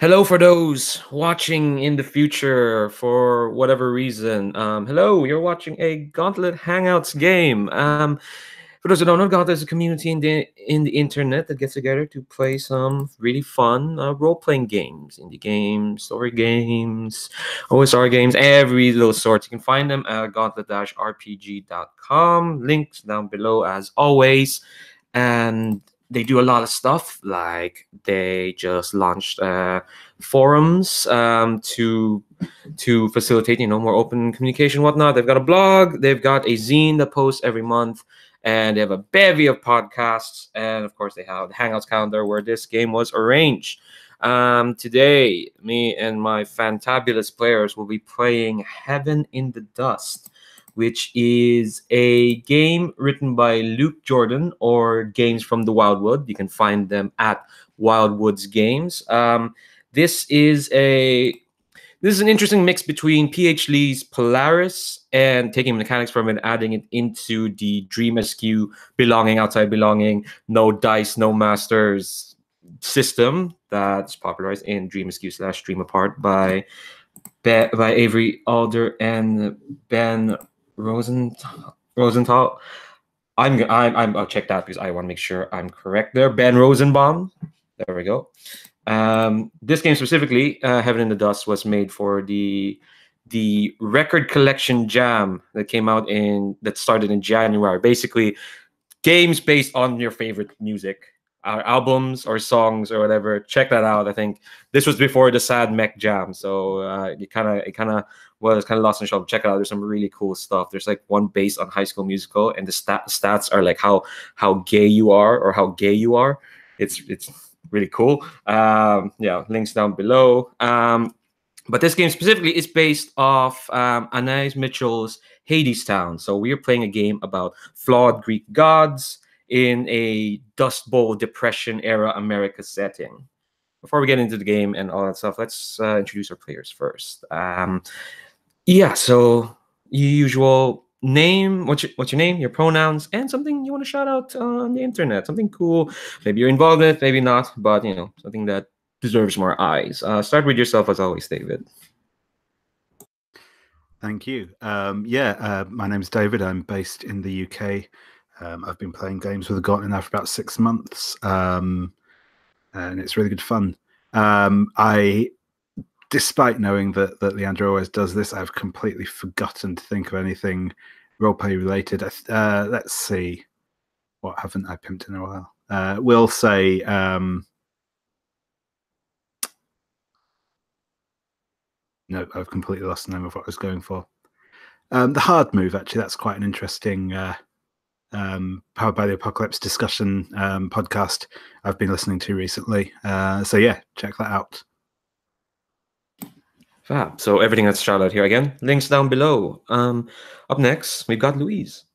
Hello for those watching in the future for whatever reason. Hello, you're watching a Gauntlet Hangouts game. For those who don't know, Gauntlet is a community in the internet that gets together to play some really fun role-playing games, indie games, story games, OSR games, every little sort. You can find them at gauntlet-rpg.com. Links down below as always. And they do a lot of stuff, like they just launched forums to facilitate more open communication and whatnot. They've got a blog, they've got a zine that posts every month, and they have a bevy of podcasts, and of course they have the Hangouts calendar where this game was arranged. Today, me and my fantabulous players will be playing Heaven in the Dust, which is a game written by Luke Jordan, or Games from the Wildwood. You can find them at Wildwoods Games. This is an interesting mix between PH Lee's Polaris and taking mechanics from it and adding it into the Dream SQ belonging, outside belonging, no dice, no masters system that's popularized in Dream SQ / Dream Apart by Avery Alder and Ben Rosenthal. I'll check that because I want to make sure I'm correct there. Ben Rosenbaum. There we go. This game specifically, Heaven in the Dust, was made for the record collection jam that came out that started in January. Basically, games based on your favorite music, albums or songs or whatever. Check that out. I think this was before the Sad Mech Jam, so it's kind of lost in the shelf. Check it out. There's some really cool stuff. There's like one based on High School Musical, and the stats are like how gay you are or how gay you are. It's really cool. Yeah, links down below. But this game specifically is based off Anais Mitchell's Hadestown. So we are playing a game about flawed Greek gods in a Dust Bowl Depression era America setting. Before we get into the game and all that stuff, let's introduce our players first. Yeah, so usual name, what's your name, your pronouns, and something you want to shout out on the internet, something cool. Maybe you're involved in it, maybe not, but something that deserves more eyes. Start with yourself as always, David. Thank you. My name's David. I'm based in the UK. I've been playing games with the Gauntlet now for about 6 months, and it's really good fun. Despite knowing that Leandro always does this, I've completely forgotten to think of anything roleplay related. Let's see. What haven't I pimped in a while? We'll say... No, I've completely lost the name of what I was going for. The Hard Move, actually, that's quite an interesting Powered by the Apocalypse discussion podcast I've been listening to recently. So yeah, check that out. Fab. So everything that's shouted out here again, links down below. Up next, we've got Luis.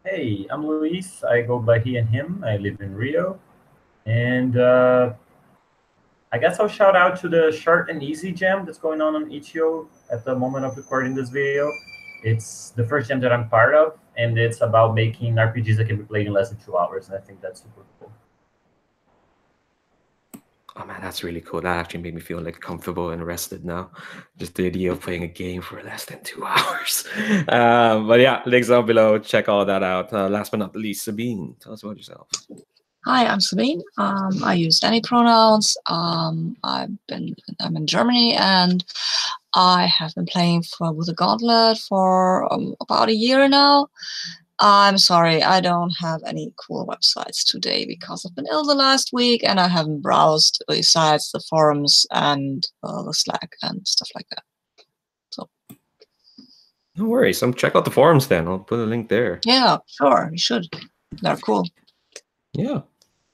Hey, I'm Luis. I go by he and him. I live in Rio. And I guess I'll shout out to the Short and Easy Jam that's going on Itch.io at the moment of recording this video. It's the first jam that I'm part of, and it's about making RPGs that can be played in less than 2 hours, and I think that's super cool. Oh man, that's really cool. That actually made me feel like comfortable and rested now. Just the idea of playing a game for less than 2 hours. But yeah, links down below. Check all that out. Last but not least, Sabine, tell us about yourself. Hi, I'm Sabine. I use any pronouns. I'm in Germany, and I have been playing with the Gauntlet for about a year now. I'm sorry, I don't have any cool websites today because I've been ill the last week and I haven't browsed besides the forums and the Slack and stuff like that. So, no worries. Check out the forums then. I'll put a link there. Yeah, sure, you should. They're cool. Yeah.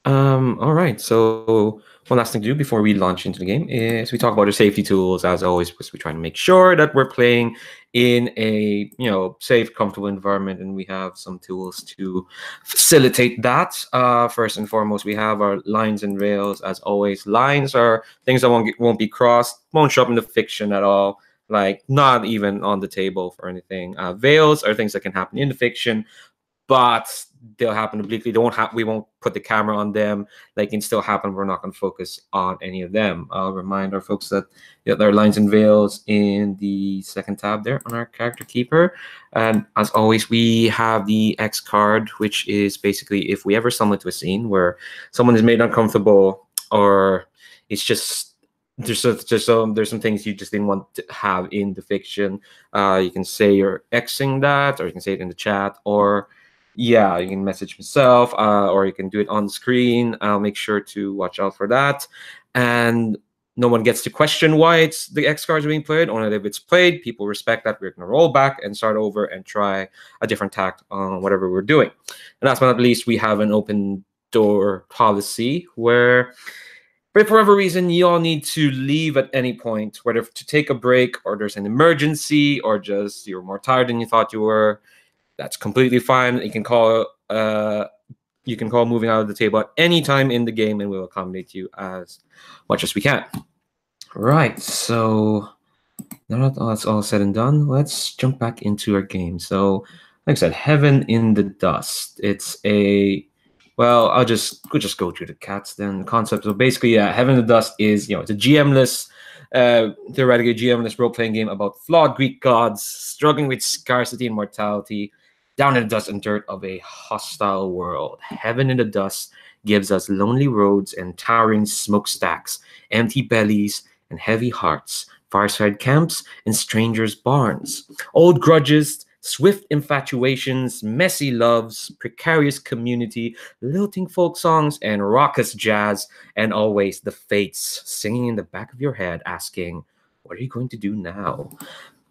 All right. So one last thing to do before we launch into the game is we talk about our safety tools. As always, because we try to make sure that we're playing in a safe, comfortable environment, and we have some tools to facilitate that. First and foremost, we have our lines and rails. As always, lines are things that won't be crossed, won't show up in the fiction at all. Like not even on the table for anything. Veils are things that can happen in the fiction, but they'll happen obliquely. We won't put the camera on them. They can still happen. We're not going to focus on any of them. I'll remind our folks that there are lines and veils in the second tab there on our character keeper. And as always, we have the X card, which is basically if we ever stumble into a scene where someone is made uncomfortable, or it's just there's some things you just didn't want to have in the fiction. You can say you're Xing that, or you can say it in the chat, or yeah, you can message myself, or you can do it on screen. I'll make sure to watch out for that. And no one gets to question why the X cards are being played. Only if it's played, people respect that. We're going to roll back and start over and try a different tact on whatever we're doing. And last but not least, we have an open door policy where, but if for whatever reason you all need to leave at any point, whether to take a break or there's an emergency or just you're more tired than you thought you were, that's completely fine. You can call moving out of the table at any time in the game, and we'll accommodate you as much as we can. Right. So now that that's all said and done, let's jump back into our game. So, like I said, Heaven in the Dust. It's a Well, we'll just go through the cats then. The concept. So basically, Heaven in the Dust is, it's a GM-less, theoretically GM-less role-playing game about flawed Greek gods struggling with scarcity and mortality down in the dust and dirt of a hostile world. Heaven in the Dust gives us lonely roads and towering smokestacks, empty bellies and heavy hearts, fireside camps and strangers' barns, old grudges, swift infatuations, messy loves, precarious community, lilting folk songs, and raucous jazz, and always the fates singing in the back of your head asking, what are you going to do now?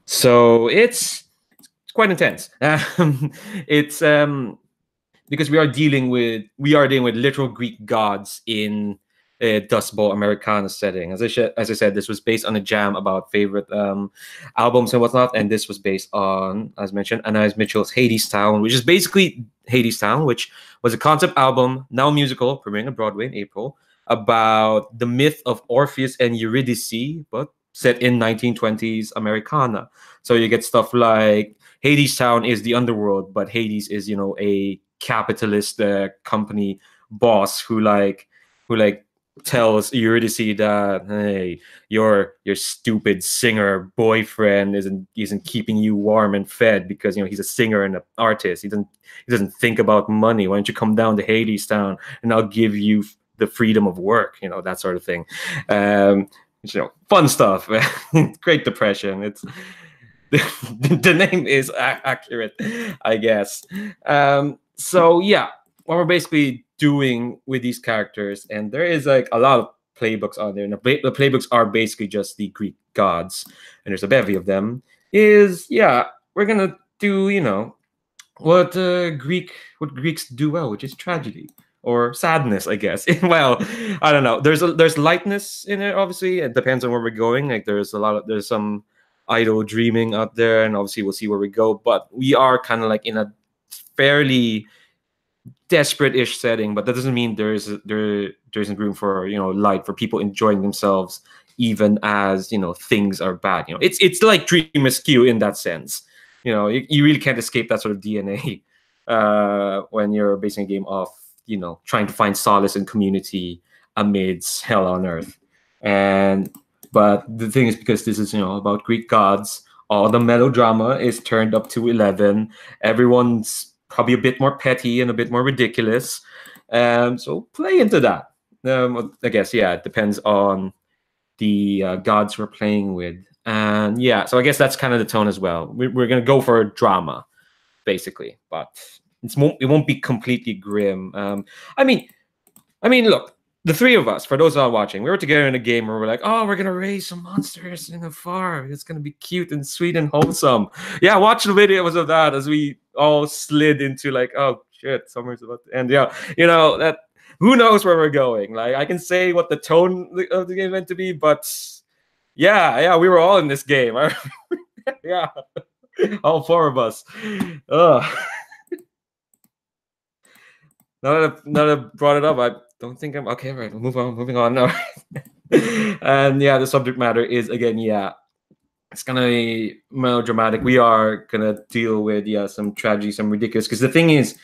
So it's quite intense. It's because we are dealing with literal Greek gods in a Dust Bowl Americana setting. As I said, this was based on a jam about favorite albums and whatnot, and this was based on, as mentioned, Anais Mitchell's Hellenetown, which is basically Hellenetown, which was a concept album, now musical, premiering on Broadway in April, about the myth of Orpheus and Eurydice, but set in 1920s Americana. So you get stuff like Hellenetown is the underworld, but Hades is, a capitalist company boss who tells Eurydice that, hey, your stupid singer boyfriend isn't keeping you warm and fed because he's a singer and an artist. He doesn't think about money. Why don't you come down to Hellenetown and I'll give you the freedom of work, that sort of thing. Fun stuff. Great Depression. It's the name is accurate, I guess. So yeah, what we're basically doing with these characters, and there is a lot of playbooks on there, and the playbooks are basically just the Greek gods, and there's a bevy of them, we're gonna do what Greeks do well, which is tragedy or sadness, I guess. Well, I don't know, there's lightness in it. Obviously it depends on where we're going. There's some idle dreaming out there, and obviously we'll see where we go, but we are kind of in a fairly desperate-ish setting, but that doesn't mean there isn't room for light, for people enjoying themselves even as things are bad. It's like Dream Askew in that sense. You really can't escape that sort of DNA when you're basing a game off trying to find solace and community amidst hell on earth. But the thing is, because this is about Greek gods, all the melodrama is turned up to 11. Everyone's probably a bit more petty and a bit more ridiculous. So play into that. I guess, it depends on the gods we're playing with. And so I guess that's kind of the tone as well. We're going to go for drama, basically, but it won't be completely grim. I mean, look, the three of us, for those who are watching, we were together in a game where we're like, oh, we're going to raise some monsters in a farm. It's going to be cute and sweet and wholesome. Yeah, watch the videos of that as we all slid into oh, shit, summer's about to end. That who knows where we're going. I can say what the tone of the game is meant to be, but yeah, we were all in this game. Yeah, all four of us. Ugh. Now that I've brought it up, I don't think I'm okay. Right, moving on now. And the subject matter is again, it's gonna be melodramatic. We are gonna deal with some tragedy, some ridiculous. Because the thing is,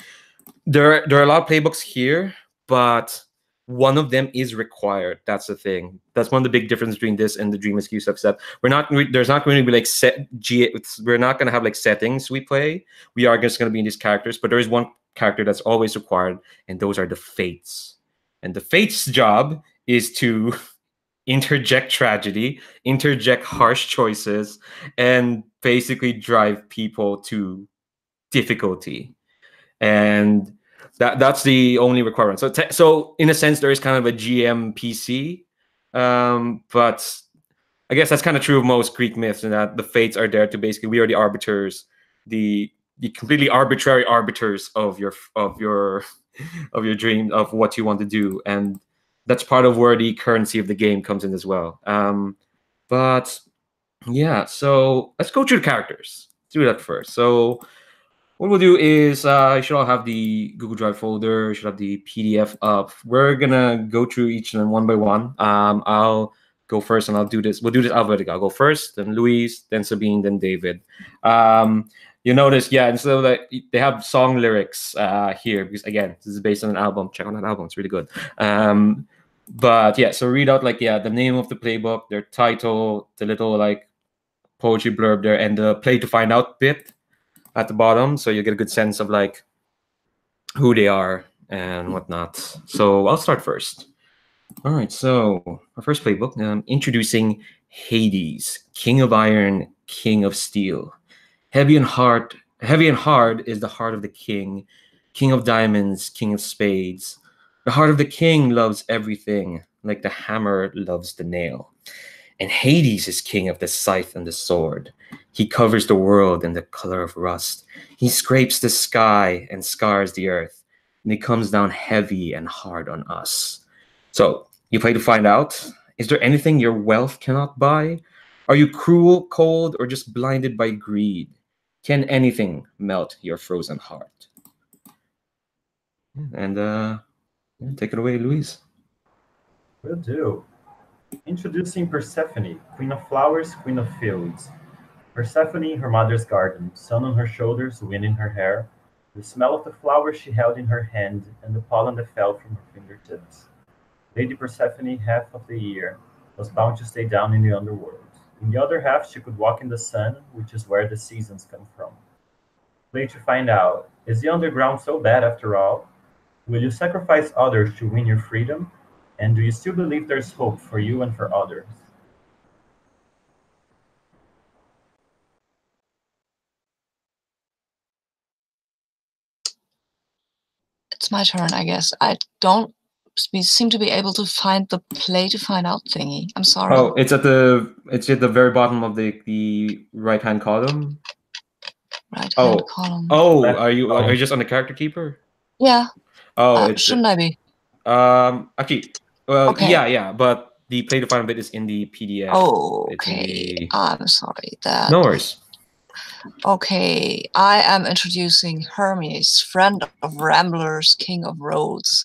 there are a lot of playbooks here, but one of them is required. That's the thing. That's one of the big differences between this and the Dream SQ subset. There's not going to be like we're not going to have like settings we play. We are just going to be in these characters, but there is one character that's always required, and those are the Fates. And the Fates' job is to interject tragedy, interject harsh choices, and basically drive people to difficulty. And that's the only requirement. So in a sense, there is kind of a GM PC, but I guess that's kind of true of most Greek myths, in that the Fates are there to basically, we are the arbiters, the completely arbitrary arbiters of your dream, of what you want to do, and that's part of where the currency of the game comes in as well. But yeah, so let's go through the characters. Let's do that first. So what we'll do is you should all have the Google Drive folder, you should have the PDF up. We're gonna go through each of them one by one. I'll go first, and I'll do this. We'll do this alphabetically. I'll go first, then Luis, then Sabine, then David. You notice, yeah, and so that they have song lyrics here, because again, this is based on an album. Check out that album; it's really good. But yeah, so read out like, yeah, the name of the playbook, their title, the little like poetry blurb there, and the play to find out bit at the bottom, so you get a good sense of like who they are and whatnot. So I'll start first. All right, so our first playbook, introducing Hades, King of Iron, King of Steel. Heavy and hard is the heart of the king, King of Diamonds, King of Spades. The heart of the king loves everything, like the hammer loves the nail. And Hades is king of the scythe and the sword. He covers the world in the color of rust. He scrapes the sky and scars the earth, and he comes down heavy and hard on us. So you play to find out, is there anything your wealth cannot buy? Are you cruel, cold, or just blinded by greed? Can anything melt your frozen heart? And take it away, Luis. Will do. Introducing Persephone, Queen of Flowers, Queen of Fields. Persephone, her mother's garden, sun on her shoulders, wind in her hair, the smell of the flowers she held in her hand, and the pollen that fell from her fingertips. Lady Persephone, half of the year, was bound to stay down in the underworld. In the other half, she could walk in the sun, which is where the seasons come from. Play to find out, is the underground so bad after all? Will you sacrifice others to win your freedom? And do you still believe there's hope for you and for others? It's my turn, I guess. I don't seem to be able to find the play to find out thingy. I'm sorry. Oh, it's at the very bottom of the right hand column. Right-hand column. Oh, are you just on the character keeper? Yeah. Oh, shouldn't I be? Actually, well, Okay. yeah, but the play to find bit is in the PDF. Oh, It's in okay. the- I'm sorry. That. No worries. Okay, I am introducing Hermes, friend of ramblers, king of roads.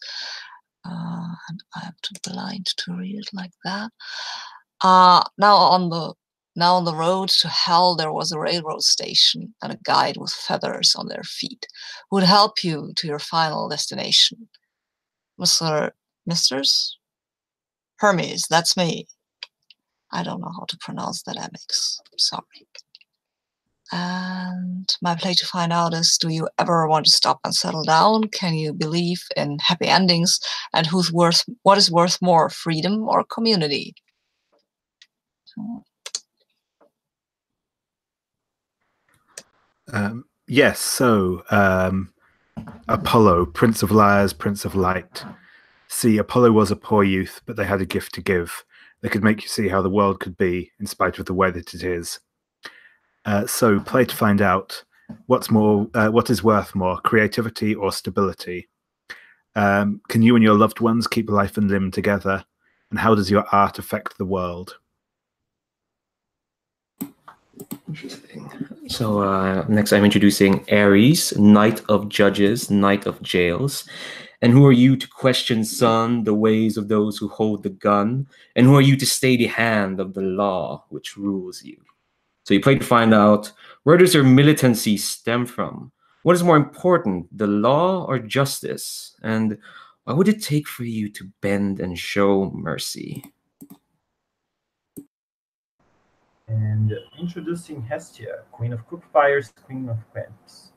And I am too blind to read it like that. Now on the road to hell, there was a railroad station and a guide with feathers on their feet who would help you to your final destination. Misters? Hermes, that's me. I don't know how to pronounce that MX. Sorry. And my play to find out is, do you ever want to stop and settle down? Can you believe in happy endings? And what is worth more, freedom or community? Yes, so Apollo, Prince of Lyres, Prince of Light. See, Apollo was a poor youth, but they had a gift to give. They could make you see how the world could be, in spite of the way that it is. So play to find out what is worth more, creativity or stability? Can you and your loved ones keep life and limb together? And how does your art affect the world? Interesting. So next I'm introducing Ares, Knight of Judges, Knight of Jails. And who are you to question, son, the ways of those who hold the gun? And who are you to stay the hand of the law which rules you? So you play to find out, where does your militancy stem from? What is more important, the law or justice? And what would it take for you to bend and show mercy? And introducing Hestia, Queen of Cookfires, Queen of Pimps.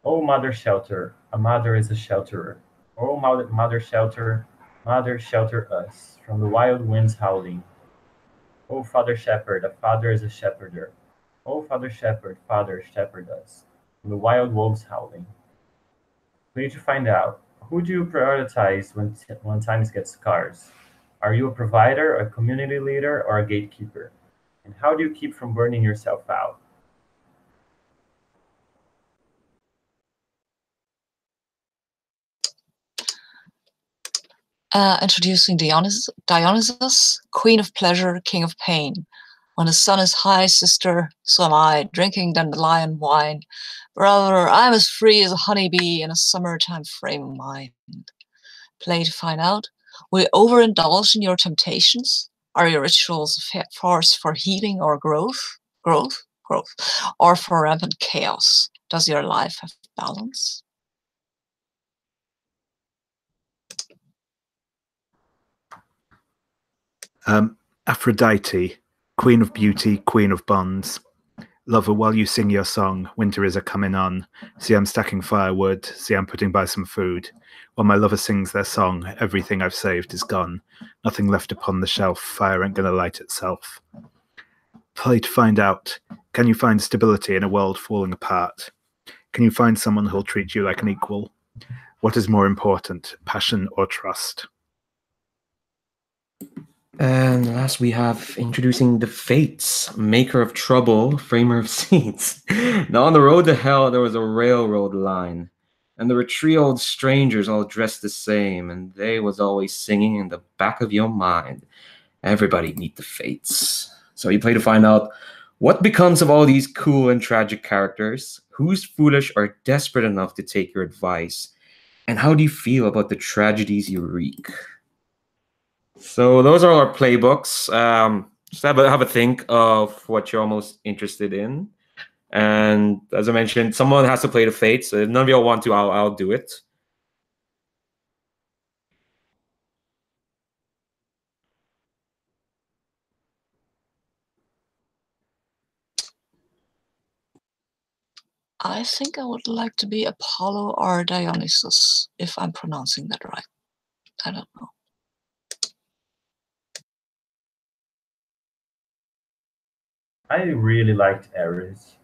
O Mother Shelter, a mother is a shelterer. O Mother Shelter, Mother shelter us from the wild winds howling. O Father Shepherd, a father is a shepherder. O Father Shepherd, Father shepherd us from the wild wolves howling. We need to find out, who do you prioritize when times get scarce? Are you a provider, a community leader, or a gatekeeper? And how do you keep from burning yourself out? Introducing Dionysus, Queen of Pleasure, King of Pain. When the sun is high, sister, so am I, drinking dandelion wine. Brother, I'm as free as a honeybee in a summertime frame of mind. Play to find out. Will you overindulge in your temptations? Are your rituals a force for healing or growth? Growth? Growth. Or for rampant chaos? Does your life have balance? Aphrodite, Queen of Beauty, Queen of Bonds. Lover, while you sing your song, winter is a coming on. See, I'm stacking firewood. See, I'm putting by some food. While my lover sings their song, everything I've saved is gone. Nothing left upon the shelf. Fire ain't gonna light itself. Play to find out. Can you find stability in a world falling apart? Can you find someone who'll treat you like an equal? What is more important, passion or trust? And last we have introducing the Fates, maker of trouble, framer of seeds. Now on the road to hell there was a railroad line, and there were three old strangers all dressed the same, and they was always singing in the back of your mind. Everybody meet the Fates. So you play to find out what becomes of all these cool and tragic characters, who's foolish or desperate enough to take your advice, and how do you feel about the tragedies you wreak? So those are our playbooks. Just have a think of what you're most interested in. And as I mentioned, someone has to play the Fates. So if none of y'all want to, I'll do it. I think I would like to be Apollo or Dionysus, if I'm pronouncing that right. I don't know. I really liked Ares.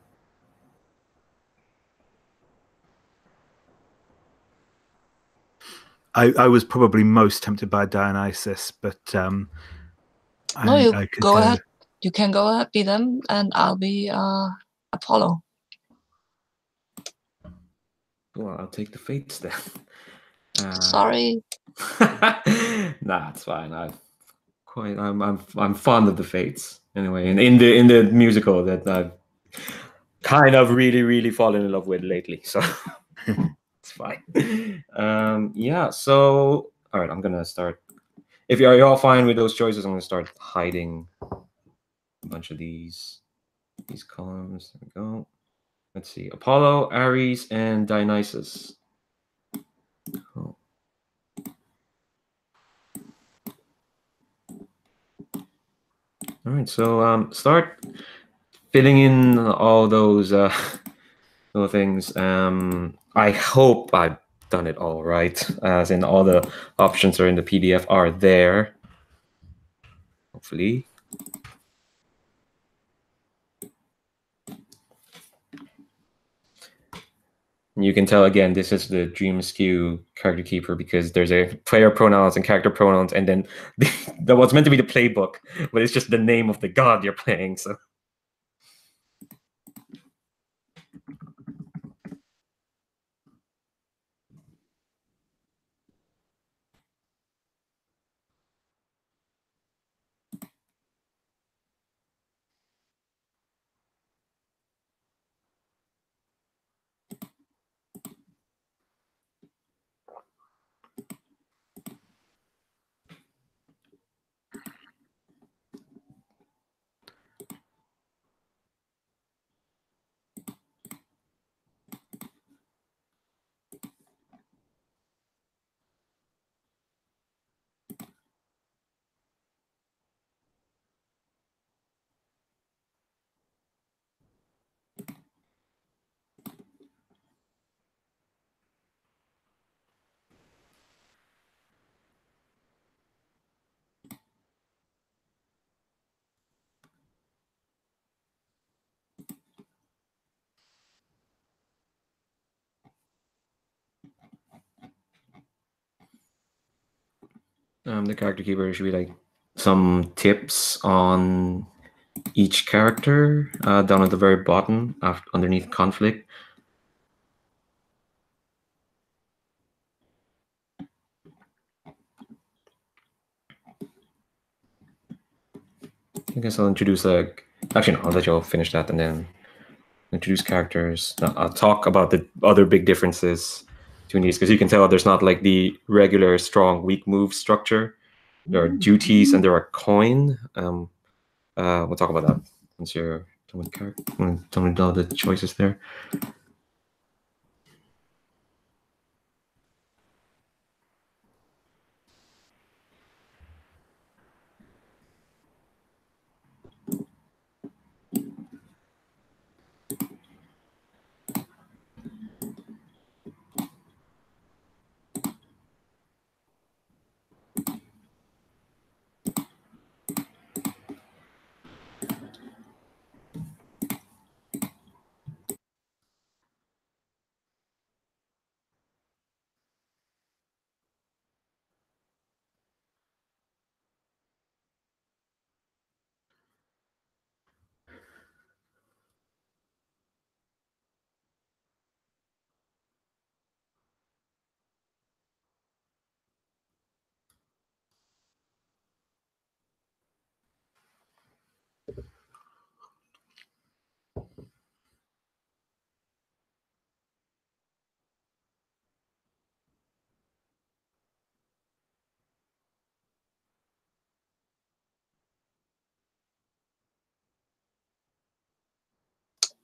I was probably most tempted by Dionysus, but No, I could go ahead. You can go ahead, be them, and I'll be Apollo. Well, I'll take the Fates then. Sorry. Nah, it's fine. I'm fond of the Fates anyway. And in the musical that I've kind of really fallen in love with lately. So it's fine. Yeah. So all right, I'm gonna start. If you're all fine with those choices, I'm gonna start hiding a bunch of these columns. There we go. Let's see. Apollo, Ares, and Dionysus. Oh. All right, so start filling in all those little things. I hope I've done it all right, as in all the options are in the PDF are there. Hopefully. You can tell again, this is the Dream Skew character keeper because there's a player pronouns and character pronouns, and then that was meant to be the playbook, but it's just the name of the god you're playing. So. the character keeper should be like some tips on each character down at the very bottom, underneath conflict. I guess I'll introduce actually no, I'll let you all finish that and then introduce characters. I'll talk about the other big differences between these, because you can tell there's not like the regular strong weak move structure. There are duties and there are coin. We'll talk about that once you're done with character, done with all the choices there.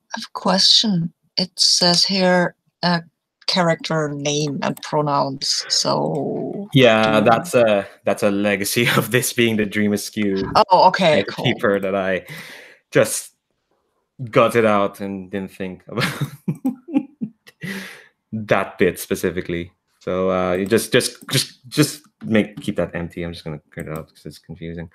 I have a question. It says here character name and pronouns. So yeah, that's a legacy of this being the Dream Askew okay, cool. keeper that I just got it out and didn't think about that bit specifically. So you just keep that empty. I'm just gonna clear it out because it's confusing.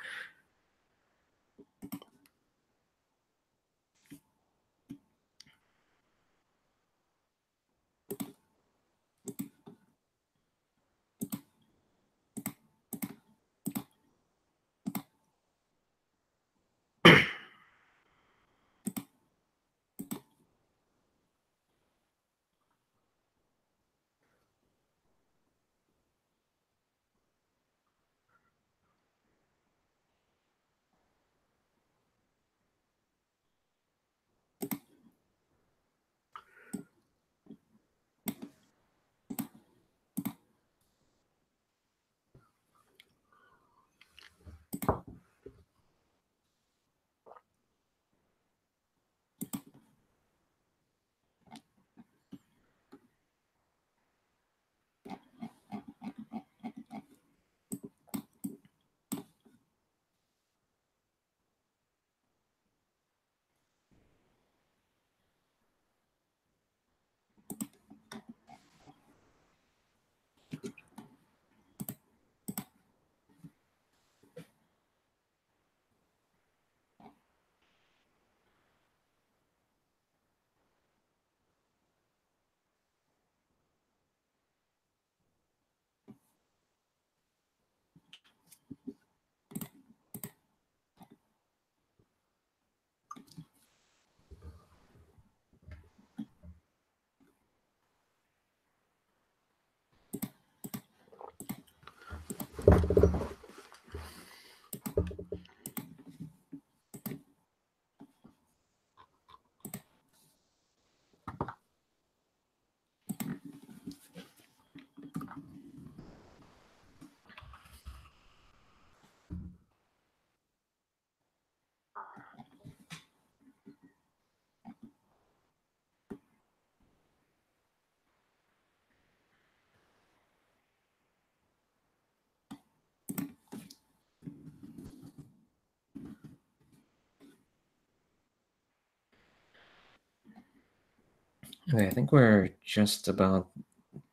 Okay, I think we're just about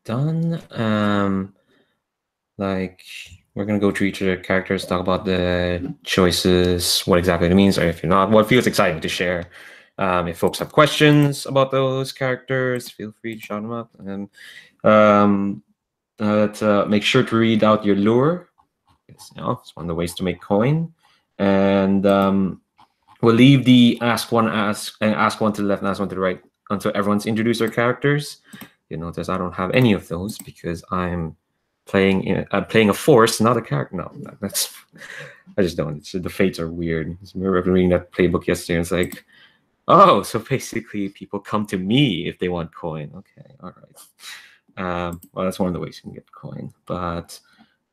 done. Like, we're gonna go through each of the characters, talk about the choices, what exactly it means, or if you're not, what feels exciting to share. If folks have questions about those characters, feel free to shout them out. And let's make sure to read out your lure It's, it's one of the ways to make coin. And we'll leave the ask one to the left and ask one to the right until everyone's introduced their characters. You notice I don't have any of those because I'm playing a force, not a character. No, that's I just don't. The fates are weird. I remember reading that playbook yesterday, and it's like, oh, so basically people come to me if they want coin. Okay, all right. Well, that's one of the ways you can get coin. But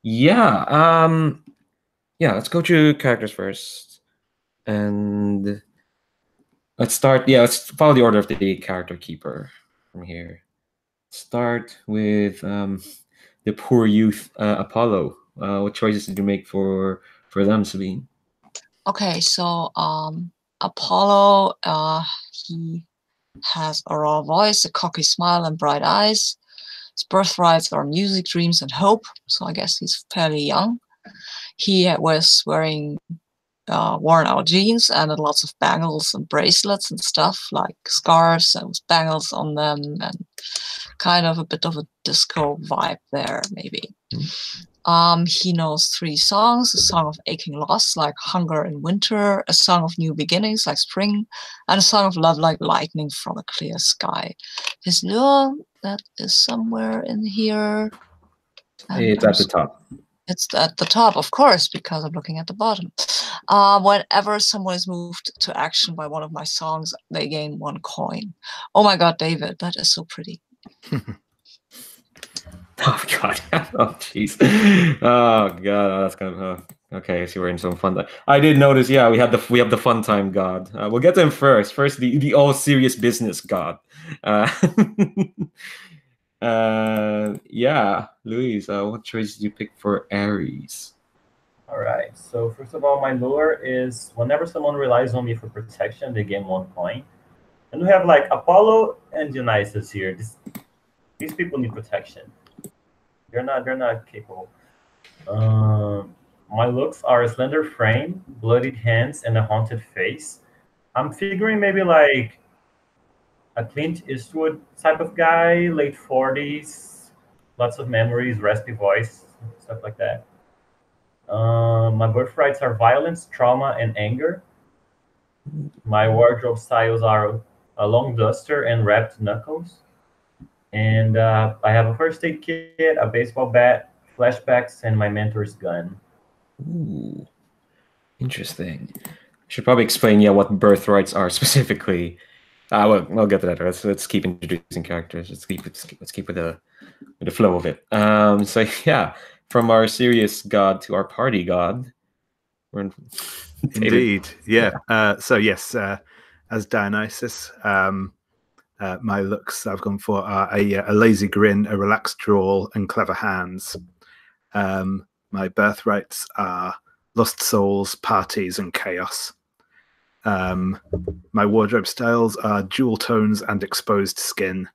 yeah, let's go through characters first, and let's start. Yeah, let's follow the order of the character keeper from here. Start with the poor youth Apollo. What choices did you make for them, Sabine? Okay, so Apollo, he has a raw voice, a cocky smile, and bright eyes. His birthrights are music, dreams, and hope. So I guess he's fairly young. He was wearing worn out jeans and had lots of bangles and bracelets and stuff, like scarves and bangles on them, and kind of a bit of a disco vibe there, maybe. He knows 3 songs: a song of aching loss, like Hunger in Winter, a song of new beginnings, like Spring, and a song of love, like Lightning from a Clear Sky. His lure, that is somewhere in here. It's at the top. It's at the top, of course, because I'm looking at the bottom. Whenever someone is moved to action by one of my songs, they gain 1 coin. Oh my God, David, that is so pretty. Oh God! Oh jeez! Oh God! That's kind of okay. I see we're in some fun. I did notice. Yeah, we have the fun time god. We'll get to him first. First, the all serious business god. Yeah, Luis. What choice did you pick for Ares? All right. So first of all, my lure is whenever someone relies on me for protection, they gain 1 coin. And we have like Apollo and Dionysus here. These people need protection. They're not capable. My looks are a slender frame, bloodied hands, and a haunted face. I'm figuring maybe like a Clint Eastwood type of guy, late 40s, lots of memories, raspy voice, stuff like that. My birthrights are violence, trauma, and anger. My wardrobe styles are a long duster and wrapped knuckles. And I have a first aid kit, a baseball bat, flashbacks, and my mentor's gun. Ooh, interesting. Should probably explain, what birthrights are specifically. We'll get to that. Let's keep introducing characters. Let's keep with the flow of it. So yeah, from our serious god to our party god. Indeed, yeah. So yes, as Dionysus, my looks I've gone for are a lazy grin, a relaxed drawl, and clever hands. My birthrights are lost souls, parties, and chaos. My wardrobe styles are jewel tones and exposed skin.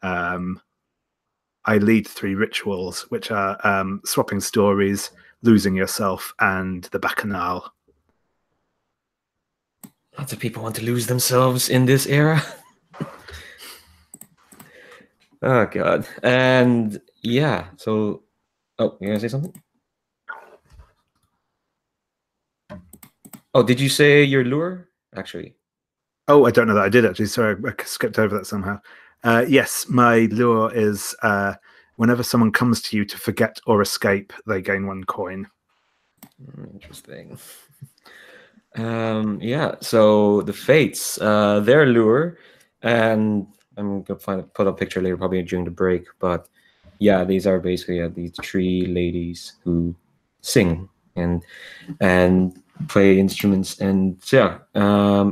I lead 3 rituals, which are swapping stories, losing yourself, and the Bacchanal. Lots of people want to lose themselves in this era. Oh God. And yeah, so you gonna say something? Oh, did you say your lure? Actually. Oh, I don't know that I did actually. Sorry, I skipped over that somehow. Yes, my lure is whenever someone comes to you to forget or escape, they gain 1 coin. Interesting. Yeah, so the Fates, their lure, and I'm gonna put a picture later, probably during the break. But yeah, these are basically these 3 ladies who sing and play instruments, and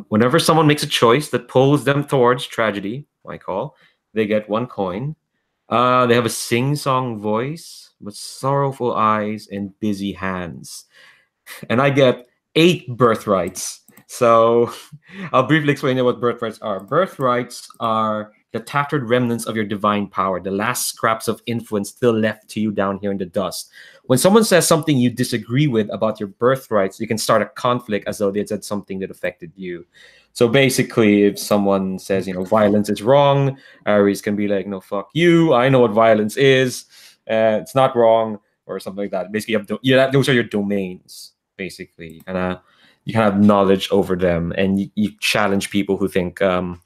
whenever someone makes a choice that pulls them towards tragedy, I call, they get 1 coin. They have a sing-song voice with sorrowful eyes and busy hands, and I get 8 birthrights. So I'll briefly explain what birthrights are. Birthrights are the tattered remnants of your divine power, the last scraps of influence still left to you down here in the dust. When someone says something you disagree with about your birthrights, you can start a conflict as though they said something that affected you. So basically, if someone says, violence is wrong, Aries can be like, no, fuck you. I know what violence is. It's not wrong. or something like that. Basically, those are your domains. Basically, and you can have knowledge over them, and you challenge people who think who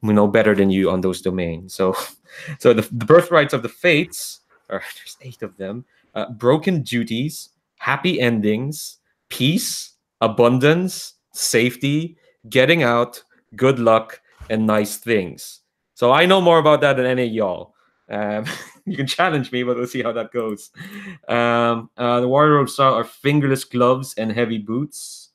know better than you on those domains. So, so the birthrights of the fates, or there's 8 of them: broken duties, happy endings, peace, abundance, safety, getting out, good luck, and nice things. So I know more about that than any of y'all. You can challenge me, but we'll see how that goes. The wardrobe style are fingerless gloves and heavy boots,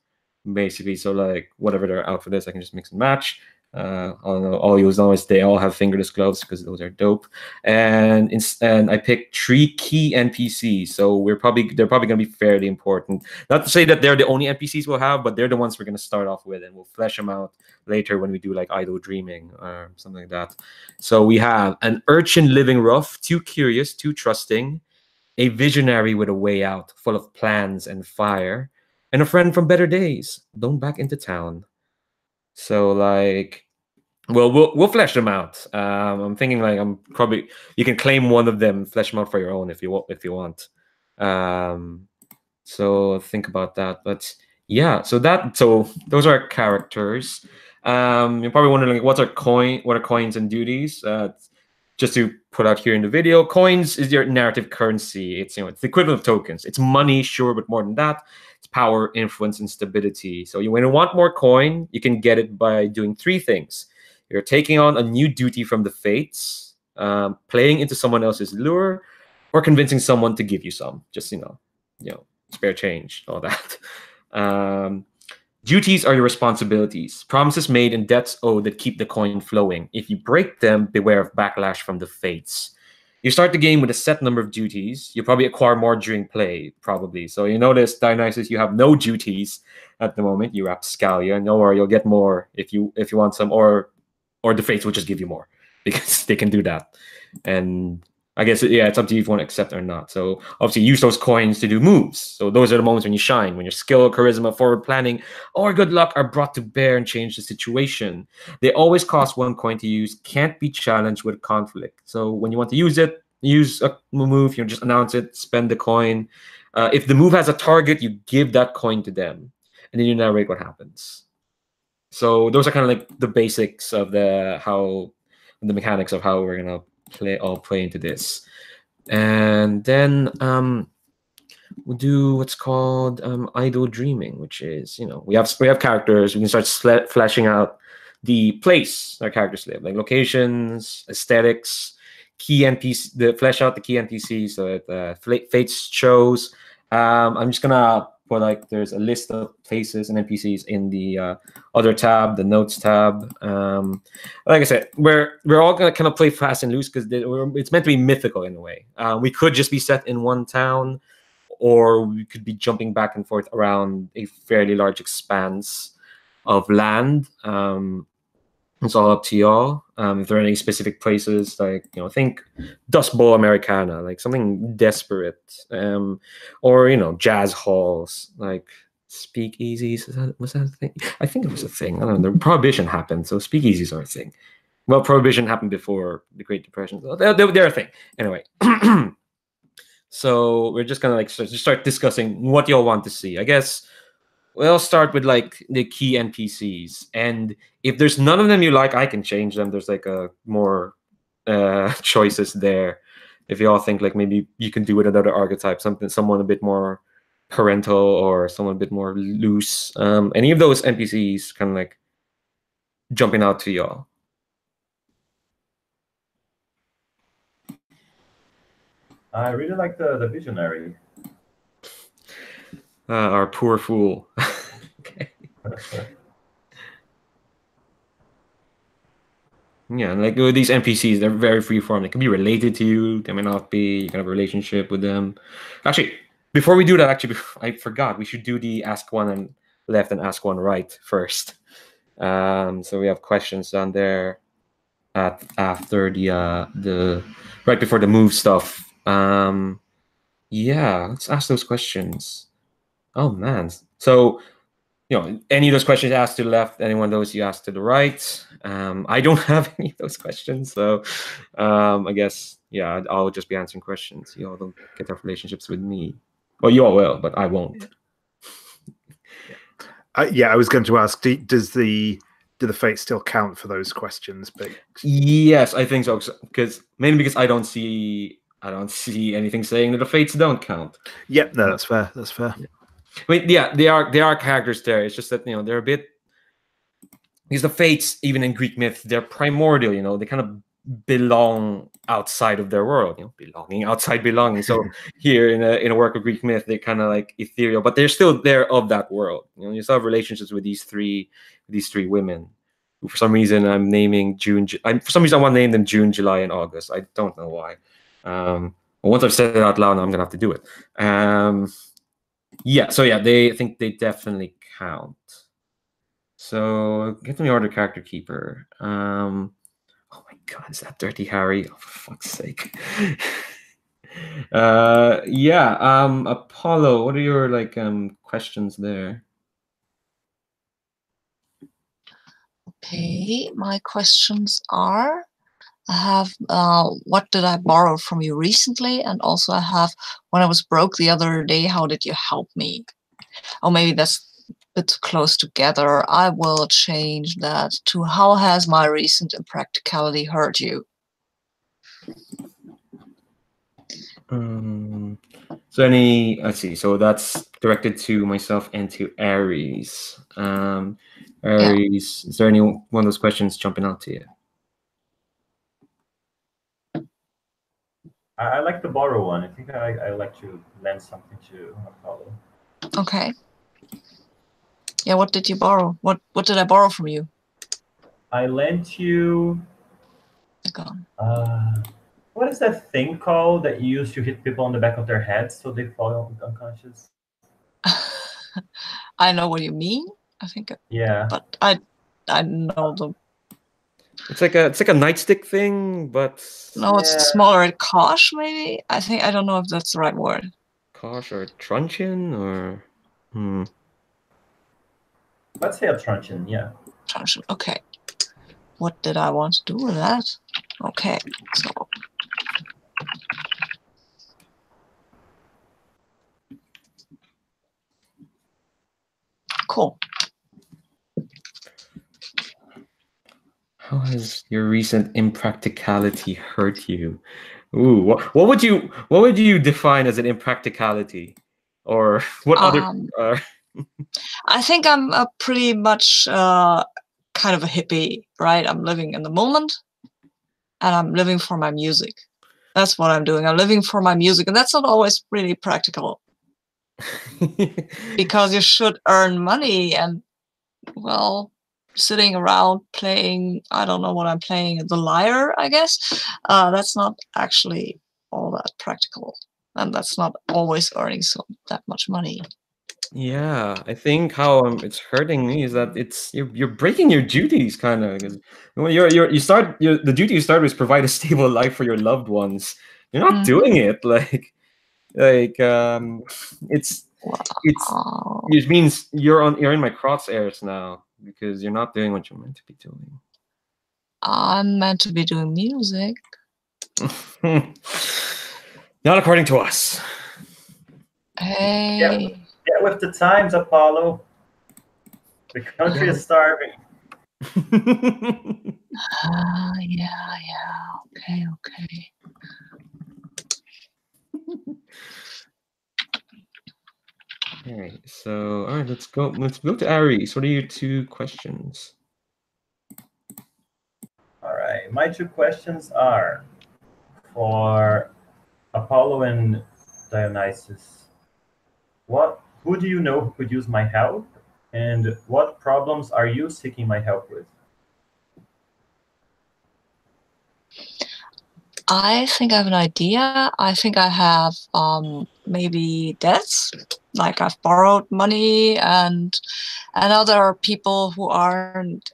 basically. So like whatever their outfit is, I can just mix and match. All you know is they all have fingerless gloves because those are dope. And I picked 3 key NPCs, so they're probably gonna be fairly important. Not to say that they're the only NPCs we'll have, but they're the ones we're gonna start off with, and we'll flesh them out later when we do like idle dreaming or something like that. So we have an urchin living rough, too curious, too trusting, a visionary with a way out, full of plans and fire, and a friend from better days. Don't back into town. So like, well, we'll flesh them out. I'm thinking like you can claim one of them, flesh them out for your own if you want. So think about that. But yeah, so those are characters. You're probably wondering like, what are coins and duties? Just to put out here in the video, coins is your narrative currency. It's it's the equivalent of tokens. It's money, sure, but more than that, it's power, influence, and stability. So when you want more coin, you can get it by doing 3 things. You're taking on a new duty from the fates, playing into someone else's lure, or convincing someone to give you some. Just spare change, all that. Duties are your responsibilities, promises made and debts owed that keep the coin flowing. If you break them, beware of backlash from the fates. You start the game with a set number of duties. You'll probably acquire more during play, probably. So you notice, Dionysus, you have no duties at the moment. You rapscalia, and don't worry, you'll get more if you want some, or the fates will just give you more because they can do that. And I guess, it's up to you if you want to accept it or not. So obviously use those coins to do moves. So those are the moments when you shine, when your skill, charisma, forward planning, or good luck are brought to bear and change the situation. They always cost 1 coin to use, can't be challenged with conflict. So when you want to use it, use a move, just announce it, spend the coin. If the move has a target, you give that coin to them, and then you narrate what happens. So those are kind of like the basics of the mechanics of how we're gonna play into this. And then we'll do what's called idle dreaming, which is we have characters. We can start fleshing out the place our characters live, like locations, aesthetics, key NPC. Flesh out the key NPCs. So fates shows. I'm just gonna put like there's a list of places and NPCs in the other tab, the notes tab. Like I said, we're all gonna kind of play fast and loose because it's meant to be mythical in a way. We could just be set in one town, or we could be jumping back and forth around a fairly large expanse of land. It's all up to y'all. If there are any specific places, like think Dust Bowl Americana, like something desperate, or jazz halls, like speakeasies. Was that a thing? I think it was a thing. I don't know. Prohibition happened, so speakeasies are a thing. Well, Prohibition happened before the Great Depression. So they're a thing. Anyway, so we're just gonna start discussing what y'all want to see. I guess we'll start with like the key NPCs, and if there's none of them you like, I can change them. There's like a more choices there. If you all think like maybe you can do with another archetype, someone a bit more parental or someone a bit more loose. Any of those NPCs kind of like jumping out to y'all? I really like the visionary. Our poor fool. Okay. Yeah, like with these NPCs, they're very freeform. They can be related to you. They may not be. You can have a relationship with them. Actually, before we do that, I forgot. We should do the ask one and left and ask one right first. So we have questions down there after the right before the move stuff. Yeah, let's ask those questions. Oh man, so any of those questions asked to the left, any one of those you asked to the right. I don't have any of those questions, so I guess I'll just be answering questions. You all don't get off relationships with me. Well, you all will, but I won't. I was going to ask, do the fates still count for those questions? But yes, I think so, mainly because I don't see anything saying that the fates don't count. Yep, no, that's fair. That's fair. I mean, there are characters there. It's just that they're a bit, because the fates, even in Greek myth, they're primordial. They kind of belong outside of their world. Belonging outside belonging. So here in a work of Greek myth, they're kind of like ethereal, but they're still there of that world. You still have relationships with these three women. Who for some reason I'm naming June. For some reason I want to name them June, July, and August. I don't know why. Once I've said it out loud, I'm gonna have to do it. I think they definitely count. So get me order character keeper. Oh my god, is that Dirty Harry? Oh, for fuck's sake. Apollo, what are your questions there? Okay, my questions are, I have what did I borrow from you recently, and also I have, when I was broke the other day, how did you help me? Or maybe that's a bit close together. I will change that to, how has my recent impracticality hurt you? Let's see. So that's directed to myself and to Aries. Aries, Is there any one of those questions jumping out to you? I like the borrow one. I think I like to lend something to Apollo. Okay. Yeah, what did you borrow? What did I borrow from you? I lent you. What is that thing called that you use to hit people on the back of their heads so they fall unconscious? I know what you mean. I think. Yeah. But I know the. It's like a nightstick thing, but no, it's smaller. Kosh, maybe. I don't know if that's the right word. Kosh or truncheon or. Let's say a truncheon. Yeah. Truncheon. Okay. What did I want to do with that? Okay. So. Cool. How has your recent impracticality hurt you? Ooh, what would you define as an impracticality, or what other? I think I'm a pretty much kind of a hippie, right? I'm living in the moment, and I'm living for my music. That's what I'm doing. I'm living for my music, and that's not always really practical. Because you should earn money, and well, sitting around playing, I don't know what I'm playing, the lyre, I guess. That's not actually all that practical, and that's not always earning that much money. Yeah, I think how it's hurting me is that you're breaking your duties, kind of, because when the duty you start with is provide a stable life for your loved ones. You're not doing it it means you're in my crosshairs now because you're not doing what you're meant to be doing. I'm meant to be doing music. Not according to us. Hey. Get with the times, Apollo. The country is starving. Yeah. Okay. All right. So, all right, let's go to Aries. What are your 2 questions? All right. My 2 questions are for Apollo and Dionysus. Who do you know who could use my help? And what problems are you seeking my help with? I think I have an idea. I think I have maybe debts, like I've borrowed money, and other people who aren't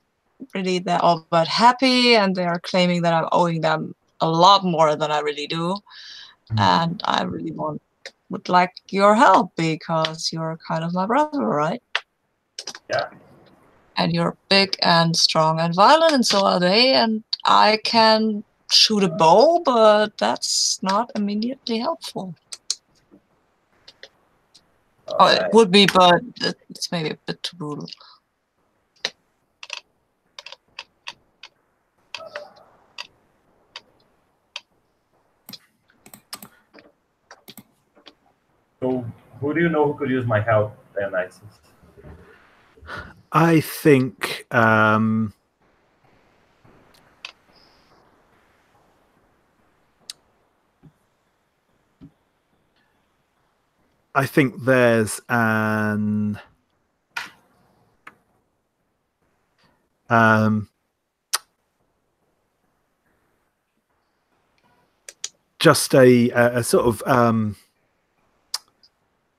really all that happy, and they are claiming that I'm owing them a lot more than I really do. And I really would like your help because you're kind of my brother, right? Yeah. And you're big and strong and violent, and so are they. And I can shoot a bow, but that's not immediately helpful. Oh, it Alright. would be, but it's maybe a bit too brutal. So, who do you know who could use my help, Dionysus? I think there's an just a sort of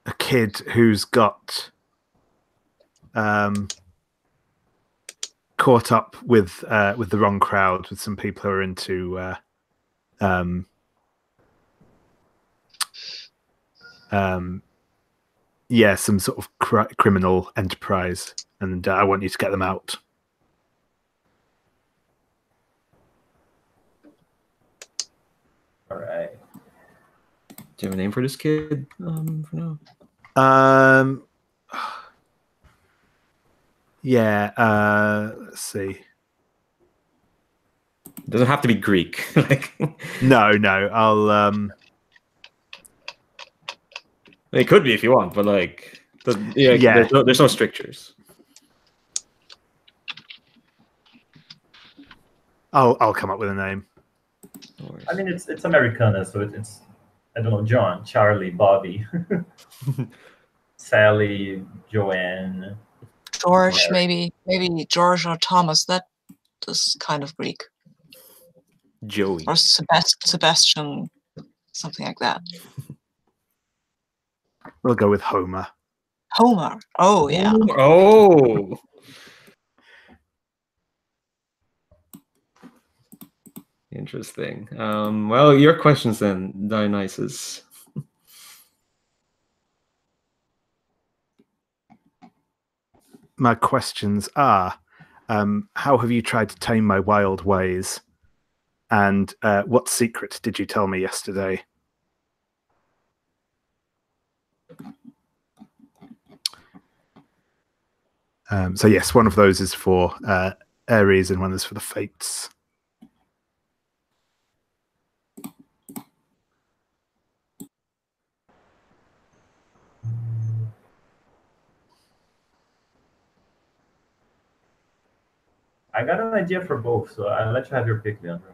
a kid who's got caught up with the wrong crowd, with some people who are into yeah, some sort of criminal enterprise, and I want you to get them out. All right. Do you have a name for this kid? For now. Yeah. Let's see. It doesn't have to be Greek. Like, no. I'll. It could be if you want, but like, yeah. There's no strictures. I'll come up with a name. I mean, it's Americana, so it's I don't know, John, Charlie, Bobby, Sally, Joanne, George, maybe George or Thomas. That is kind of Greek. Joey or Sebastian, something like that. We'll go with Homer. Homer. Oh yeah. Oh. Interesting. Well, your questions then, Dionysus. My questions are, how have you tried to tame my wild ways? And what secret did you tell me yesterday? So yes, one of those is for Ares and one is for the Fates. I got an idea for both, so I'll let you have your pick, Leandro.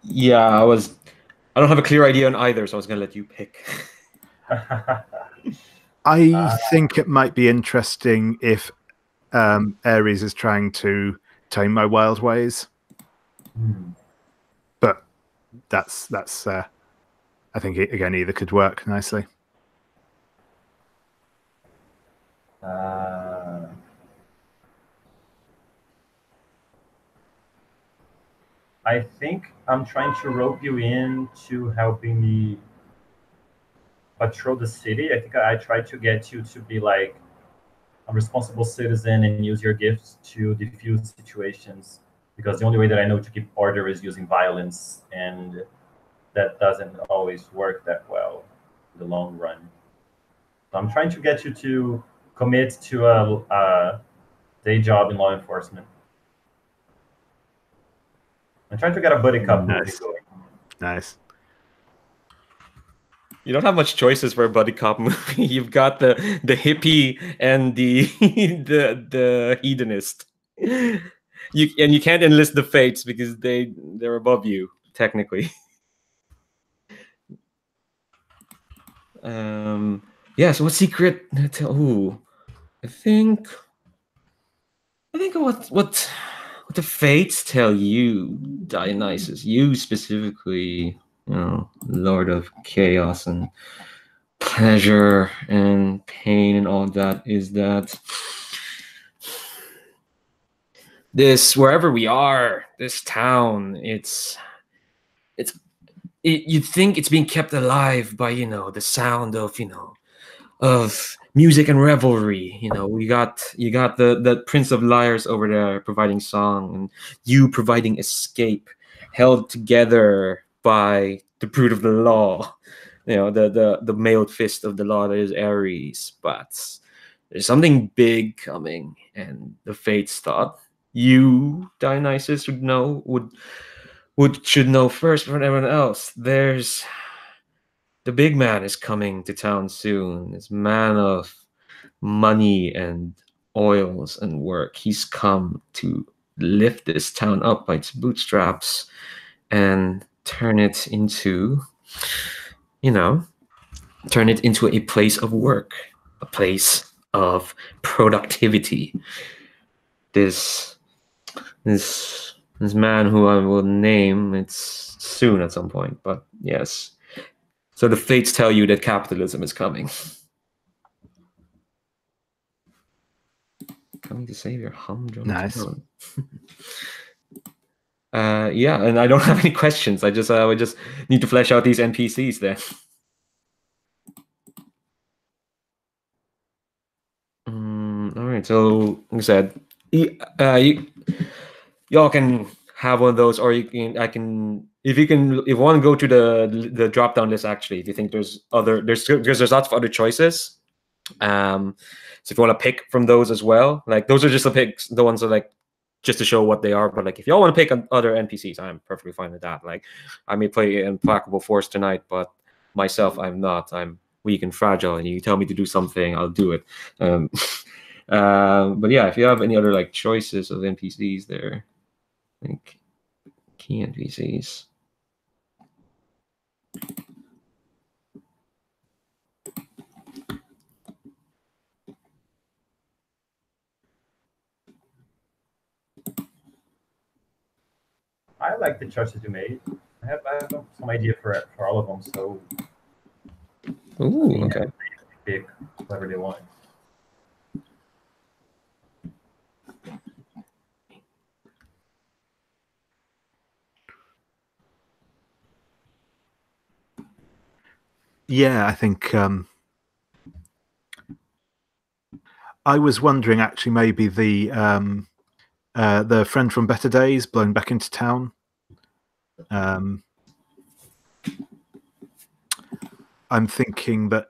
Yeah, I don't have a clear idea on either, so I was gonna let you pick. I think it might be interesting if Ares is trying to tame my wild ways. But that's I think again either could work nicely. I think I'm trying to rope you into helping me patrol the city. I think I tried to get you to be like a responsible citizen and use your gifts to diffuse situations, because the only way that I know to keep order is using violence, and that doesn't always work that well in the long run. So I'm trying to get you to commit to a day job in law enforcement. I'm trying to get a buddy cop movie going. Nice. You don't have much choices for a buddy cop movie. You've got the hippie and the the hedonist. You can't enlist the Fates because they're above you technically. Yeah. So what secret? Oh, I think what the Fates tell you, Dionysus, you specifically, you know, Lord of Chaos and pleasure and pain and all that, is that this, wherever we are, this town, you'd think it's being kept alive by, you know, the sound of, you know, of music and revelry. You know, you got the Prince of Lyres over there providing song, and you providing escape, held together by the brute of the law. You know, the mailed fist of the law that is Ares. But there's something big coming, and the fates thought you, Dionysus, should know first from everyone else. There's the big man is coming to town soon. This man of money and oils and work. He's come to lift this town up by its bootstraps and turn it into, turn it into a place of work, a place of productivity. This man who I will name, it's soon at some point, but yes. So the fates tell you that capitalism is coming. Coming to save your humdrum Nice. town. Yeah, and I don't have any questions. I would just need to flesh out these NPCs then. All right, so like I said, y'all can have one of those, or if you want to go to the drop down list. Actually, if you think there's lots of other choices. So if you want to pick from those as well, like those are just the ones that like just to show what they are. But like if y'all want to pick other NPCs, I'm perfectly fine with that. Like I may play Implacable Force tonight, but myself, I'm not. I'm weak and fragile, and you tell me to do something, I'll do it. But yeah, if you have any other like choices of NPCs there, like key NPCs. I like the choices you made. I have some idea for all of them. So, Ooh, okay. Pick whatever they want. Yeah, I think I was wondering actually maybe the friend from Better Days blown back into town. I'm thinking that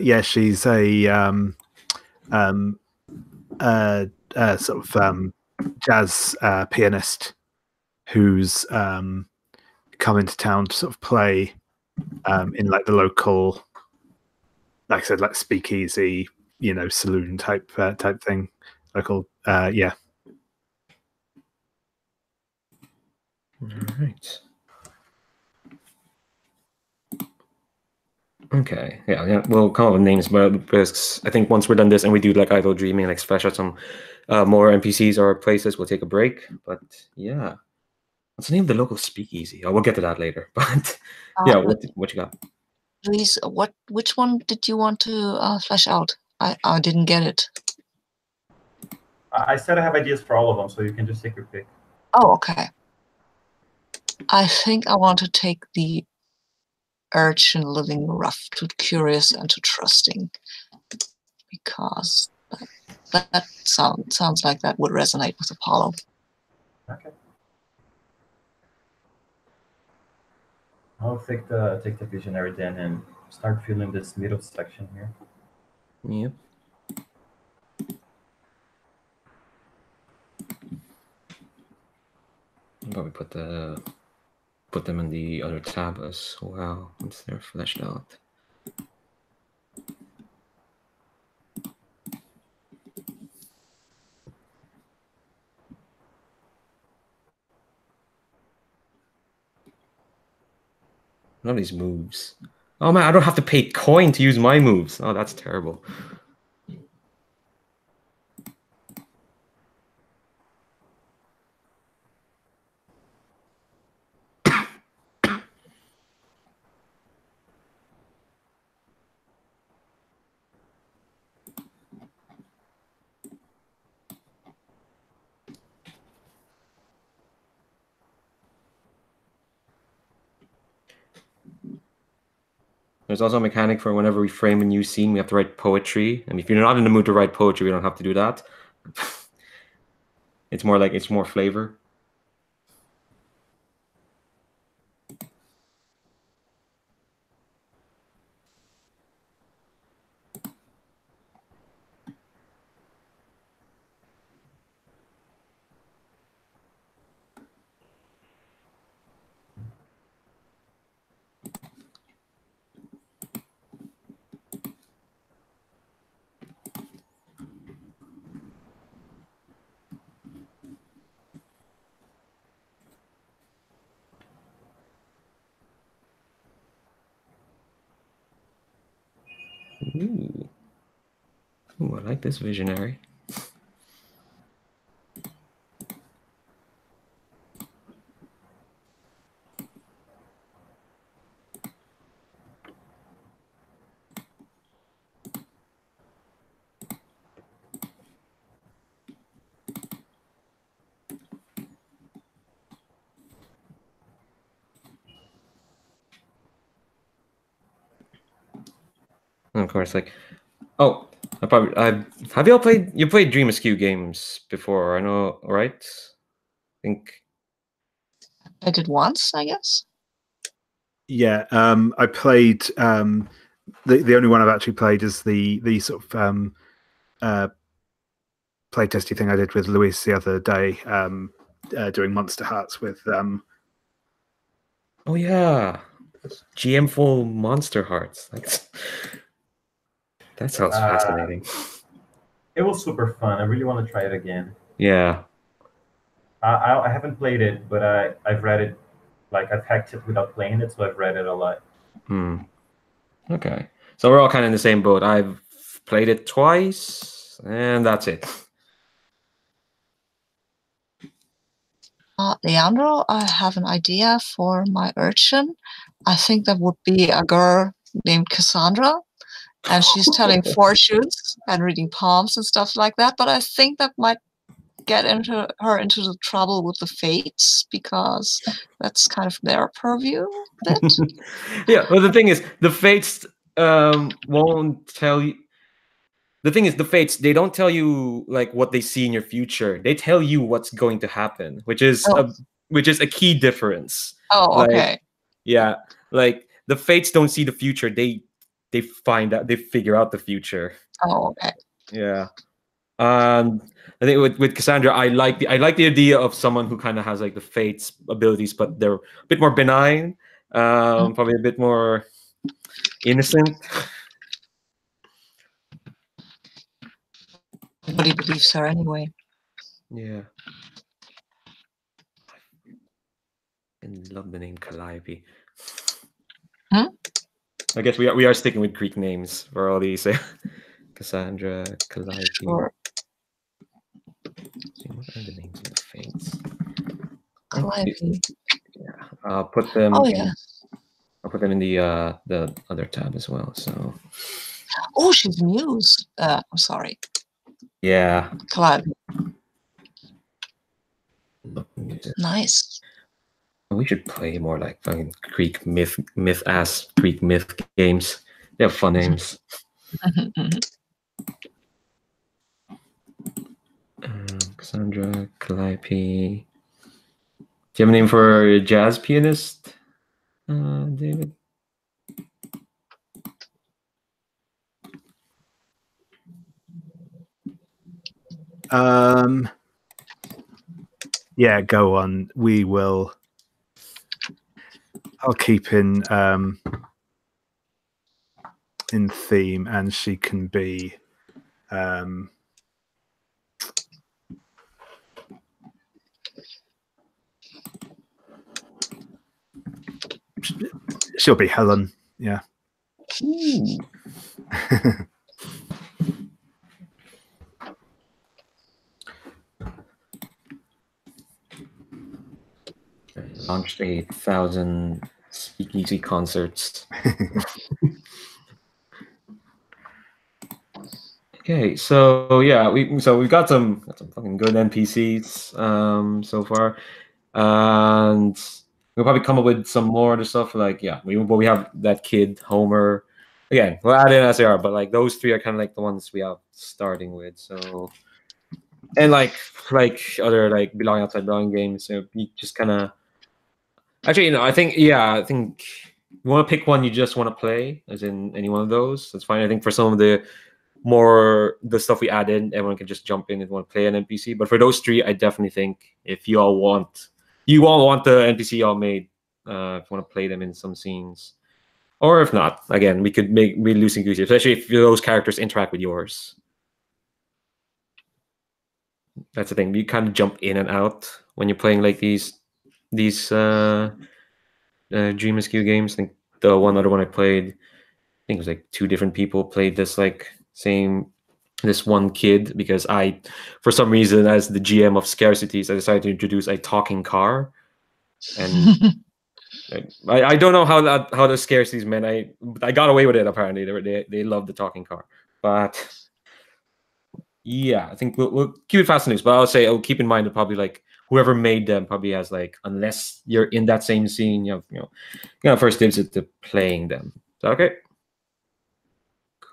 yeah, she's a sort of jazz pianist who's come into town to sort of play in like the local, like I said, like speakeasy, saloon type thing. Local, yeah. All right. Okay. Yeah. We'll come up with names, but because I think once we're done this and we do like idle dreaming, like flesh out some more NPCs or places, we'll take a break. But yeah, what's the name of the local speakeasy? Oh, we'll get to that later. But yeah, what you got? Please, which one did you want to flesh out? I didn't get it. I said I have ideas for all of them, so you can just take your pick. Oh, okay. I think I want to take the urchin living rough, too curious and too trusting, because that sounds like that would resonate with Apollo. Okay. I'll take the visionary then and start filling this middle section here. Yep. Probably put them in the other tab as well once they're fleshed out. None of these moves. Oh man, I don't have to pay coin to use my moves. Oh, that's terrible. There's also a mechanic for whenever we frame a new scene, we have to write poetry. And if you're not in the mood to write poetry, we don't have to do that. It's more flavor. Ooh. Ooh, I like this visionary. And of course, like, oh, have you all played Dream Askew games before? I know, right? I think. I did once, I guess. Yeah, I played. The only one I've actually played is the sort of playtesty thing I did with Luis the other day, doing Monster Hearts with. Oh yeah, GM full Monster Hearts. That sounds fascinating. It was super fun. I really want to try it again. Yeah. I haven't played it, but I've read it. Like I've hacked it without playing it, so I've read it a lot. Okay. So we're all kind of in the same boat. I've played it twice, and that's it. Leandro, I have an idea for my urchin. I think that would be a girl named Cassandra, and she's telling fortunes and reading palms and stuff like that. But I think that might get her into the trouble with the fates, because that's kind of their purview a bit. Yeah, well, the thing is, the fates won't tell you. The thing is, the fates, they don't tell you like what they see in your future. They tell you what's going to happen, which is a key difference. Oh, okay. Yeah, like the fates don't see the future. They find out. They figure out the future. Oh, okay. Yeah. I think with Cassandra, I like the idea of someone who kind of has like the fates abilities, but they're a bit more benign, probably a bit more innocent. Nobody believes her anyway. Yeah. I love the name Calliope. I guess we are sticking with Greek names for all these. Cassandra, Calliope. Sure. What are the names of the fates? Calliope. Yeah, I'll put them. Oh yeah. I'll put them in the other tab as well. So. Oh, she's Muse. I'm sorry. Yeah. Calliope. Nice. We should play more like fucking Greek myth games. They have fun names. Cassandra, Calliope. Do you have a name for a jazz pianist, David? Yeah, go on. We will. I'll keep in theme, and she can be. She'll be Helen. Yeah. Launched 8,000 speakeasy concerts. Okay, so yeah, we've got some fucking good NPCs so far, and we'll probably come up with some more other stuff. Like we have that kid Homer. Again, we'll add in as they are, but like those three are kind of like the ones we have starting with. So and like other like belonging outside belonging games, so you just kind of actually I think you want to pick one you just want to play, as in any one of those. That's fine. I think for some of the stuff we add in, everyone can just jump in and want to play an NPC. But for those three, I definitely think if you all want the NPC y'all made, if you want to play them in some scenes. Or if not, again, we could make really loosey goosey, especially if those characters interact with yours. That's the thing. You kind of jump in and out when you're playing like these Dream Askew games. I think the one other one I played, I think it was like two different people played this this one kid, because for some reason, as the GM of Scarcities, I decided to introduce a talking car, and I don't know how the Scarcities meant. I got away with it apparently. They loved the talking car, but yeah, I think we'll keep it fast and loose. But I'll say, keep in mind that probably like whoever made them probably has like, unless you're in that same scene, you know first dibs at the playing them. Is that okay?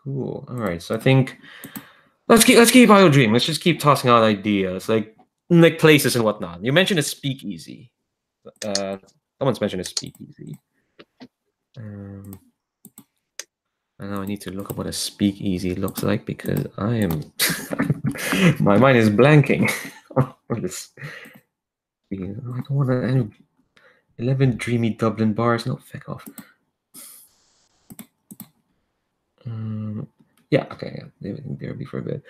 Cool. All right. So I think let's keep Idle Dream. Let's just keep tossing out ideas like places and whatnot. You mentioned a speakeasy. Someone's mentioned a speakeasy. I know I need to look up what a speakeasy looks like, because I am my mind is blanking. On this. I don't want to 11 dreamy Dublin bars. No, feck off. Yeah, okay, yeah, they'll be for a bit.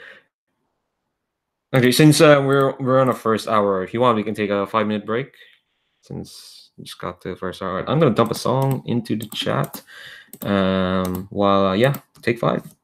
Okay, since we're on a first hour, if you want, we can take a 5-minute break. Since we just got to the first hour, I'm gonna dump a song into the chat. While take 5.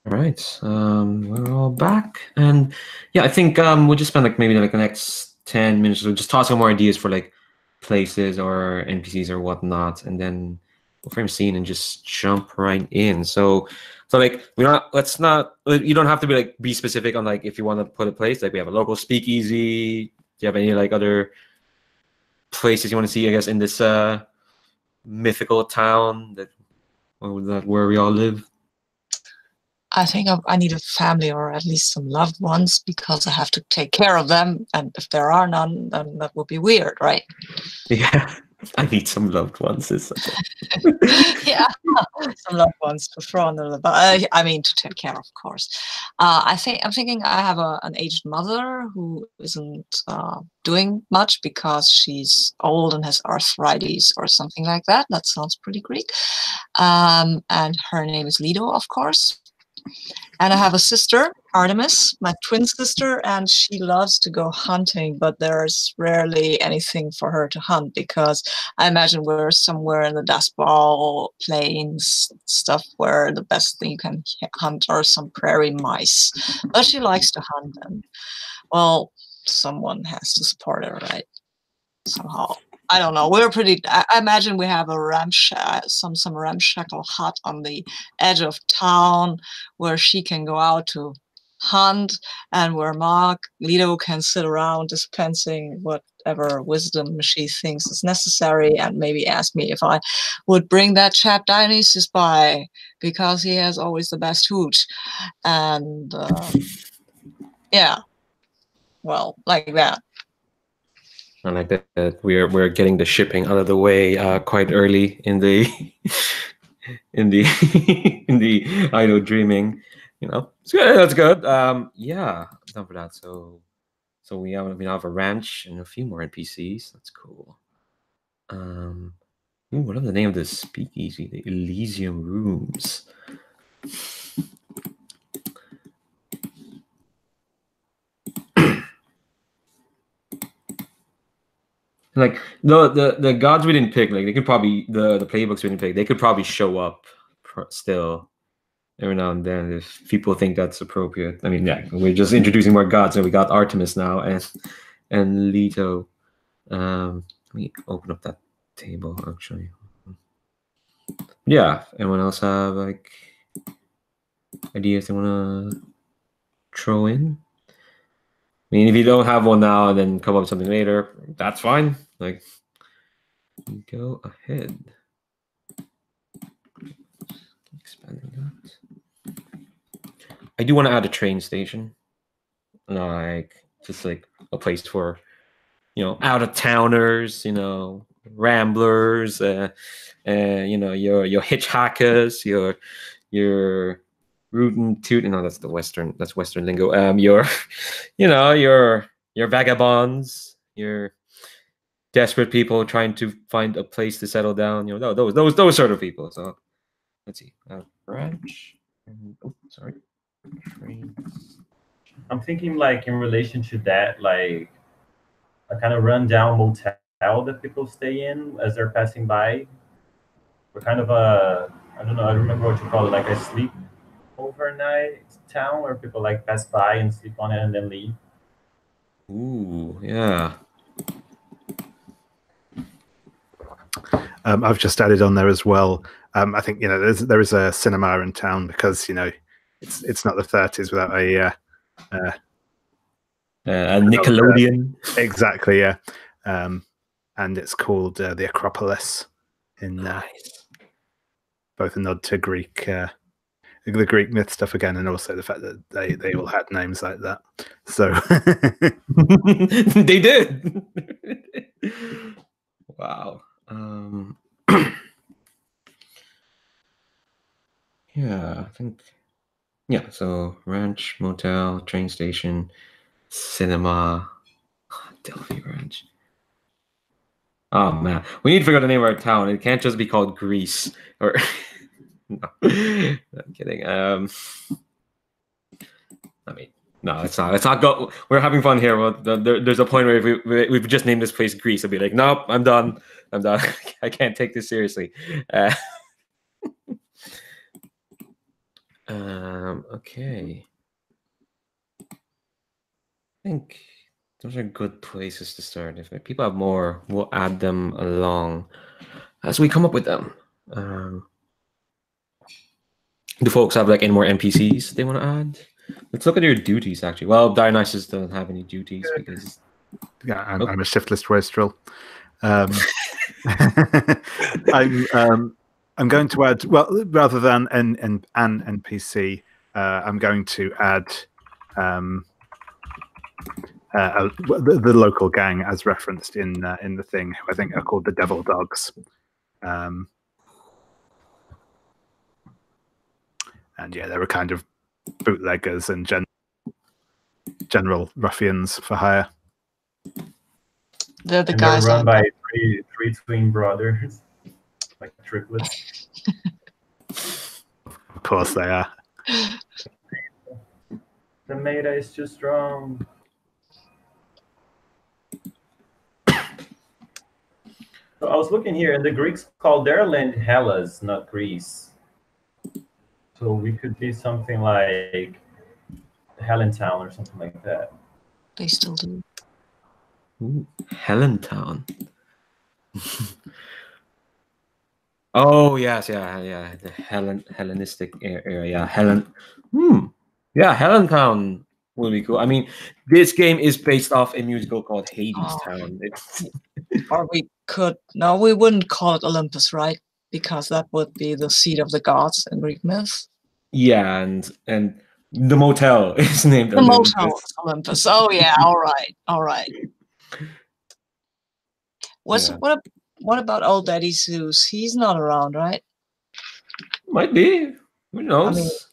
All right, we're all back, and yeah, I think we'll just spend like maybe like the next 10 minutes or so just tossing more ideas for like places or NPCs or whatnot, and then we'll frame a scene and just jump right in. So like we don't let's not you don't have to be specific on like if you want to put a place. Like we have a local speakeasy. Do you have any like other places you want to see? I guess in this mythical town that where we all live. I think I need a family or at least some loved ones because I have to take care of them. And if there are none, then that would be weird, right? Yeah, I need some loved ones. Yeah, some loved ones to throw under the bus. I mean, to take care, of course. I'm thinking I have an aged mother who isn't doing much because she's old and has arthritis or something like that. That sounds pretty Greek. And her name is Lido, of course. And I have a sister, Artemis, my twin sister, and she loves to go hunting, but there's rarely anything for her to hunt because I imagine we're somewhere in the Dust Bowl plains stuff where the best thing you can hunt are some prairie mice. But she likes to hunt, and well, someone has to support her, right? Somehow. I don't know. We're pretty. I imagine we have a some ramshackle hut on the edge of town where she can go out to hunt, and where Mark Lido can sit around dispensing whatever wisdom she thinks is necessary, and maybe ask me if I would bring that chap Dionysus by because he has always the best hooch, and yeah, well, like that. I like that we're getting the shipping out of the way quite early in the in the in the I know dreaming. You know, it's good. That's good. Yeah, I'm done for that. So we have a ranch and a few more NPCs. That's cool. What is the name of this speakeasy? The Elysium Rooms. Like the gods we didn't pick, like they could probably the playbooks we didn't pick, they could probably show up still every now and then if people think that's appropriate. I mean, yeah, we're just introducing more gods, and we got Artemis now and Leto. Let me open up that table actually. Yeah, anyone else have like ideas they want to throw in? I mean, if you don't have one now and then come up with something later, that's fine. Like, go ahead. Expanding that. I do want to add a train station, like just like a place for, out of towners, ramblers, your hitchhikers, your rootin' tootin'. No, that's Western lingo. Your vagabonds, your desperate people trying to find a place to settle down. Those sort of people. So let's see. Branch. Oh, sorry. Trains. I'm thinking like in relation to that, like a kind of rundown motel that people stay in as they're passing by. We're kind of I don't know, I don't remember what you call it, like a sleep overnight town where people like pass by and sleep on it and then leave. Ooh, yeah. I've just added on there as well. I think there is a cinema in town because it's not the 30s without a Nickelodeon. Exactly, yeah. And it's called the Acropolis in Nice. Both a nod to the Greek myth stuff again, and also the fact that they all had names like that. So they did. Wow. Yeah, I think. Yeah, so ranch, motel, train station, cinema, Delphi Ranch. Oh man, we need to figure out the name of our town. It can't just be called Greece or. No, I'm kidding. I mean, no, it's not. Let's not go. We're having fun here. But there's a point where if we've just named this place Greece, I'll be like, nope, I'm done. I'm done. I can't take this seriously. Okay. I think those are good places to start. If people have more, we'll add them along as we come up with them. Do folks have like any more NPCs they want to add? Let's look at your duties actually. Well, Dionysus doesn't have any duties because I'm a shiftless wastrel. I'm going to add, well, rather than an NPC, I'm going to add the local gang as referenced in the thing, who I think are called the Devil Dogs. And yeah, they were kind of bootleggers and general ruffians for hire. They're the And guys they're run by three twin brothers, like triplets. Of course they are. The meta is too strong. So I was looking here, and the Greeks called their land Hellas, not Greece. So we could be something like Hellenetown or something like that. They still do. Ooh, Hellenetown. Oh yes, yeah. The Hellenistic area. Yeah, Hellenetown will be cool. I mean, this game is based off a musical called Hades Town. Or we wouldn't call it Olympus, right? Because that would be the seat of the gods in Greek myth. Yeah, and the motel is named Olympus. Motel is Olympus. Oh yeah, all right. What about old Daddy Zeus? He's not around, right? Might be. Who knows?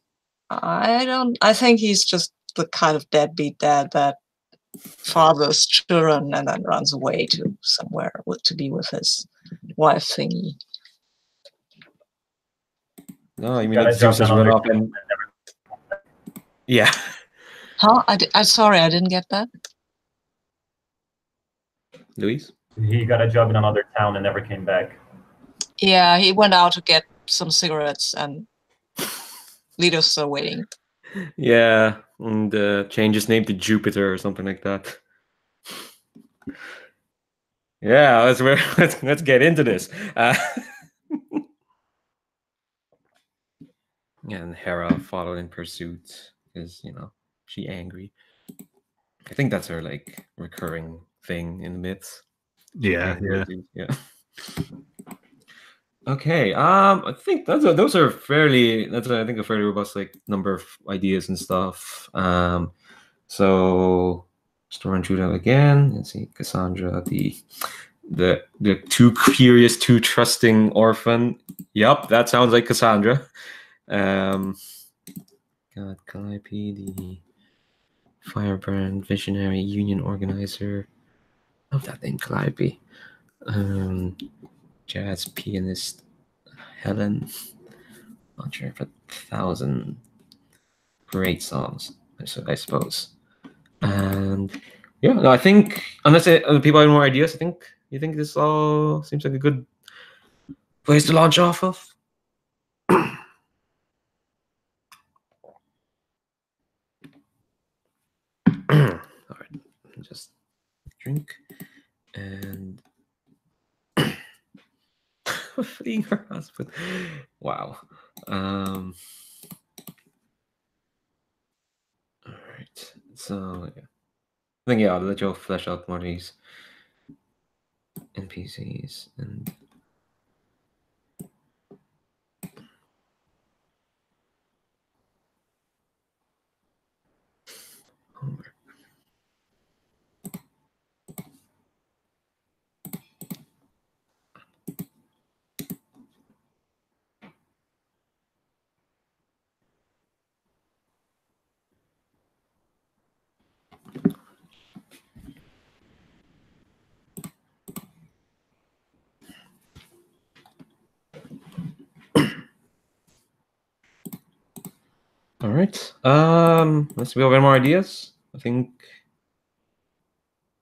I mean, I think he's just the kind of deadbeat dad that fathers children and then runs away to somewhere to be with his wife thingy. No, you mean like Zeus has run off and yeah. Huh? I'm sorry, I didn't get that. Luis? He got a job in another town and never came back. Yeah, he went out to get some cigarettes and Lito's still waiting. Yeah, and change his name to Jupiter or something like that. Yeah, let's get into this. And Hera followed in pursuit because she angry. I think that's her like recurring thing in the myths. Yeah. Okay, I think those are fairly. That's I think a fairly robust like number of ideas and stuff. So just to run through that again. Let's see, Cassandra, the too curious, too trusting orphan. Yep, that sounds like Cassandra. God, Calliope, the firebrand, visionary, union organizer. Love that name, Calliope. Jazz pianist, Helen. Not sure if 1,000 great songs, I suppose. And yeah, no, I think unless other people have more ideas, you think this all seems like a good place to launch off of. All right, just drink and fleeing her husband. Wow. All right. So yeah, I think I'll let you flesh out more of these NPCs and. Homework. All right. Let's we have any more ideas. I think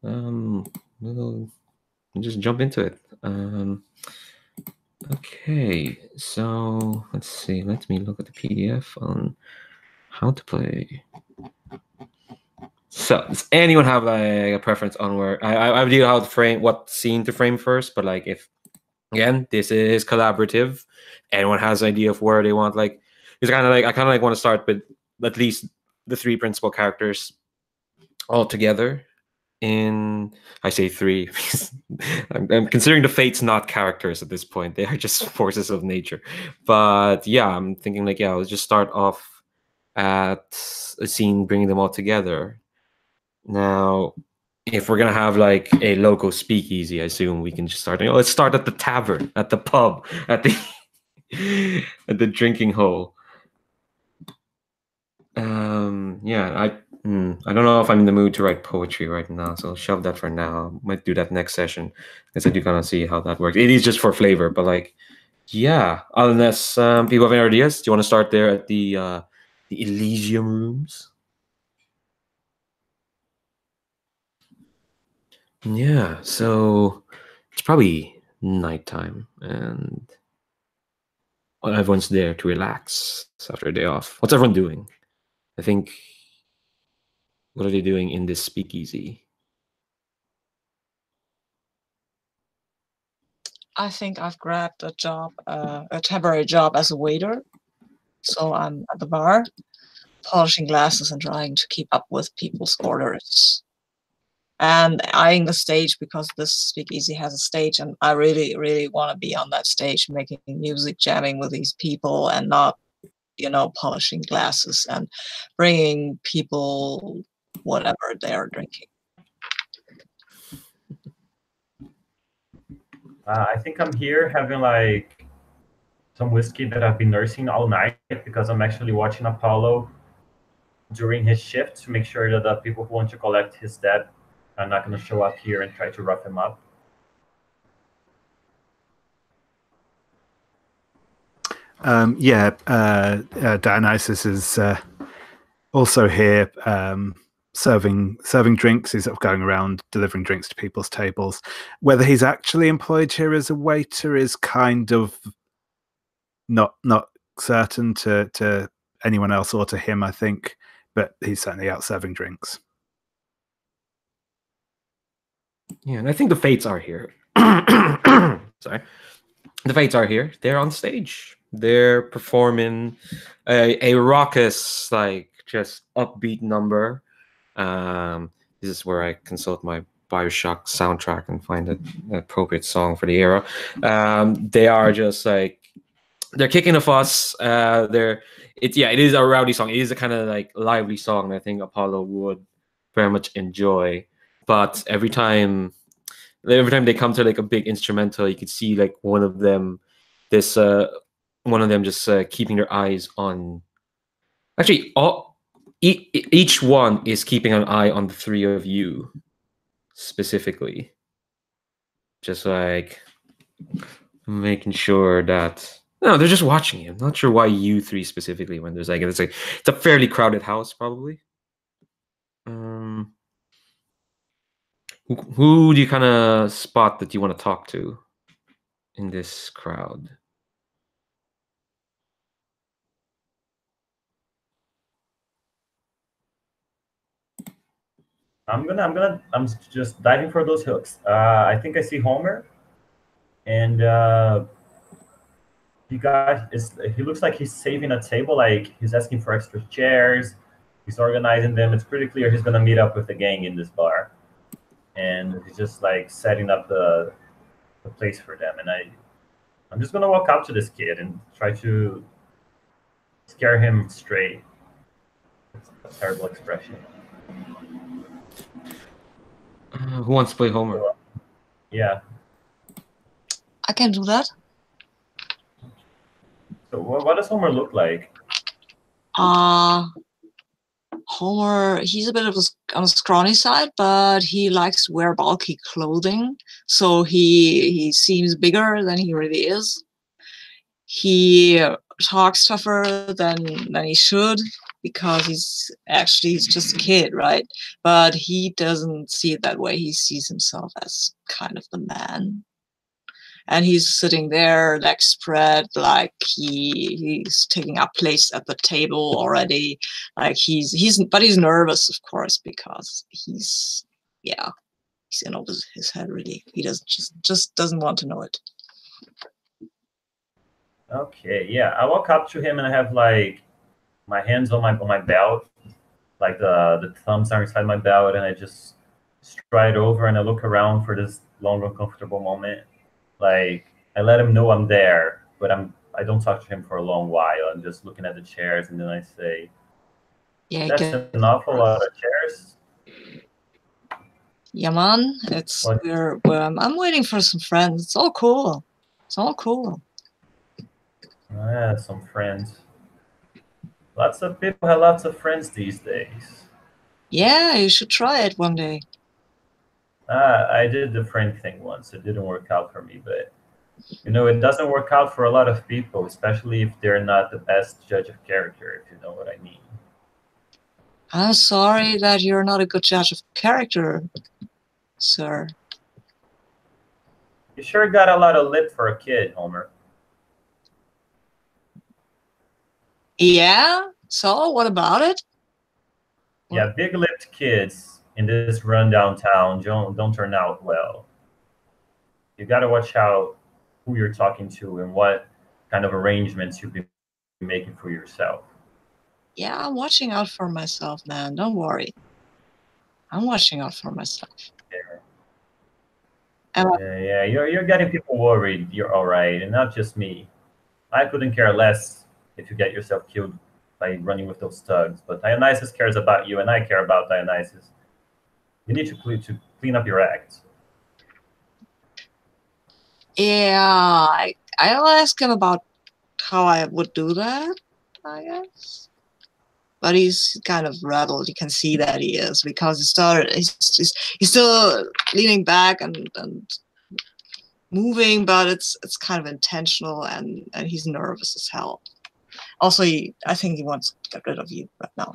we'll just jump into it. Okay, so let's see. Let me look at the PDF on how to play. So, does anyone have like a preference on where I idea how to frame, what scene to frame first? But like, if again, this is collaborative, anyone has an idea of where they want, like, it's kind of like I kind of like want to start with at least the three principal characters all together. In I say three because I'm considering the fates not characters at this point; they are just forces of nature. But yeah, I'm thinking like, yeah, let's just start off at a scene bringing them all together. Now, if we're gonna have like a local speakeasy, I assume we can just start. Let's start at the tavern, at the pub, at the at the drinking hole. Yeah, I don't know if I'm in the mood to write poetry right now, so I'll shove that for now. Might do that next session, because I do kind of see how that works. It is just for flavor, but like, yeah. Unless people have any ideas, do you want to start there at the Elysium rooms? Yeah, so it's probably nighttime, and everyone's there to relax after a day off. What's everyone doing? I think. What are they doing in this speakeasy? I think I've grabbed a job, a temporary job as a waiter. So I'm at the bar, polishing glasses and trying to keep up with people's orders. And eyeing the stage because this speakeasy has a stage, and I really, really want to be on that stage, making music, jamming with these people, and not, polishing glasses and bringing people whatever they're drinking. I think I'm here having like some whiskey that I've been nursing all night because I'm actually watching Apollo during his shift to make sure that the people who want to collect his debt are not going to show up here and try to rough him up. Dionysus is also here serving drinks. He's sort of going around delivering drinks to people's tables. Whether he's actually employed here as a waiter is kind of not certain to anyone else or to him, I think, but he's certainly out serving drinks. Yeah, and I think the Fates are here. Sorry. The Fates are here. They're on stage. They're performing a raucous, like, just upbeat number. This is where I consult my Bioshock soundtrack and find an appropriate song for the era. They are just like, they're kicking a fuss. It is a rowdy song. It is a kind of like lively song. I think Apollo would very much enjoy. But every time they come to like a big instrumental, you could see like one of them just keeping their eyes on. Actually, each one is keeping an eye on the three of you specifically, just like making sure that. No, they're just watching you. I'm not sure why you three specifically. When there's like it's a fairly crowded house, probably. Who do you kind of spot that you want to talk to in this crowd? I'm just diving for those hooks. I think I see Homer, and he looks like he's saving a table, like he's asking for extra chairs. He's organizing them. It's pretty clear he's gonna meet up with the gang in this bar, and he's just like setting up the place for them. And I'm just gonna walk up to this kid and try to scare him straight. It's a terrible expression. Who wants to play Homer? Yeah. I can do that. So what does Homer look like? Homer, he's a bit of on the scrawny side, but he likes to wear bulky clothing, so he seems bigger than he really is. He talks tougher than he should because he's just a kid, right? But he doesn't see it that way. He sees himself as kind of the man. and he's sitting there, legs spread, like he's taking up place at the table already. Like he's nervous, of course, because he's in over his head. Really, he just doesn't want to know it. Okay, yeah. I walk up to him and I have like my hands on my belt, like the thumbs are inside my belt, and I just stride over and I look around for this long, uncomfortable moment. Like I let him know I'm there, but I don't talk to him for a long while. I'm just looking at the chairs, and then I say, Yeah, "That's an awful lot of chairs." Yeah, man. I'm waiting for some friends. It's all cool. It's all cool. Some friends. Lots of people have lots of friends these days. Yeah, you should try it one day. I did the friend thing once. It didn't work out for me, but it doesn't work out for a lot of people, especially if they're not the best judge of character, if you know what I mean. I'm sorry that you're not a good judge of character, sir. You sure got a lot of lip for a kid, Homer. Yeah? So, what about it? Yeah, big-lipped kids in this rundown town don't turn out well. You got to watch out who you're talking to and what kind of arrangements you've been making for yourself. Yeah, I'm watching out for myself, man. Don't worry. I'm watching out for myself. Yeah, you're getting people worried. You're all right, and not just me. I couldn't care less if you get yourself killed by running with those thugs, but Dionysus cares about you, and I care about Dionysus. You need to clean up your act. Yeah, I'll ask him about how I would do that, I guess. But he's kind of rattled. You can see that he is, because he's still leaning back and moving, but it's kind of intentional, and he's nervous as hell. Also, I think he wants to get rid of you right now.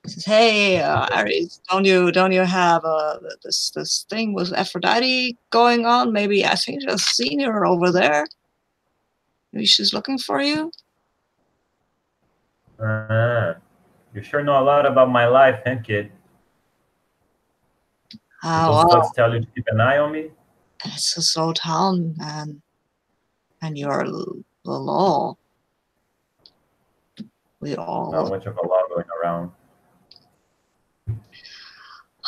He says, "Hey, Ares, don't you have this thing with Aphrodite going on? Maybe I think I've seen her over there. Maybe she's looking for you." You sure know a lot about my life, huh, kid? Those thugs tell you to keep an eye on me? It's a slow town, man. And you're the law. We all... Not much of a law going around.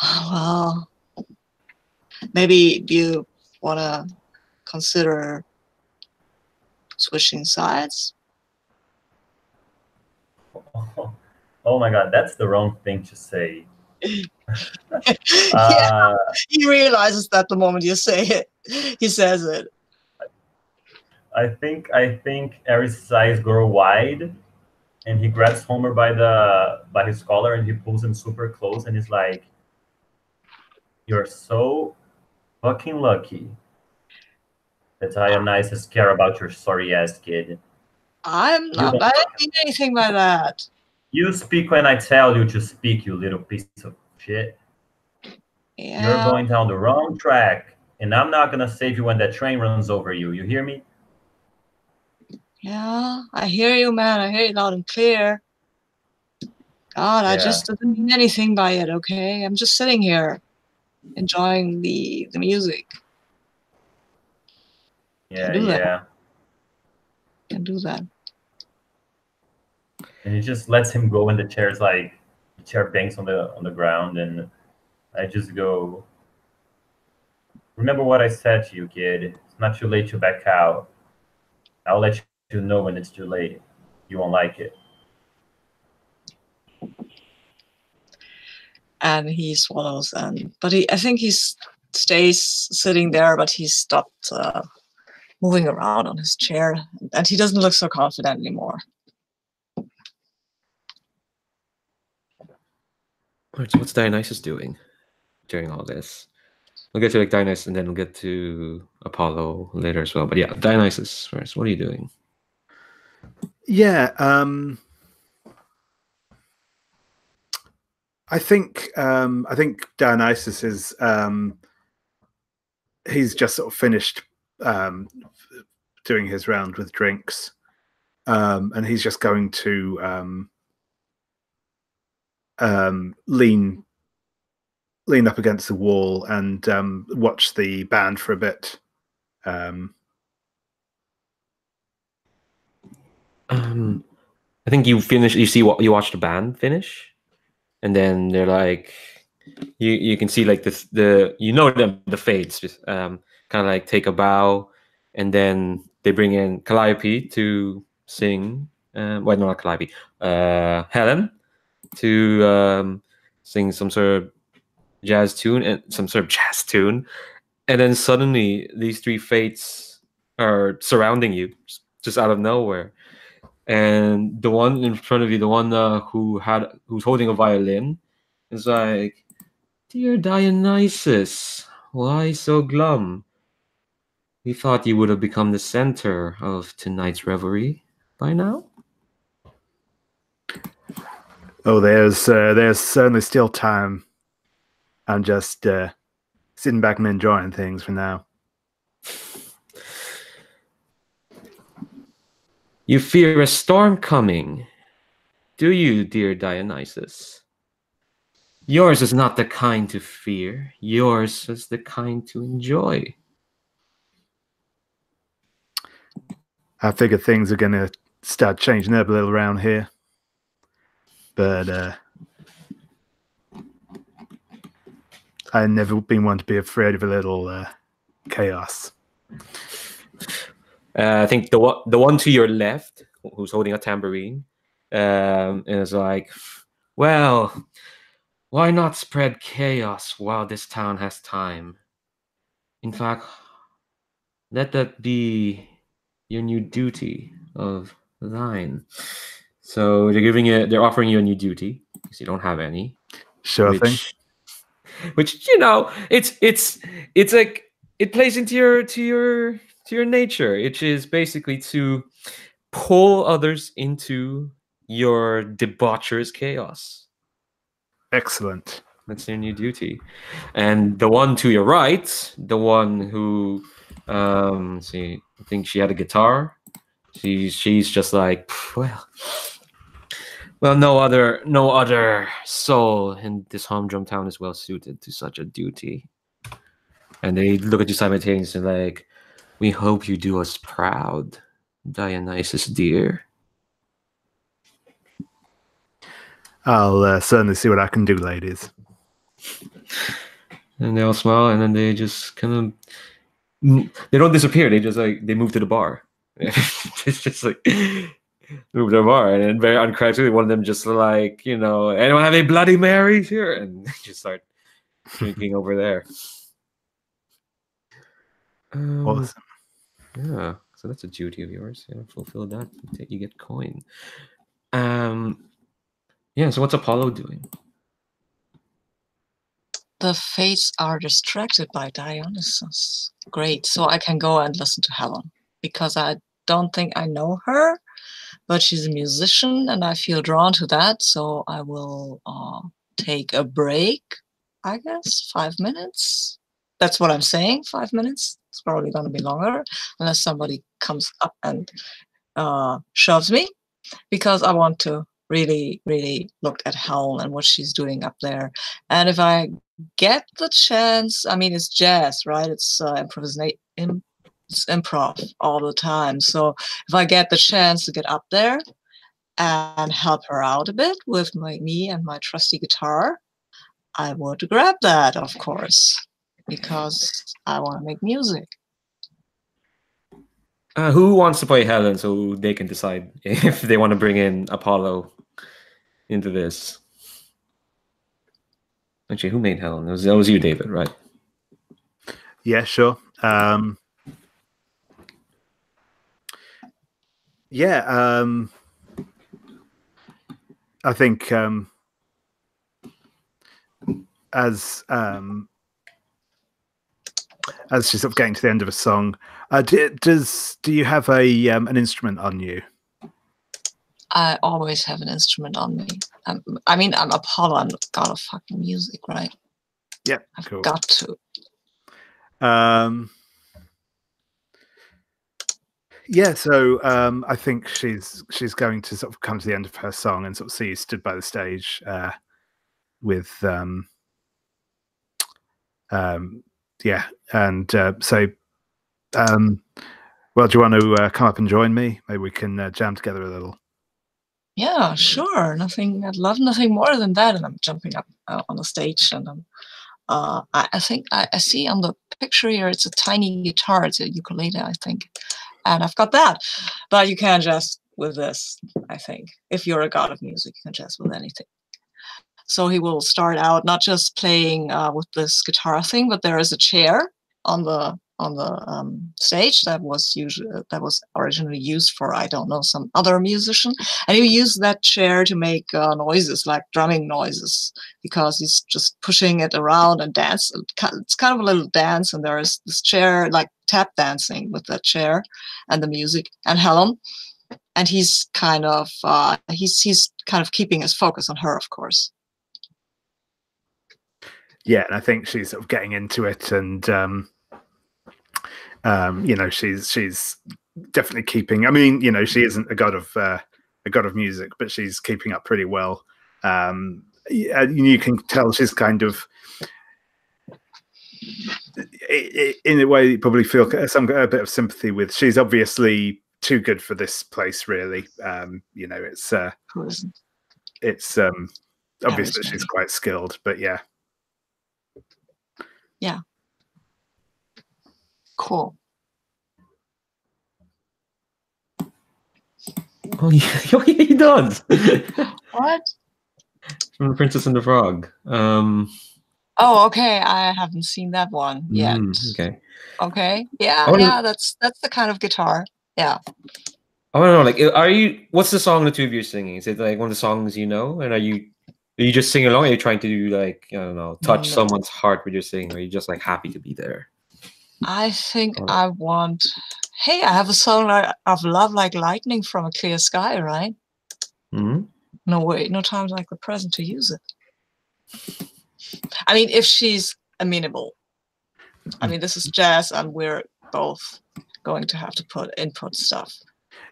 Well, maybe you want to consider switching sides? Oh my God, that's the wrong thing to say. Yeah, he realizes that the moment you say it. He says it. I think Ares' eyes grow wide, and he grabs Homer by his collar, and he pulls him super close, and he's like, "You're so fucking lucky that Dionysus care about your sorry ass kid." I didn't mean anything by that. You speak when I tell you to speak, you little piece of shit. Yeah. You're going down the wrong track, and I'm not gonna save you when that train runs over you. You hear me? Yeah, I hear you, man. I hear you loud and clear. God, I just didn't mean anything by it, okay? I'm just sitting here, enjoying the music. Yeah, yeah. Can do that. And he just lets him go, and the chair's like, the chair bangs on the ground, and I just go, "Remember what I said to you, kid. It's not too late to back out. I'll let you know when it's too late. You won't like it." And he swallows, but I think he stays sitting there, but he stopped moving around on his chair, and he doesn't look so confident anymore. Alright, so what's Dionysus doing during all this? We'll get to Dionysus, and then we'll get to Apollo later as well. But yeah, Dionysus first. What are you doing? Yeah, I think Dionysus is he's just sort of finished doing his round with drinks, and he's just going to lean up against the wall and watch the band for a bit. I think you finish. You see what you watch the band finish, and then they're like, you can see like the the Fates just kind of like take a bow, and then they bring in Calliope to sing. Well, no, not Calliope. Helen to sing some sort of jazz tune, and then suddenly these three Fates are surrounding you just out of nowhere. And the one in front of you, the one who's holding a violin, is like, "Dear Dionysus, why so glum? We thought you would have become the center of tonight's revelry by now." Oh, there's certainly still time. I'm just sitting back and enjoying things for now. You fear a storm coming, do you, dear Dionysus? Yours is not the kind to fear. Yours is the kind to enjoy. I figure things are going to start changing up a little around here. But I've never been one to be afraid of a little chaos. I think the one to your left, who's holding a tambourine, is like, "Well, why not spread chaos while this town has time? In fact, let that be your new duty of thine." So they're offering you a new duty because you don't have any. Sure thing. Which it's like it plays into your nature, which is basically to pull others into your debaucherous chaos. Excellent. That's your new duty. And the one to your right, the one who let's see, I think she had a guitar. She's just like, well, no other soul in this humdrum town is well suited to such a duty. And they look at you simultaneously like, "We hope you do us proud, Dionysus dear." I'll certainly see what I can do, ladies. And they all smile, and then they just kind of, they don't disappear. They just like, they move to the bar. It's just like, move to the bar. And then very uncharacteristically, one of them just like, "Anyone have any Bloody Marys here?" And they just start drinking over there. Awesome. Yeah, so that's a duty of yours. Fulfill that. You get coin. Yeah, so what's Apollo doing? The Fates are distracted by Dionysus. Great, so I can go and listen to Helen, because I don't think I know her, but she's a musician and I feel drawn to that, so I will take a break, I guess, 5 minutes. That's what I'm saying, 5 minutes. It's probably going to be longer, unless somebody comes up and shoves me, because I want to really, really look at Helen and what she's doing up there. And if I get the chance, I mean, it's jazz, right? It's it's improv all the time. So if I get the chance to get up there and help her out a bit with me and my trusty guitar, I would grab that, of course, because I want to make music. Who wants to play Helen so they can decide if they want to bring in Apollo into this? Actually, who made Helen? That was you, David, right? Yeah, sure. I think as she's sort of getting to the end of a song, do you have an instrument on you? I always have an instrument on me. I mean, I'm Apollo. I'm the god of fucking music, right? Yeah, I've cool. got to. Yeah, so I think she's going to sort of come to the end of her song and sort of see you stood by the stage with yeah, and so well, do you want to come up and join me? Maybe we can jam together a little. Yeah, sure. I'd love nothing more than that. And I'm jumping up on the stage, and I think I see on the picture here it's a tiny guitar. It's a ukulele, I think, and I've got that. But you can just with this, I think. If you're a god of music, you can just with anything. So he will start out not just playing with this guitar thing, but there is a chair on the stage that was originally used for, I don't know, some other musician, and he used that chair to make noises like drumming noises, because he's just pushing it around and dance. It's kind of a little dance, and there is this chair like tap dancing with that chair and the music and Helen, and he's kind of keeping his focus on her, of course. Yeah, and I think she's sort of getting into it, and you know, she's definitely keeping. I mean, you know, she isn't a god of music, but she's keeping up pretty well. You can tell she's kind of, in a way, you probably feel a bit of sympathy with. She's obviously too good for this place, really. You know, it's obvious that she's quite skilled, but yeah. Yeah. Cool. Oh, yeah, he does. What? From The Princess and the Frog. Oh, okay. I haven't seen that one yet. Okay. Okay. Yeah, that's the kind of guitar. Yeah. I don't know, like, what's the song the two of you are singing? Is it like one of the songs you know? And are you just singing along? Or are you trying to do, like, I don't know, touch someone's heart with your singing? Or are you just like happy to be there? I think I want. Hey, I have a song of love like lightning from a clear sky, right? Mm-hmm. No way, no time like the present to use it. I mean, if she's amenable. I mean, this is jazz, and we're both going to have to put input stuff.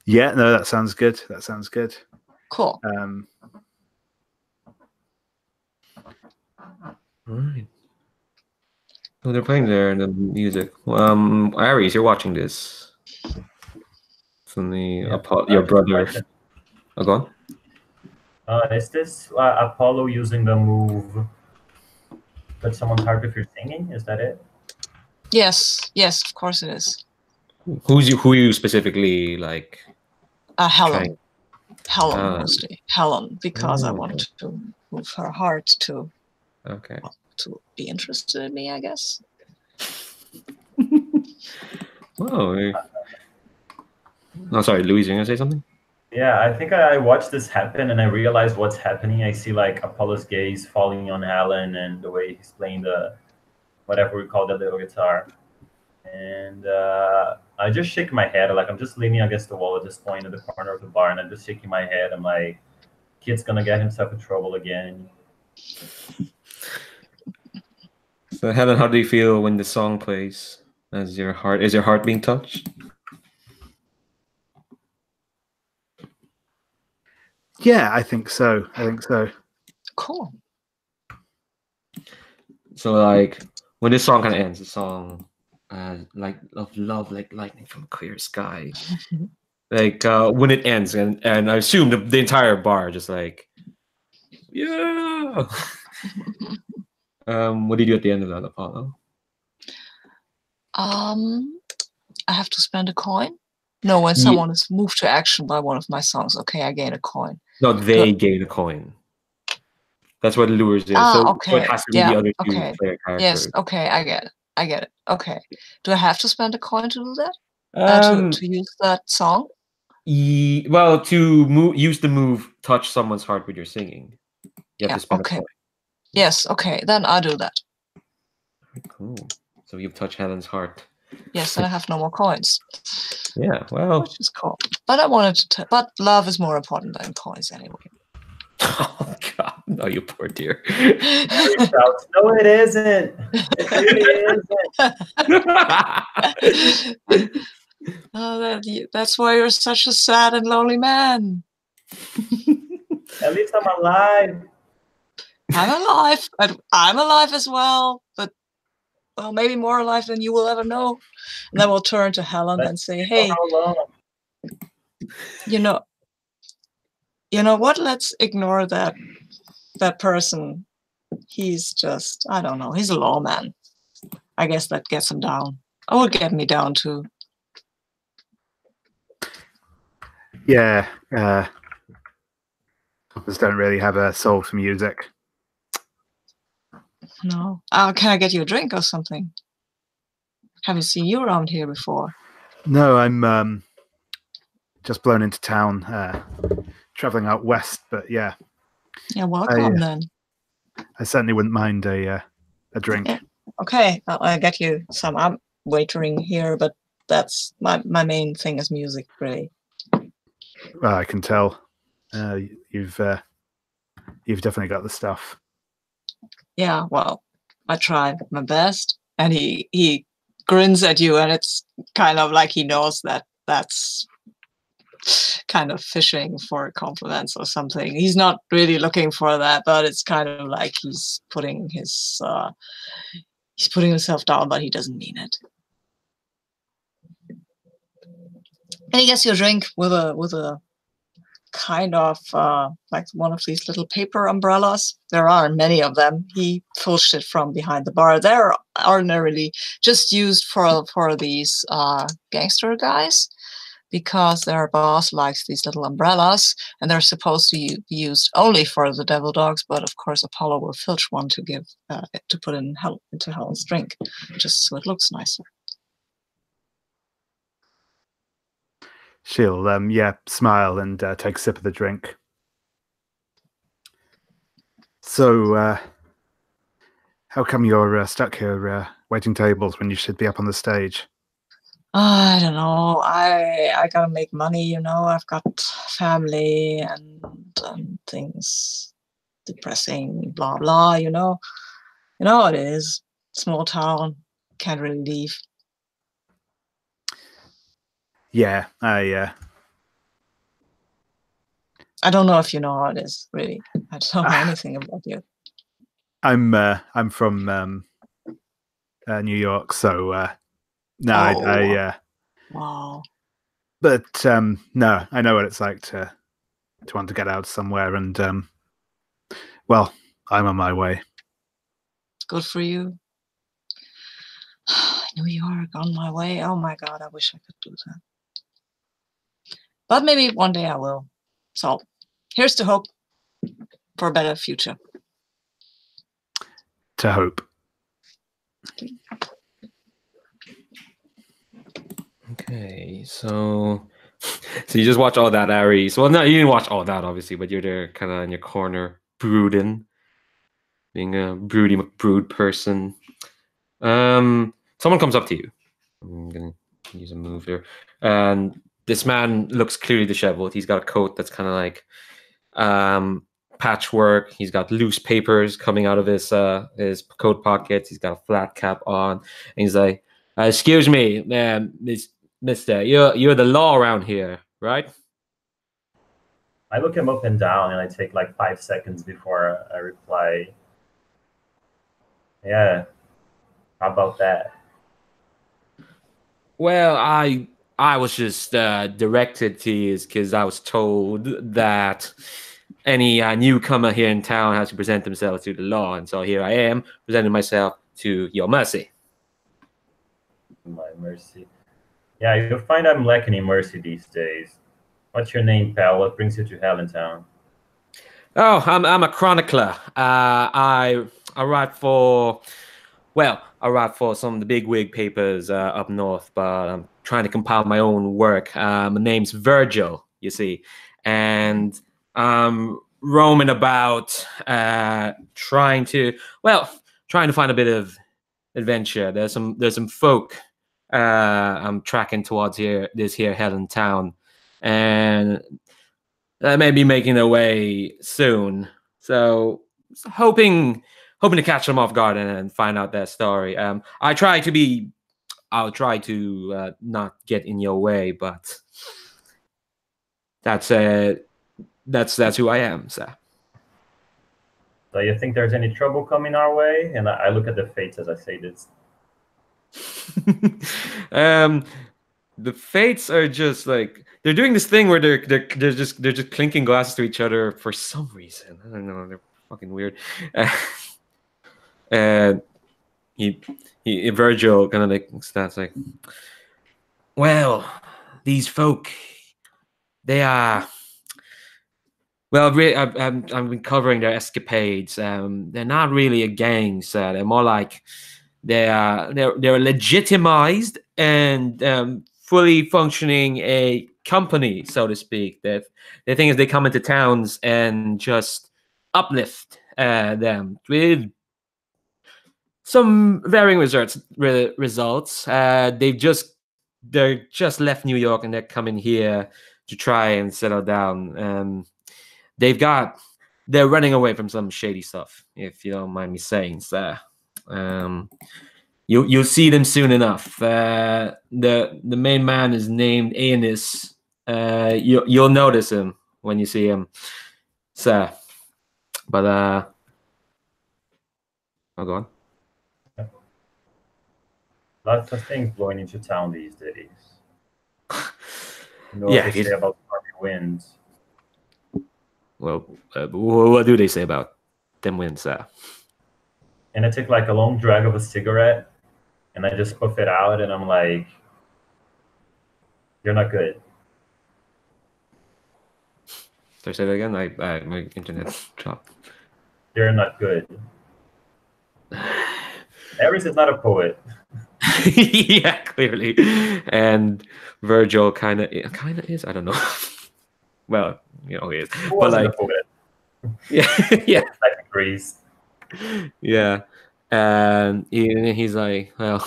Yeah, no, that sounds good. That sounds good. Cool. All right. Oh, they're playing there in the music. Aries, you're watching this. From your brother. Oh, go on. Is this Apollo using the move "Touch Someone's Heart If You're Singing"? Is that it? Yes, of course it is. Who you specifically like? Helen. Helen mostly. Helen, because I wanted to move her heart to. Okay. To be interested in me, I guess. Oh. No, sorry, Louise, you're gonna say something? Yeah, I think I watched this happen, and I realized what's happening. I see like Apollo's gaze falling on Helen, and the way he's playing the whatever we call the little guitar, and I just shake my head. Like, I'm just leaning against the wall at this point in the corner of the bar, and I'm just shaking my head. I'm like, kid's gonna get himself in trouble again. So, Helen, how do you feel when the song plays? Is your heart being touched? Yeah, I think so. Cool. So, like, when this song kind of ends, the song, like, of love, like lightning from a clear sky. Like, when it ends, and I assume the entire bar just like, yeah. What do you do at the end of that, Apollo? I have to spend a coin. No, when someone is moved to action by one of my songs, okay, I gain a coin. No, they gain a coin. That's what lures is. Okay. So it has to be the other two player characters. Yes, okay, I get it. Okay. Do I have to spend a coin to do that? To use that song? Well, to use the move, touch someone's heart with your singing. You have to spend a coin. Yes, okay, then I'll do that. Cool. So you've touched Helen's heart. Yes, and I have no more coins. Yeah, well. Which is cool. But I wanted to but love is more important than coins anyway. Oh, God. No, you poor dear. No, it isn't. It really isn't. That's why you're such a sad and lonely man. At least I'm alive. I'm alive. I'm alive as well, but well, maybe more alive than you will ever know. And then we'll turn to Helen and say, "Hey, How long? you know what? Let's ignore that person. He's just, I don't know. He's a lawman. I guess that gets him down. Oh, would get me down too." Yeah, coppers don't really have a soul for music. No. Can I get you a drink or something? Haven't seen you around here before. No, I'm just blown into town, traveling out west. But yeah, Yeah, welcome then. I certainly wouldn't mind a drink. Yeah. Okay, I'll get you some. I'm waitering here, but that's my main thing is music, really. Well, I can tell you've definitely got the stuff. Yeah, well, I try my best, and he grins at you, and it's kind of like he knows that that's kind of fishing for compliments or something. He's not really looking for that, but it's kind of like he's putting himself down, but he doesn't mean it. And he gets you a drink with a kind of like one of these little paper umbrellas. There aren't many of them. He pushed it from behind the bar. They're ordinarily just used for these gangster guys, because their boss likes these little umbrellas, and they're supposed to be used only for the devil dogs. But of course, Apollo will filch one to give to put into Helen's drink, just so it looks nicer. She'll smile and take a sip of the drink. So, how come you're stuck here waiting tables when you should be up on the stage? I don't know. I gotta make money, you know. I've got family and things, depressing, blah blah. You know how it is. Small town, can't really leave. Yeah, I don't know if you know how it is, really. I don't know anything about you. I'm from New York, so no, Wow. But no, I know what it's like to want to get out somewhere, and well, I'm on my way. Good for you. New York, on my way. Oh my God, I wish I could do that. But maybe one day I will. So here's to hope for a better future. To hope. Okay, so you just watch all that, Aries. Well, no, you didn't watch all that, obviously, but you're there kind of in your corner, brooding, being a broody McBrood person. Someone comes up to you. I'm gonna use a move here, and this man looks clearly disheveled. He's got a coat that's kind of like patchwork. He's got loose papers coming out of his coat pockets. He's got a flat cap on, and he's like, "Excuse me, Mister, you're the law around here, right?" I look him up and down, and I take like 5 seconds before I reply. Yeah. How about that? Well, I was just directed to you because I was told that any newcomer here in town has to present themselves to the law, and so here I am presenting myself to your mercy. My mercy. Yeah, you'll find I'm lacking in mercy these days. What's your name, pal? What brings you to Hellenetown? Oh, I'm a chronicler. I write for some of the big wig papers up north, but I'm trying to compile my own work. My name's Virgil, you see, and I'm roaming about trying to find a bit of adventure. There's some folk I'm tracking towards this here Hellenetown, and they may be making their way soon. So hoping to catch them off guard and find out their story. I try to be I'll try to not get in your way, but that's who I am, sir. So you think there's any trouble coming our way? And I look at the fates as I say this. The fates are just like they're doing this thing where they're just clinking glasses to each other for some reason. I don't know. They're fucking weird. And Virgil kind of like starts like, well, these folk, they are. Well, I've been covering their escapades. They're not really a gang, sir. They're more like they're legitimized and fully functioning a company, so to speak. That the thing is, they come into towns and just uplift them with some varying results. They're just left New York and they're coming here to try and settle down. They're running away from some shady stuff, if you don't mind me saying, sir. You'll see them soon enough. The main man is named Dionysus. You'll notice him when you see him, sir. But go on. Lots of things blowing into town these days. You know Yeah, what they say about stormy winds. Well, what do they say about them winds, sir? And I take like a long drag of a cigarette and I just puff it out and I'm like, you're not good. Sorry, say that again? My internet dropped. You're not good. Ares is not a poet. Yeah, clearly. And Virgil kind of is. I don't know. Well, he is. Who But wasn't like, a poet? yeah. Like Greece. Yeah. And he's like, well,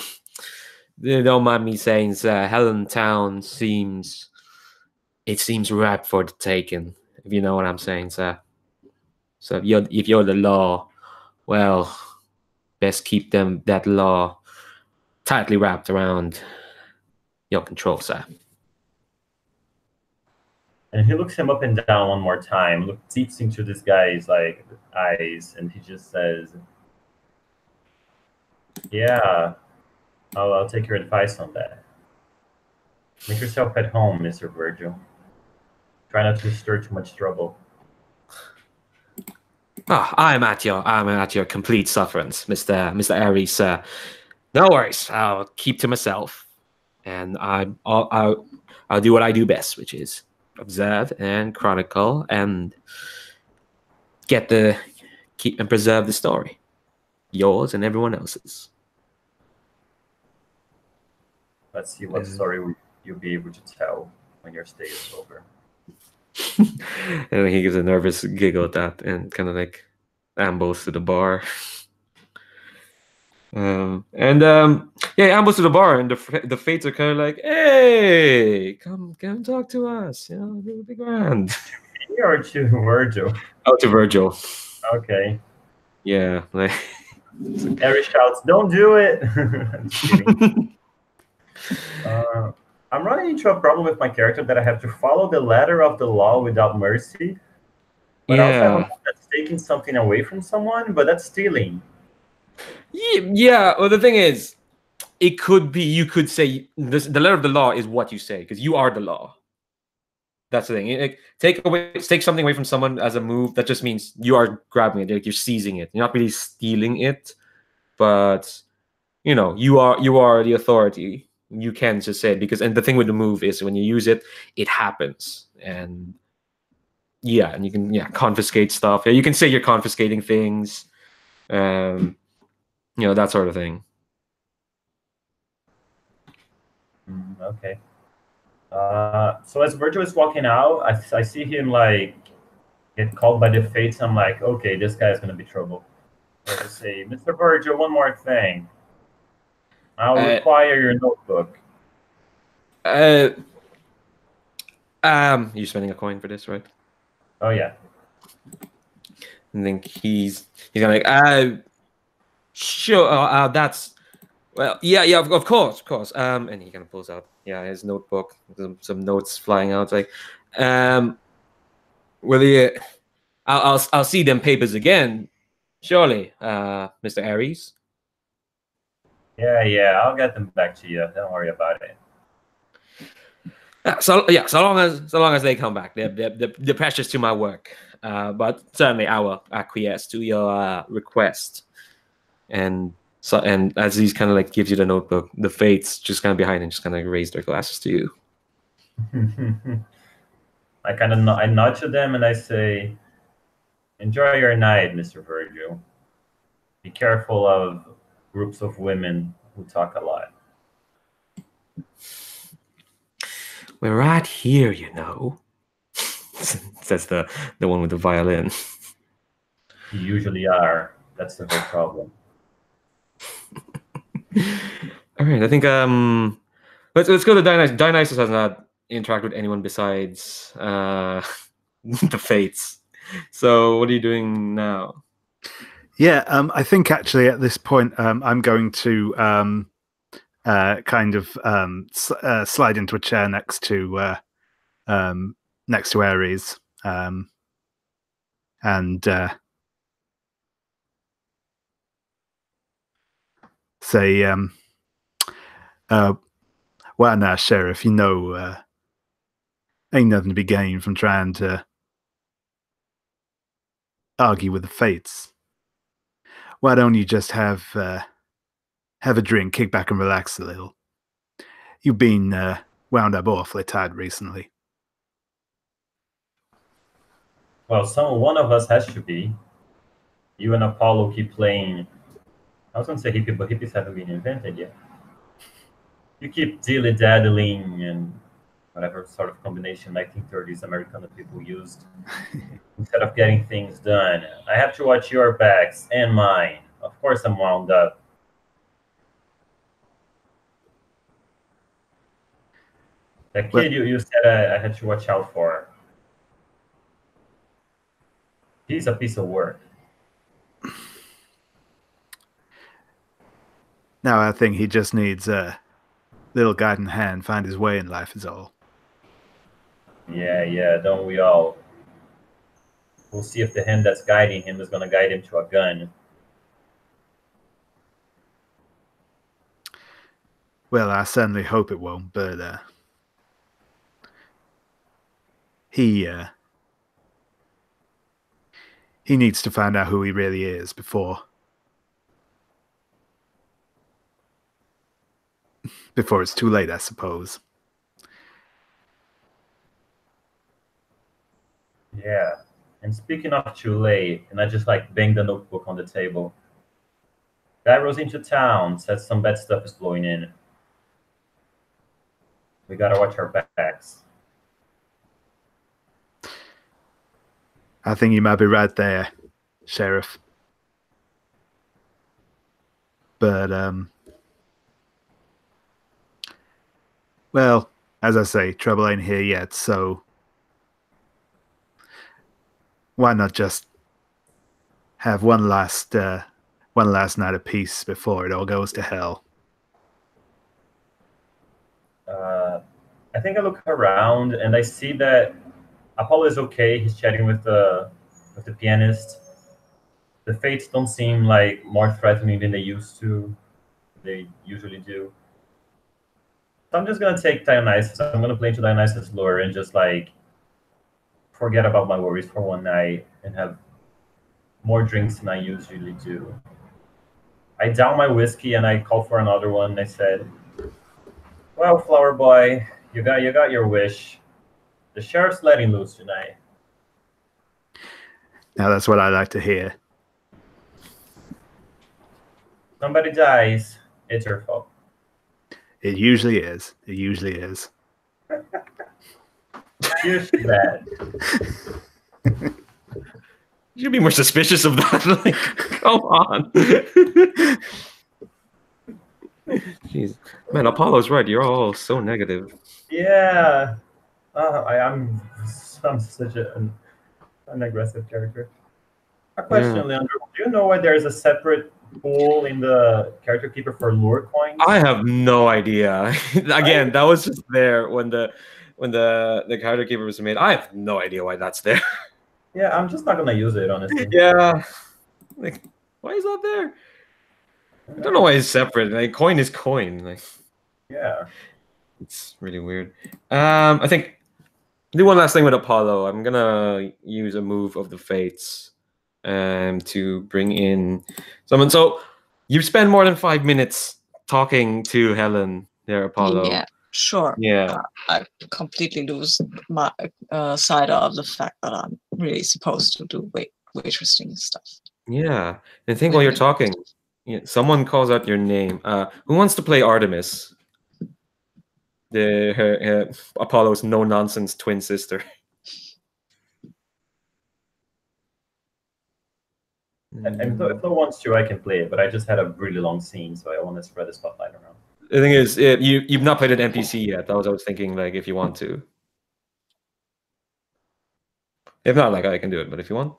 don't mind me saying, sir, Hellenetown seems ripe for the taking, if you know what I'm saying, sir. So if you're the law, well, best keep that law tightly wrapped around your control, sir. And he looks him up and down one more time, looks deep into this guy's like eyes, and he just says, yeah, I'll take your advice on that. Make yourself at home, Mr. Virgil. Try not to stir too much trouble. Oh, I'm at your complete sufferance, Mr. Ares. No worries. I'll keep to myself, and I'll do what I do best, which is observe and chronicle and keep and preserve the story, yours and everyone else's. Let's see what story you'll be able to tell when your stay is over. And he gives a nervous giggle at that and kind of like ambles to the bar. Yeah, ambles to the bar, and the fates are kind of like, hey, come talk to us. You know, it'll be grand. Or to Virgil. Oh, to Virgil. Okay. Yeah. Like, Ares shouts, don't do it. I'm just kidding. I'm running into a problem with my character that I have to follow the letter of the law without mercy. But I also have a move that's taking something away from someone, but that's stealing. Yeah. Well, the thing is, it could be, you could say the letter of the law is what you say, because you are the law. That's the thing. Take something away from someone as a move. That just means you are grabbing it, like you're seizing it. You're not really stealing it, but you know, you are the authority. You can just say it and the thing with the move is when you use it, it happens. And and you can confiscate stuff. You can say you're confiscating things. You know, that sort of thing. Okay. So as Virgil is walking out, I see him like get called by the fates. I'm like, okay, this guy's gonna be trouble. I just say, Mr. Virgil, one more thing. I'll require your notebook. You're spending a coin for this, right? Oh yeah. I think he's gonna like, sure. Well, yeah, of course, of course. And he kind of pulls out, his notebook, some notes flying out. Like, will you? I'll see them papers again, surely, Mr. Aries. Yeah, I'll get them back to you. Don't worry about it. So long as they come back, they're precious to my work. But certainly I will acquiesce to your request. And as he's kind of like gives you the notebook, the Fates just kind of behind him just kind of raise their glasses to you. I nod to them and I say, "Enjoy your night, Mr. Virgil. Be careful of groups of women who talk a lot." We're right here, says the one with the violin. You usually are. That's the whole problem. All right, I think let's go to Dionysus. Dionysus has not interacted with anyone besides the Fates. So what are you doing now? Yeah, I think actually at this point I'm going to kind of slide into a chair next to Ares, and say, "Well, now, Sheriff, ain't nothing to be gained from trying to argue with the Fates. Why don't you just have a drink, kick back and relax a little? You've been wound up awfully tight recently." Well, one of us has to be. You and Apollo keep playing. I was going to say hippie, but hippies haven't been invented yet. You keep dilly-daddling and whatever sort of combination 1930s Americana people used instead of getting things done. I have to watch your backs and mine. Of course I'm wound up. That kid you said I had to watch out for. He's a piece of work. Now I think he just needs a little guiding hand, find his way in life is all. Yeah, don't we all? We'll see if the hand that's guiding him is going to guide him to a gun. Well, I certainly hope it won't, but he needs to find out who he really is before it's too late, I suppose. Yeah. And speaking of too late, and I just like bang the notebook on the table. Guy rolls into town, says some bad stuff is blowing in. We gotta watch our backs. I think you might be right there, Sheriff. But well, as I say, trouble ain't here yet, so why not just have one last night of peace before it all goes to hell? I think I look around and I see that Apollo is okay. He's chatting with the pianist. The Fates don't seem like more threatening than they used to. They usually do. So I'm just gonna take Dionysus. I'm gonna play into Dionysus' lure and just like forget about my worries for one night and have more drinks than I usually do. I down my whiskey and I call for another one. And I said, "Well, Flower Boy, you got your wish. The sheriff's letting loose tonight." Now that's what I like to hear. Somebody dies, it's your fault. It usually is. It usually is. Here's that. You should be more suspicious of that. Like, come on. Jeez, man, Apollo's right. You're all so negative. Yeah, I'm such an aggressive character. A question, Leandro. Do you know why there is a separate pool in the character keeper for lure coins? I have no idea. Again, that was just there when the character keeper was made. I have no idea why that's there. Yeah, I'm just not gonna use it, honestly. Yeah, like why is that there? I don't know why it's separate. Like coin is coin. Like Yeah. it's really weird. I think do one last thing with Apollo. I'm gonna use a move of the Fates, to bring in someone. So you spend more than 5 minutes talking to Helen there, Apollo. Yeah, sure. Yeah. I completely lose my side of the fact that I'm really supposed to do waitressing stuff. Yeah. And think while you're talking, someone calls out your name. Who wants to play Artemis? Apollo's no nonsense twin sister. And if no one wants to, I can play it, but I just had a really long scene, so I want to spread the spotlight around. The thing is, you've not played an NPC yet. I was thinking, like, if you want to. If not, like, I can do it. But if you want,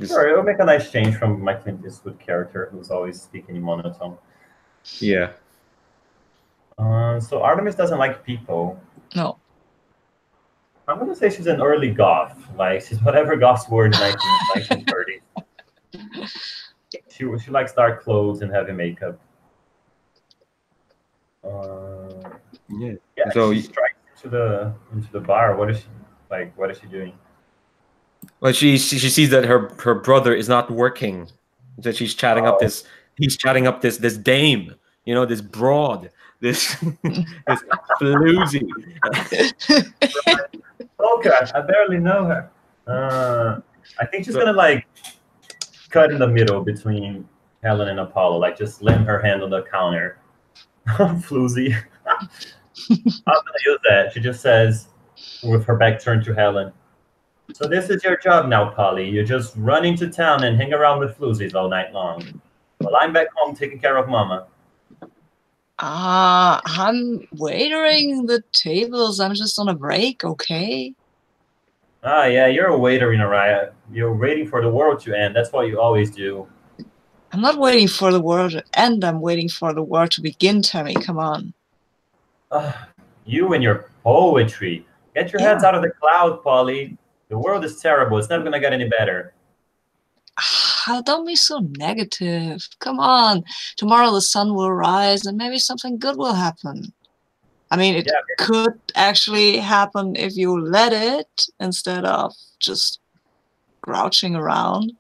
sure, it'll make a nice change from my Clint Eastwood character, who's always speaking in monotone. Yeah. So Artemis doesn't like people. No. I'm gonna say she's an early goth. Like she's whatever goths were in the 1930s. She likes dark clothes and heavy makeup. Yeah. Yeah. So she strikes into the bar. What is she doing? Well, she sees that her brother is not working. That she's chatting up this. He's chatting up this dame. You know, this broad. This floozy. Okay, I barely know her. I think she's gonna like cut in the middle between Helen and Apollo, like just laying her hand on the counter. Floozy. I'm gonna use that. She just says, with her back turned to Helen. So this is your job now, Polly. You just run into town and hang around with floozies all night long. Well, I'm back home taking care of Mama. I'm waitering the tables. I'm just on a break, okay? Yeah, you're a waiter in a riot. You're waiting for the world to end. That's what you always do. I'm not waiting for the world to end. I'm waiting for the world to begin, Tammy. Come on. You and your poetry. Get your heads out of the cloud, Polly. The world is terrible. It's never going to get any better. Don't be so negative. Come on. Tomorrow the sun will rise and maybe something good will happen. I mean, it could actually happen if you let it instead of just grouching around.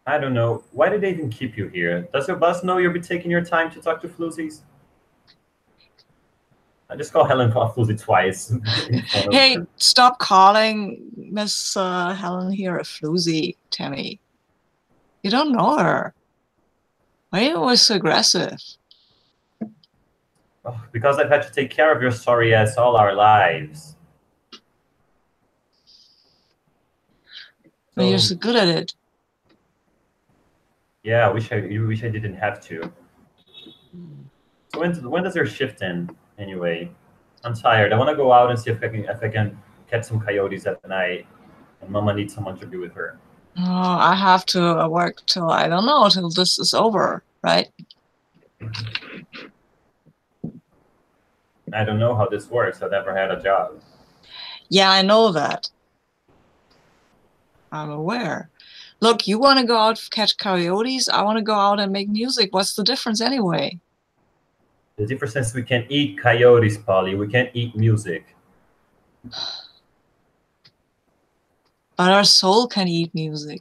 I don't know. Why did they even keep you here? Does your boss know you'll be taking your time to talk to floozies? I just call Helen a floozy twice. Hey, stop calling Miss Helen here a floozy, Tammy. You don't know her. Why are you always so aggressive? Oh, because I've had to take care of your sorry ass all our lives. But you're so good at it. Yeah, I wish I didn't have to. So when does your shift end? Anyway, I'm tired. I want to go out and see if I can catch some coyotes at night. And Mama needs someone to be with her. Oh, I have to work till, I don't know, till this is over, right? I don't know how this works. I've never had a job. Yeah, I know that. I'm aware. Look, you want to go out catch coyotes? I want to go out and make music. What's the difference anyway? The difference is we can eat coyotes, Polly. We can't eat music. But our soul can eat music.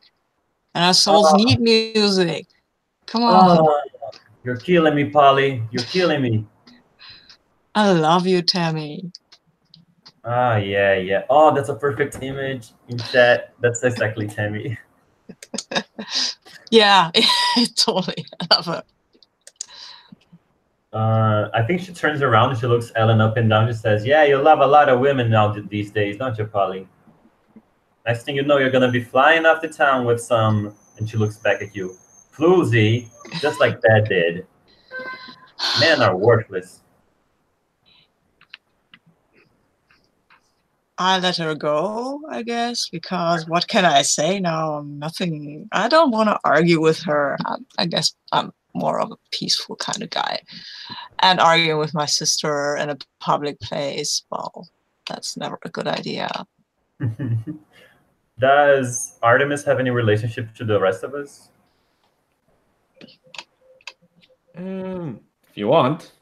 And our souls need music. Come on. You're killing me, Polly. You're killing me. I love you, Tammy. Yeah. Oh, that's a perfect image in chat. That's exactly Tammy. Yeah, totally. I love her. I think she turns around and she looks Ellen up and down. She says, yeah, you love a lot of women now these days, don't you, Polly? Next thing you know, you're going to be flying off the town with some, and she looks back at you, floozy, just like Dad did. Men are worthless. I let her go, I guess, because what can I say now? Nothing. I don't want to argue with her. I guess I'm more of a peaceful kind of guy. And arguing with my sister in a public place, well, that's never a good idea. Does Artemis have any relationship to the rest of us? If you want.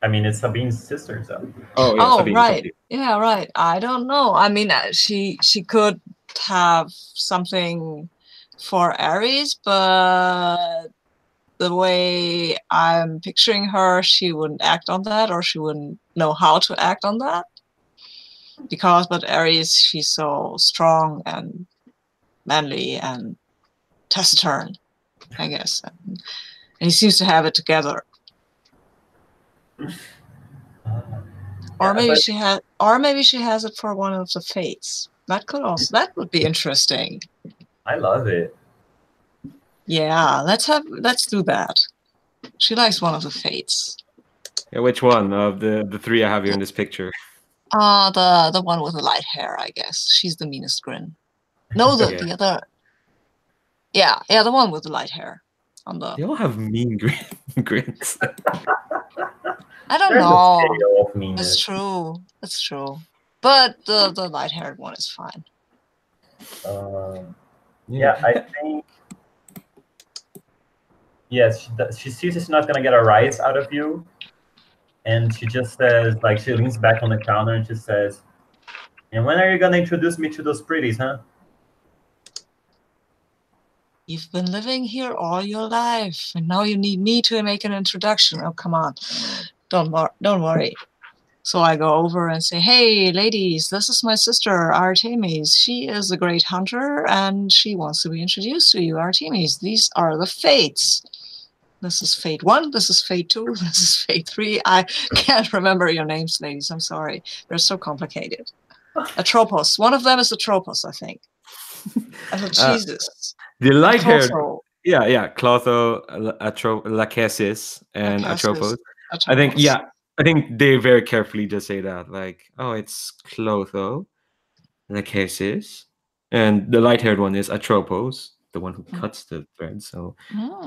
I mean, it's Sabine's sister, so. Oh yeah, Oh, Sabine, right. Sabine. Yeah, right. I don't know. I mean, she could have something for Aries, but the way I'm picturing her, she wouldn't act on that, or she wouldn't know how to act on that. Because, but Aries, she's so strong and manly and taciturn, I guess. And he seems to have it together. Or maybe she has it for one of the fates. That would be interesting. I love it. Yeah, let's do that. She likes one of the fates. Yeah, which one of the three I have here in this picture? The one with the light hair, I guess. She's the meanest grin. No, the other. Yeah, the one with the light hair. They all have mean grins. I don't There's a know. scale of meanness. That's true. But the light haired one is fine. Yeah, I think. Yes, she sees she's not gonna get a rise out of you, and she just says, like, she leans back on the counter and she says, "And when are you gonna introduce me to those pretties, huh?" You've been living here all your life, and now you need me to make an introduction. Oh, come on. Don't worry. So I go over and say, hey, ladies, this is my sister, Artemis. She is a great hunter, and she wants to be introduced to you, Artemis. These are the fates. This is fate 1, this is fate 2, this is fate 3. I can't remember your names, ladies. I'm sorry. They're so complicated. Atropos. One of them is Atropos, I think. Jesus. The light-haired, Clotho. yeah, Clotho, Lachesis, and Lachesis. Atropos. I think they very carefully just say that, like, oh, it's Clotho, Lachesis, and the light-haired one is Atropos, the one who cuts the thread. So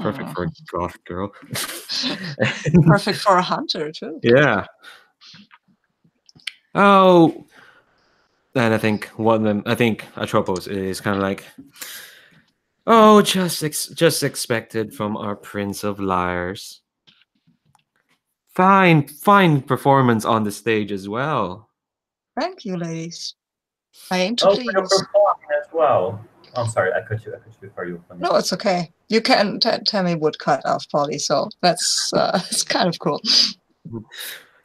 perfect for a goth girl. Perfect for a hunter too. Yeah. Oh, and I think Atropos is kind of like, oh, just expected from our Prince of Liars. Fine performance on the stage as well. Thank you, ladies. I aim to Oh, please. for your performing as well. I'm sorry, I cut you before you. No, it's okay. You can tell me woodcut off Polly, so that's it's kind of cool.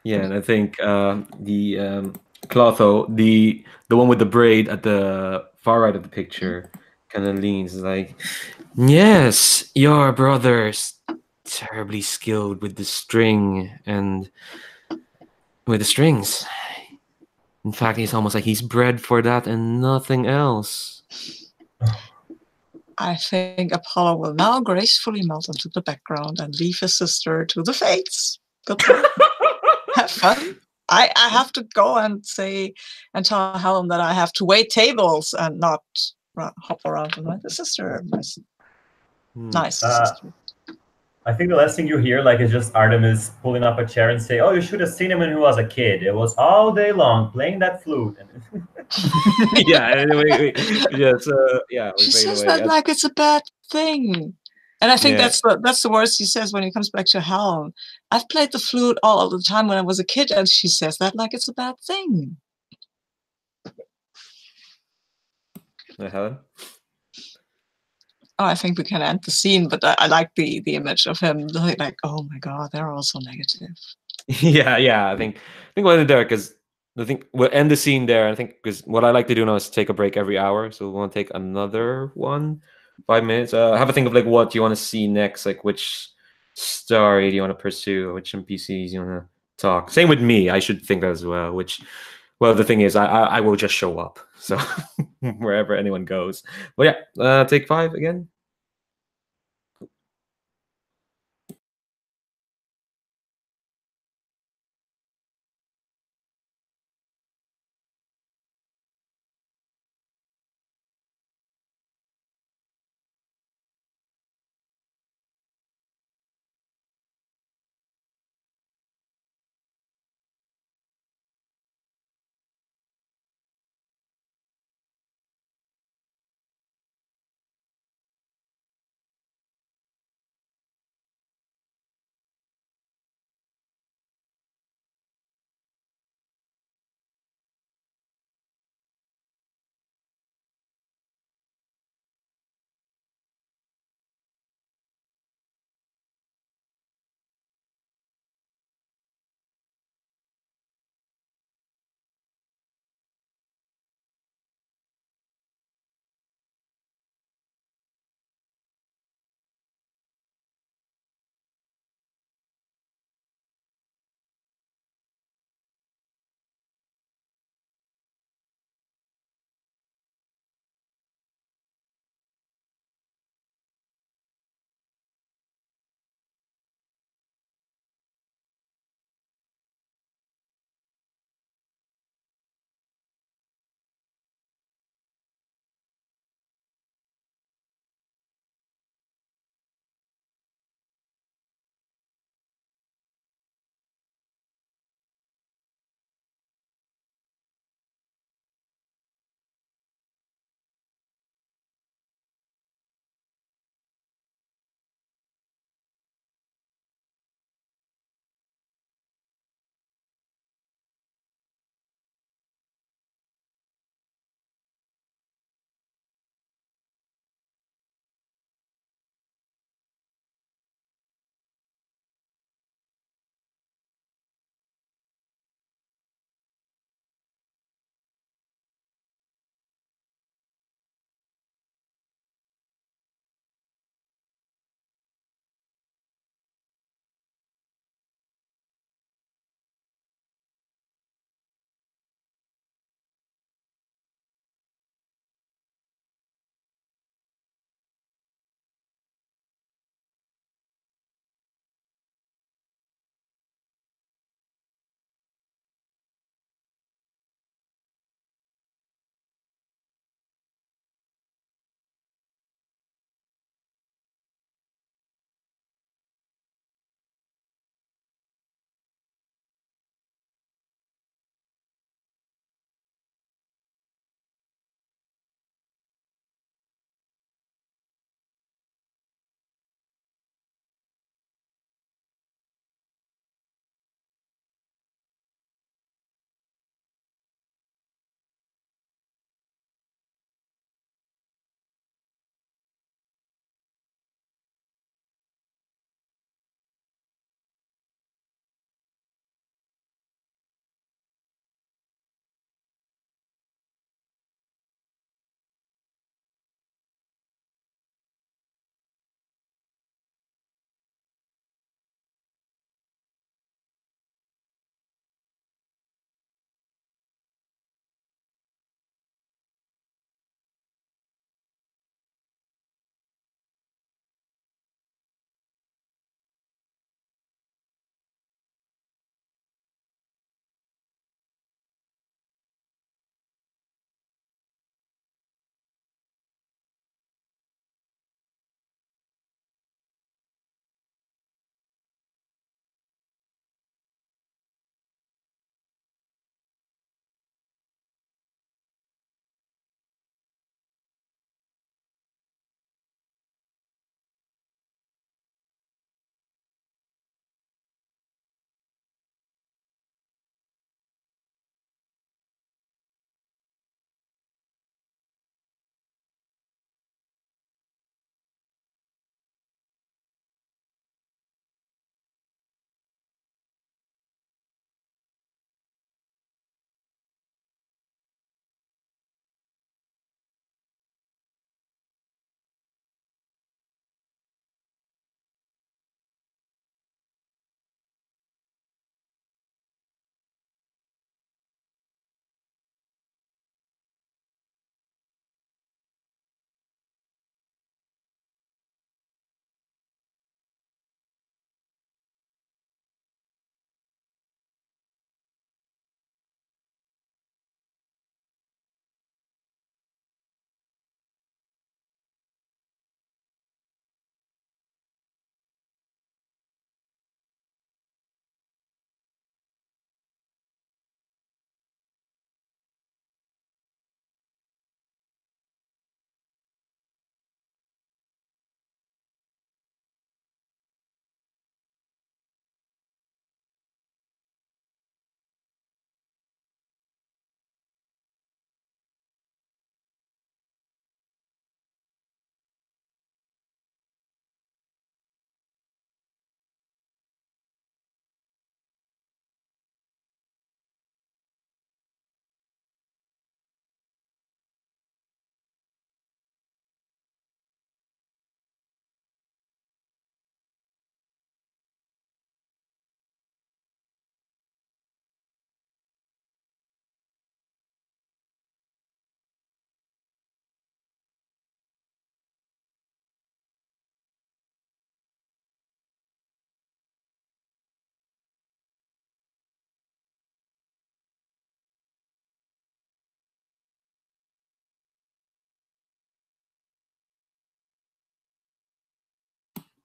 Yeah, and I think the Clotho, the one with the braid at the far right of the picture, kind of leans like, yes, your brother's terribly skilled with the string and with the strings. In fact, he's almost like he's bred for that and nothing else. I think Apollo will now gracefully melt into the background and leave his sister to the fates. Goodbye. Have fun. I have to go and tell Helen that I have to wait tables and not hop around with my sister. Nice sister. I think the last thing you hear, like, is just Artemis pulling up a chair and say, "Oh, you should have seen him when he was a kid. It was all day long playing that flute." Yeah. Yeah. She says that like it's a bad thing, and I think that's the worst he says when he comes back to Helen. I've played the flute all of the time when I was a kid, and she says that like it's a bad thing. Helen? Oh, I think we can end the scene, but I like the image of him like, oh my god, they're all so negative. Yeah. I think we'll end it there because I think we'll end the scene there. I think because what I like to do now is take a break every hour, so we want to take another 5 minutes. Have a think of like what you want to see next, like which story do you want to pursue, which NPCs you want to talk. Same with me, I should think as well. Well, the thing is, I will just show up, so wherever anyone goes. But yeah, take 5 again.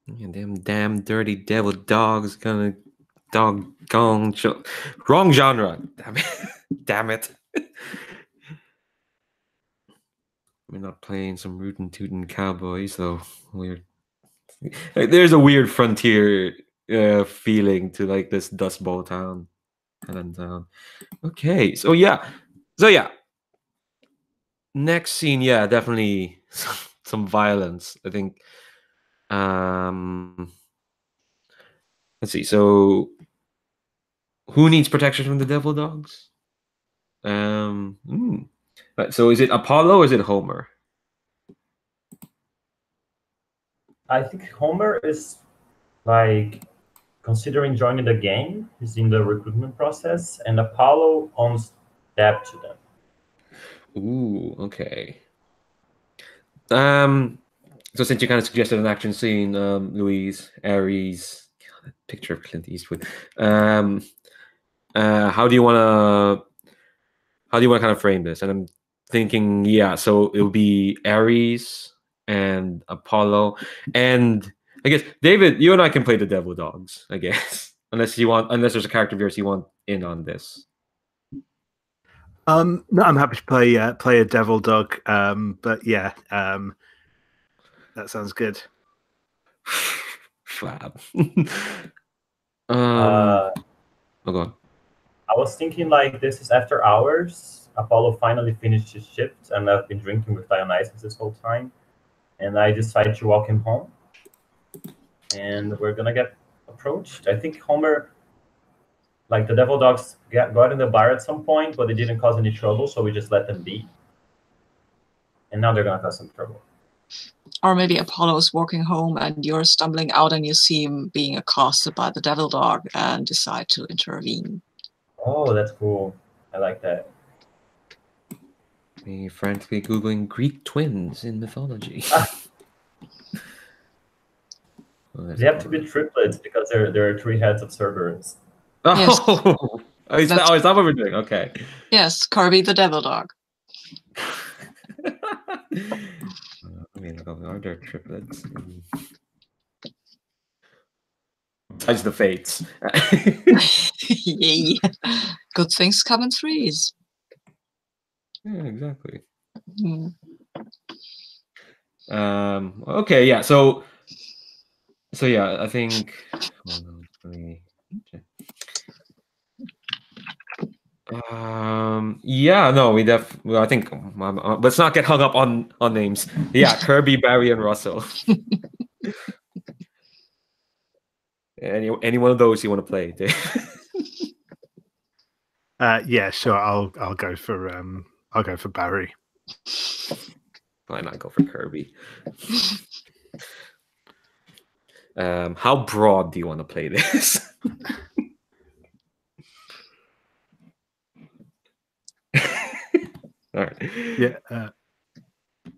Yeah, damn dirty devil dogs gonna doggone wrong genre. Damn it. Damn it. We're not playing some rootin' tootin' cowboys, though. There's a weird frontier feeling to like this Dust Bowl town. Hellenetown. Okay, so yeah. Next scene, yeah, definitely some violence. I think. Let's see. So, who needs protection from the devil dogs? Right, so is it Apollo or is it Homer? I think Homer is like considering joining the gang. He's in the recruitment process, and Apollo owns debt to them. Ooh, okay. So since you kind of suggested an action scene, Louise, Ares, picture of Clint Eastwood. How do you want to kind of frame this? And I'm thinking, yeah, so it would be Ares and Apollo, and I guess David, you and I can play the devil dogs, I guess, unless there's a character of yours you want in on this. No, I'm happy to play a devil dog. But yeah, that sounds good. Fab. Uh, Oh, go on. I was thinking like this is after hours. Apollo finally finished his shift, and I've been drinking with Dionysus this whole time. And I decided to walk him home. And we're gonna get approached. I think Homer, like the devil dogs, got in the bar at some point, but they didn't cause any trouble, so we just let them be. And now they're gonna cause some trouble. Or maybe Apollo's walking home and you're stumbling out and you see him being accosted by the devil dog and decide to intervene. Oh, that's cool. I like that. Me frantically Googling Greek twins in mythology. They have to be triplets because there are 3 heads of Cerberus. Oh, is that what we're doing? Okay. Yes, Kirby the devil dog. I mean, are there triplets? Besides the fates. Yay. Good things come in threes. Yeah, exactly. Mm. Okay, yeah. So yeah, I think. Hold on, let me check. Yeah, no, well, I think let's not get hung up on names. Yeah, Kirby, Barry, and Russell. Any one of those you want to play, Dave? Yeah, sure. I'll go for Barry. Why not go for Kirby? How broad do you want to play this? All right. Yeah.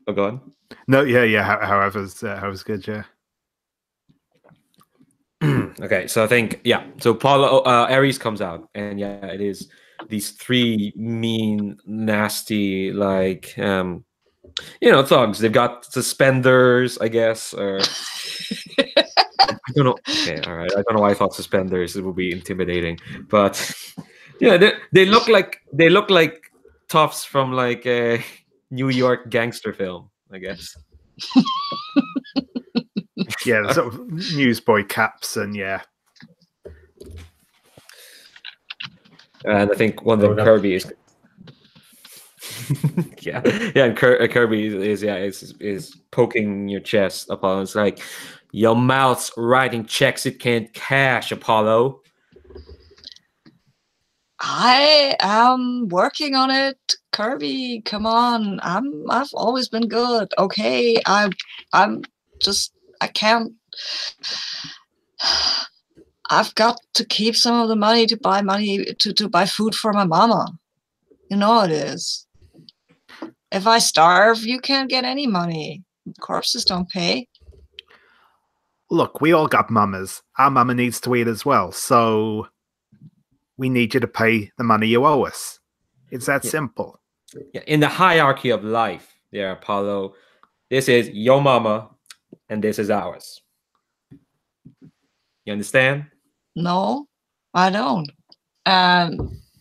Oh, go on. No, yeah. However's good. Yeah. Okay, so I think so Paulo Ares comes out, and yeah, it is these 3 mean, nasty, like thugs. They've got suspenders, I guess, or I don't know. Okay, all right. I don't know why I thought suspenders would be intimidating, but yeah, they look like toughs from like a New York gangster film, I guess. Yeah, the sort of newsboy caps and yeah. And I think one of them, Kirby, is and Kirby is poking your chest, Apollo. It's like, your mouth's writing checks it can't cash, Apollo. I am working on it, Kirby. Come on, I've always been good. Okay, I can't. I've got to keep some of the money to buy food for my mama. You know it is. If I starve, you can't get any money. Corpses don't pay. Look, we all got mamas. Our mama needs to eat as well, so we need you to pay the money you owe us. It's that simple. Yeah, in the hierarchy of life, there, Apollo, this is your mama, and this is ours. You understand? No, I don't.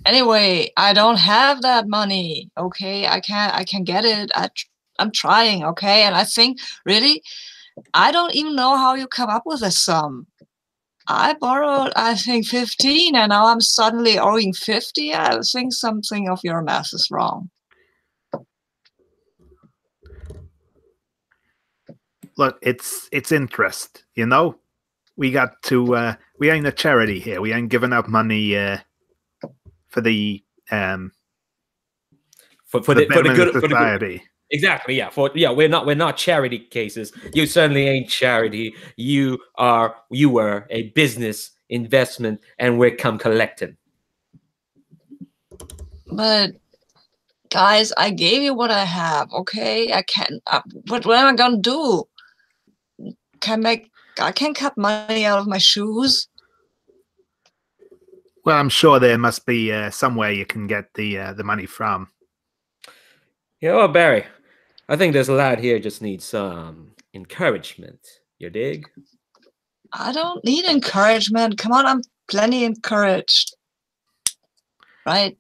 Anyway, I don't have that money. Okay, I can't get it. I'm trying. Okay, and I think really, I don't even know how you come up with a sum. I borrowed, I think, 15, and now I'm suddenly owing 50. I think something of your math is wrong. Look, it's interest, you know? We got to, we ain't a charity here. We ain't giving out money for the For the betterment good of society. Exactly. Yeah. We're not charity cases. You certainly ain't charity. You were a business investment, and we're come collecting. But guys, I gave you what I have. Okay, I can't. What am I gonna do? I can't cut money out of my shoes. Well, I'm sure there must be somewhere you can get the money from. You know what, Barry? I think this lad here just needs some encouragement. You dig? I don't need encouragement. Come on, I'm plenty encouraged. Right?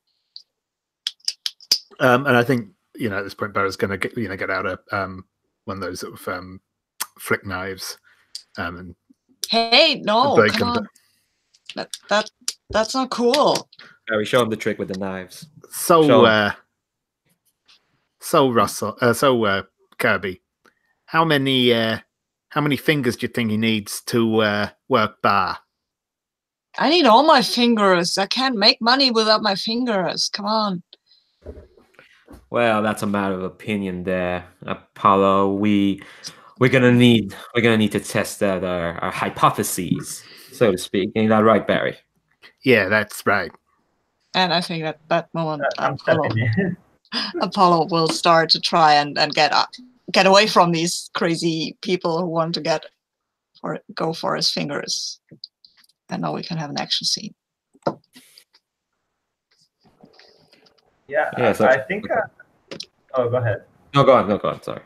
And I think, you know, at this point, Barry's going to get out a one of those sort of flick knives. And hey, no, break come them. on. That's not cool. Barry, show him the trick with the knives. So Kirby, how many fingers do you think he needs to work bar? I need all my fingers. I can't make money without my fingers. Come on. Well, that's a matter of opinion there, Apollo. We're gonna need to test out our hypotheses, so to speak. Ain't that right, Barry? Yeah, that's right. And I think at that moment, I'm stepping in. Apollo will start to try and get away from these crazy people who want to go for his fingers. And now we can have an action scene. Yeah, so, I think. Oh, go ahead. No, go on. Sorry.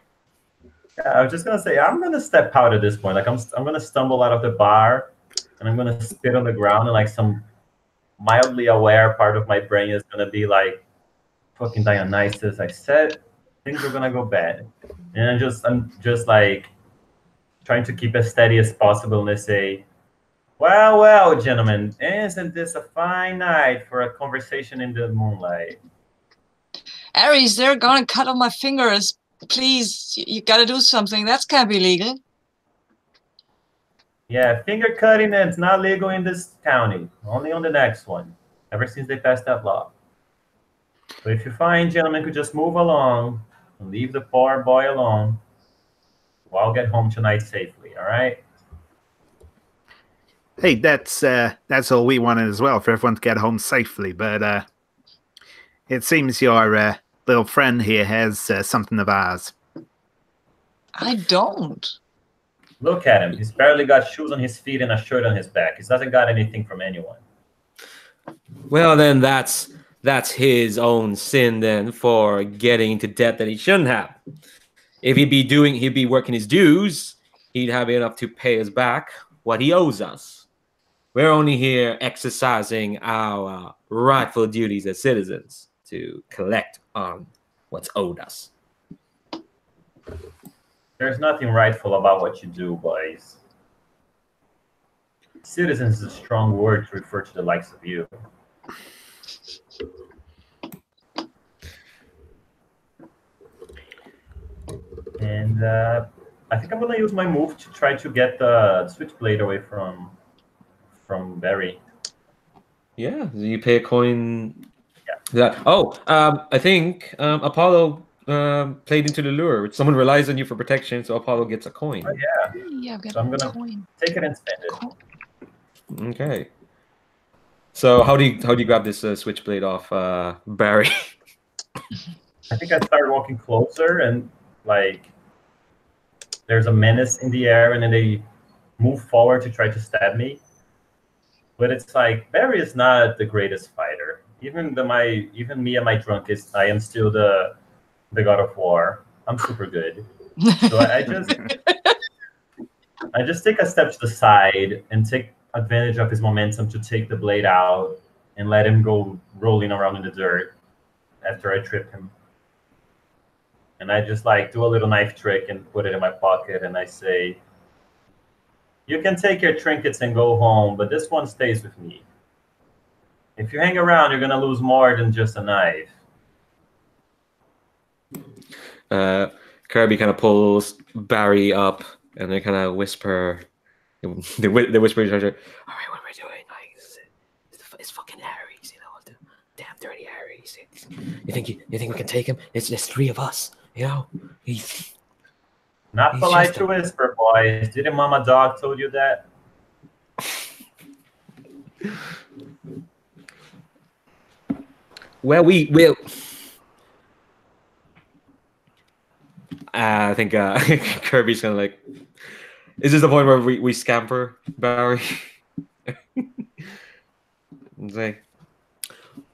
Yeah, I was just gonna say I'm gonna step out at this point. Like I'm gonna stumble out of the bar, and I'm gonna spit on the ground, and like some mildly aware part of my brain is gonna be like, "Fucking Dionysus, I said things were gonna go bad," and I'm just like trying to keep as steady as possible, and I say, well, gentlemen, isn't this a fine night for a conversation in the moonlight?" Aries, they're gonna cut off my fingers. Please, you gotta do something. That can't be legal. Yeah, finger cutting, it's not legal in this county. Only on the next one, ever since they passed that law. So if you find gentlemen could just move along and leave the poor boy alone, we'll all get home tonight safely, all right? Hey, that's all we wanted as well, for everyone to get home safely. But it seems your little friend here has something of ours. I don't. Look at him. He's barely got shoes on his feet and a shirt on his back. He hasn't got anything from anyone. Well, then that's his own sin then for getting into debt that he shouldn't have. If he'd be working his dues, he'd have enough to pay us back what he owes us. We're only here exercising our rightful duties as citizens to collect on what's owed us. There's nothing rightful about what you do, boys. Citizens is a strong word to refer to the likes of you. And I think I'm going to use my move to try to get the switchblade away from Barry. Yeah, you pay a coin. Yeah. I think Apollo played into the lure. Someone relies on you for protection, so Apollo gets a coin. Oh, yeah. Yeah, I've got So I'm going a to coin. take it and spend it. Okay. So how do you grab this switchblade off Barry? I think I start walking closer, and like there's a menace in the air, and then they move forward to try to stab me. But it's like Barry is not the greatest fighter. Even me at my drunkest, I am still the god of war. I'm super good. So I just take a step to the side and take advantage of his momentum to take the blade out and let him go rolling around in the dirt after I trip him. And I just like do a little knife trick and put it in my pocket, and I say, "You can take your trinkets and go home, but this one stays with me. If you hang around, you're gonna lose more than just a knife." Kirby kind of pulls Barry up, and they kind of whisper. They whisper to each other. All right, what are we doing? Like, it's fucking Harry's, you know, the damn dirty Harry's. You think we can take him? It's just 3 of us, you know. Not He's polite just to whisper, boys. Didn't Mama Dog told you that? Well, we will. I think Kirby's gonna like. Is this the point where we scamper Barry? And say,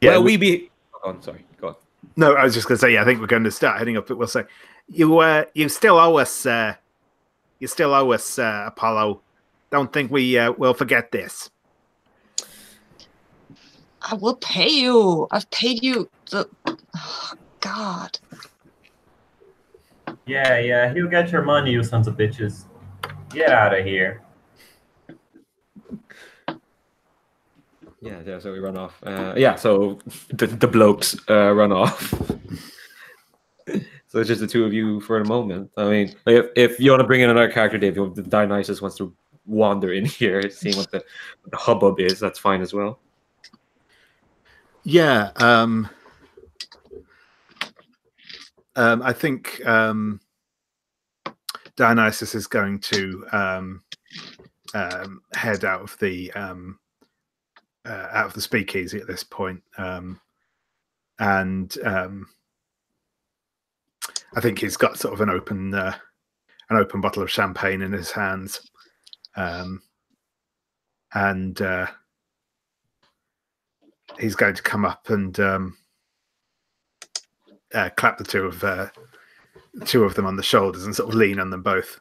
Yeah, well, we be. Oh, I'm sorry. Go on. No, I was just going to say, yeah, I think we're going to start heading up. But we'll say, you still owe us. You still owe us, Apollo. Don't think we will forget this. I will pay you. I've paid you the. Oh, God. Yeah, he'll get your money, you sons of bitches. Get out of here. Yeah, so we run off. So the blokes run off. So it's just the 2 of you for the moment. I mean, if you want to bring in another character, Dave, if the Dionysus wants to wander in here, seeing what the hubbub is, that's fine as well. Yeah, I think Dionysus is going to head out of the speakeasy at this point, and I think he's got sort of an open bottle of champagne in his hands, and he's going to come up and clap the two of them on the shoulders and sort of lean on them both.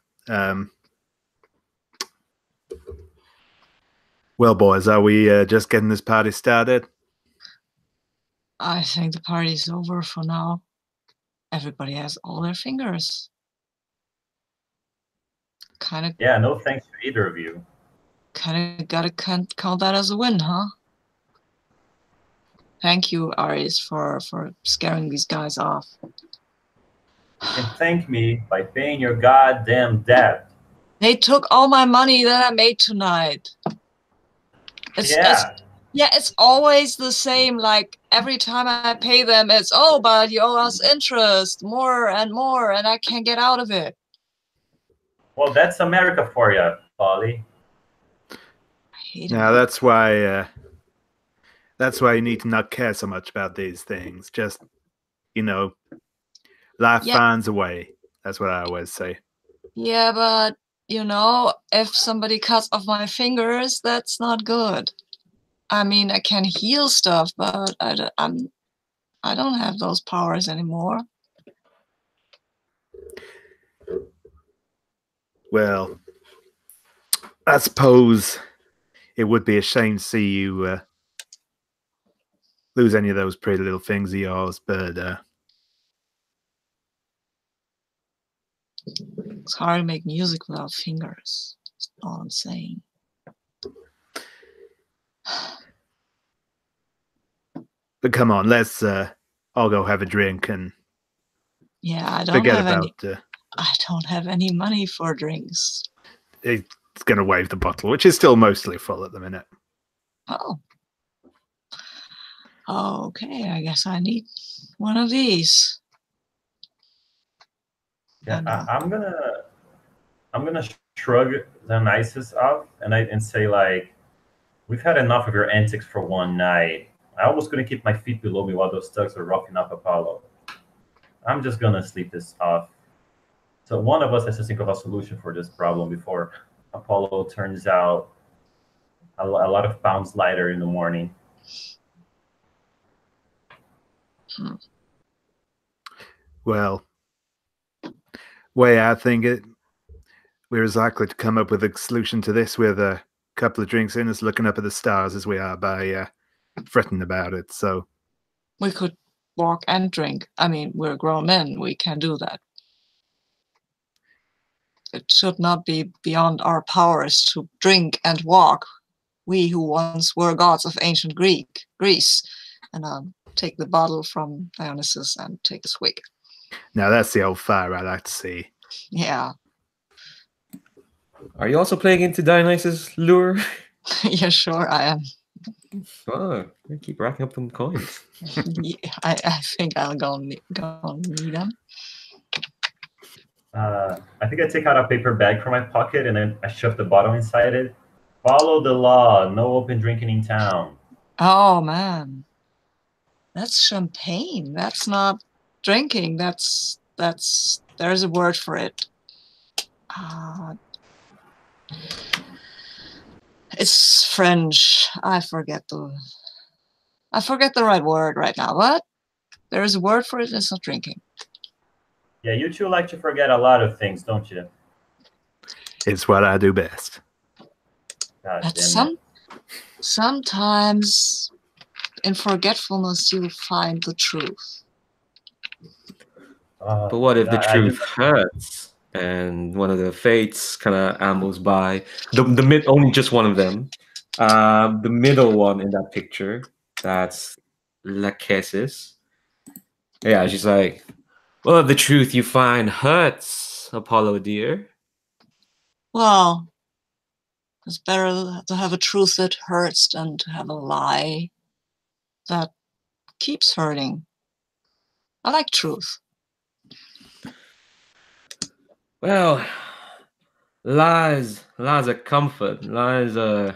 Well, boys, are we just getting this party started? I think the party's over for now. Everybody has all their fingers. Kind of. Yeah, no thanks to either of you. Kind of gotta count that as a win, huh? Thank you, Aries, for scaring these guys off. You can thank me by paying your goddamn debt. They took all my money that I made tonight. It's always the same. Like every time I pay them, it's but you owe us interest, more and more, and I can't get out of it. Well, that's America for you, Polly. I hate Now it. that's why you need to not care so much about these things. Just, life finds a way. That's what I always say. Yeah, but if somebody cuts off my fingers, that's not good. I mean, I can heal stuff, but I don't have those powers anymore. Well, I suppose it would be a shame to see you lose any of those pretty little things of yours, but it's hard to make music without fingers. That's all I'm saying. But come on, let's all go have a drink and I don't have any money for drinks. It's going to wave the bottle, which is still mostly full at the minute. Oh, okay. I guess I need one of these. Yeah, I'm gonna shrug Dionysus off and say, like, we've had enough of your antics for one night. I almost couldn't keep my feet below me while those thugs were roughing up Apollo. I'm just gonna sleep this off. So one of us has to think of a solution for this problem before Apollo turns out a lot of pounds lighter in the morning. Well, way I think we're as likely to come up with a solution to this with couple of drinks in, as looking up at the stars as we are by fretting about it. So We could walk and drink. I mean, we're grown men. We can do that. It should not be beyond our powers to drink and walk. We who once were gods of ancient Greece. And take the bottle from Dionysus and take a swig. now that's the old fire I like to see. Yeah. Are you also playing into Dionysus' lure? Yeah, sure, I am. Oh, you keep racking up them coins. Yeah, I think I'll go need them. I think I take out a paper bag from my pocket and then I shove the bottle inside it. Follow the law. No open drinking in town. Oh, man. That's champagne. That's not drinking. There's a word for it. It's French. I forget the right word right now, but there is a word for it. It's not drinking. Yeah, you two like to forget a lot of things, don't you? It's what I do best. God But damn it. sometimes in forgetfulness you find the truth. But what if the I truth just- hurts? And one of the fates kind of ambles by. Only just one of them. The middle one in that picture. That's Lachesis. Yeah, she's like, well, if the truth you find hurts, Apollo dear. Well, it's better to have a truth that hurts than to have a lie that keeps hurting. I like truth. Well, lies are comfort. Lies are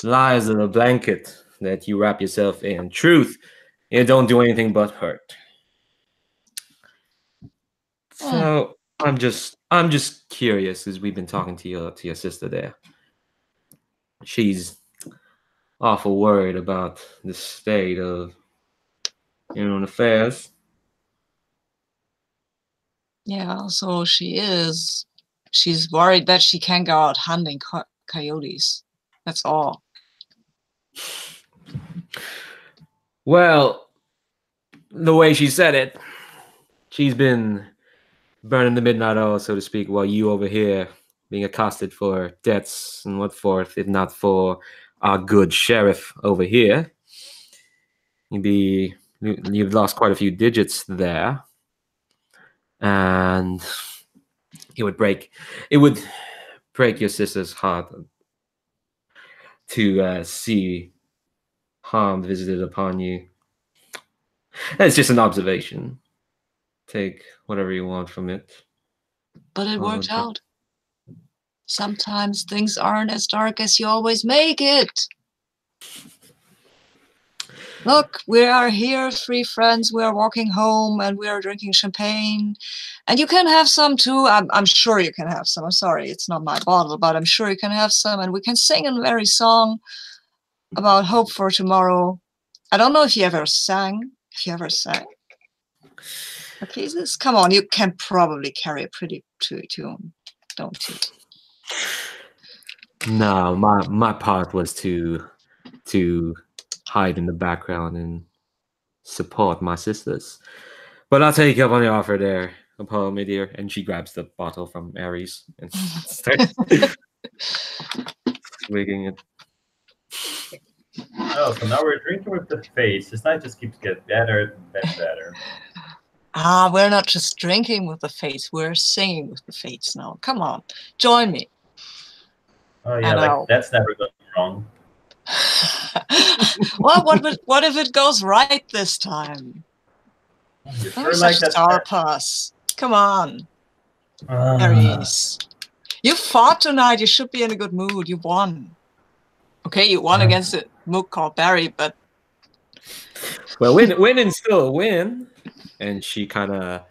a blanket that you wrap yourself in. Truth, it don't do anything but hurt. So I'm just curious, as we've been talking to your sister there. She's awful worried about the state of affairs. Yeah, so she is. She's worried that she can't go out hunting coyotes. That's all. Well, the way she said it, she's been burning the midnight oil, so to speak, while you over here being accosted for debts and what forth, if not for our good sheriff over here. You've lost quite a few digits there. And it would break your sister's heart to see harm visited upon you. It's just an observation. Take whatever you want from it. But it worked out. Sometimes things aren't as dark as you always make it. Look, we are here, 3 friends. We are walking home and we are drinking champagne. And you can have some too. I'm sure you can have some. I'm sorry, it's not my bottle, but I'm sure you can have some. And we can sing a very song about hope for tomorrow. I don't know if you ever sang. Okay, come on, you can probably carry a pretty tune, don't you? No, my part was to hide in the background and support my sisters. But I'll take you up on the offer there, Apollo, my dear. And she grabs the bottle from Ares and starts swigging it. Oh, so now we're drinking with the face. This night just keeps getting better and better. We're not just drinking with the fates, we're singing with the fates now. Come on, join me. Oh yeah, like that's never going wrong. Well, what if it goes right this time? You're Don't sure be like such a that? star puss. Come on, Aries. You fought tonight. You should be in a good mood. You won. Okay, you won against a mook called Barry, but well, winning still a win. And she kind of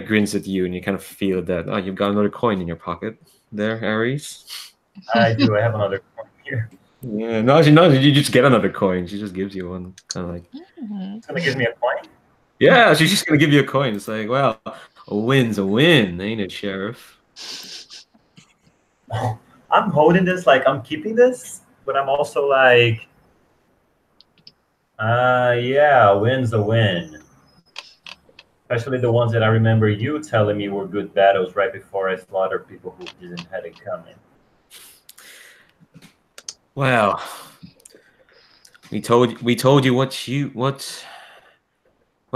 grins at you, and you kind of feel that you've got another coin in your pocket there, Ares. I do. I have another coin here. Yeah, no, you just get another coin. She just gives you one, kind of like. It's gonna give me a coin. Yeah, she's just gonna give you a coin. It's like, well, a win's a win, ain't it, Sheriff? Oh, I'm holding this, like I'm keeping this, but I'm also like, yeah, a win's a win. Especially the ones that I remember you telling me were good battles right before I slaughtered people who didn't have it coming. Well, we told you well,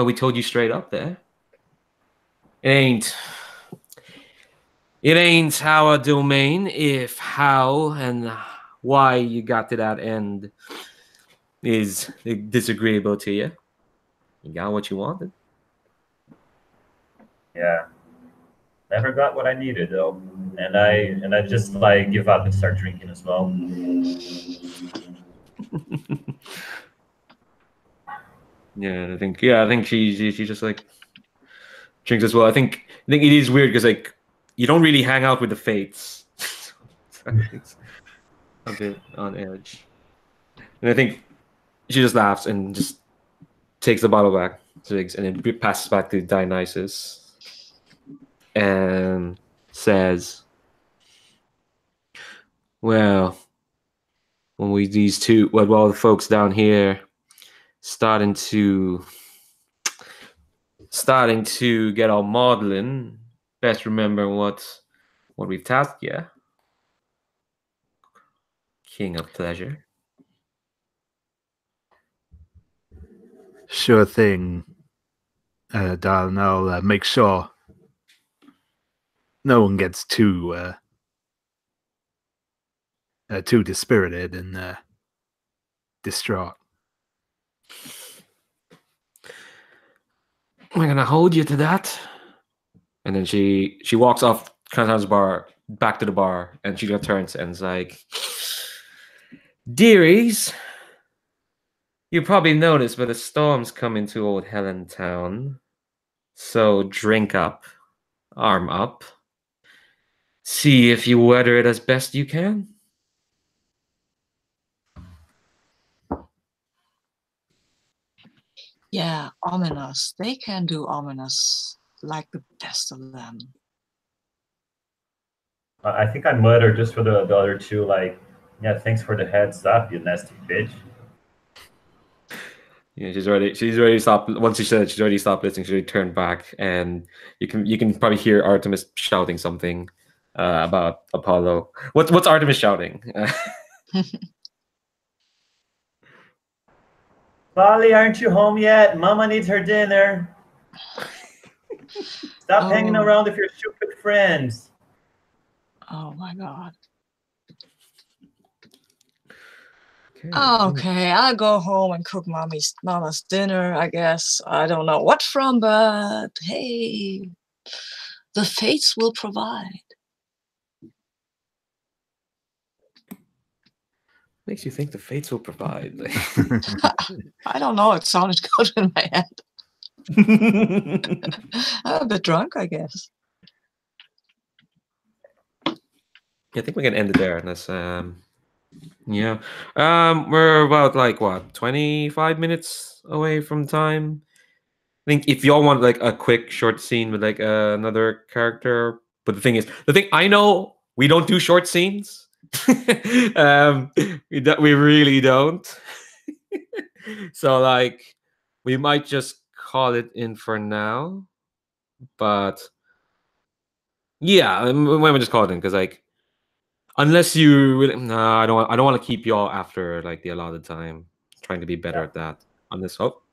we told you straight up there. It ain't our domain if how and why you got to that end is disagreeable to you. You got what you wanted. Yeah. Never got what I needed though. And I just like give up and start drinking as well. Yeah, I think she just like drinks as well. I think it is weird because like you don't really hang out with the fates. So it's a bit on edge. And I think she just laughs and just takes the bottle back, and then passes back to Dionysus and says, "Well, when all the folks down here starting to get all maudlin, best remember what we've tasked you, King of Pleasure." Sure thing, darling. I'll make sure no one gets too dispirited and distraught. We're gonna hold you to that. And then she walks off Countdown's bar back to the bar, and she turns and is like, "Dearies, you probably noticed, but a storm's coming to old Hellenetown. So drink up, arm up, see if you weather it as best you can." Yeah, ominous. They can do ominous like the best of them. I think I muttered just for the other two, like, yeah, thanks for the heads up, you nasty bitch. Yeah, she's already stopped. Once she said she's already stopped listening, she already turned back, and you can probably hear Artemis shouting something about Apollo. What's Artemis shouting? Polly, aren't you home yet? Mama needs her dinner. Stop hanging Oh. around with your stupid friends. Oh my god. Okay. Okay, I'll go home and cook mama's dinner, I guess. I don't know what from, but hey, the fates will provide. Makes you think the fates will provide. I don't know, it sounded good in my head. I'm a bit drunk, I guess. I think we can end it there. Unless, yeah, we're about like what 25 minutes away from time. I think if y'all want like a quick short scene with like another character, but the thing I know we don't do short scenes. We really don't. So like we might just call it in for now. But yeah, we might just call it in because like unless you really, no, I don't want to keep y'all after like the allotted time. Trying to be better at that on this. Oh,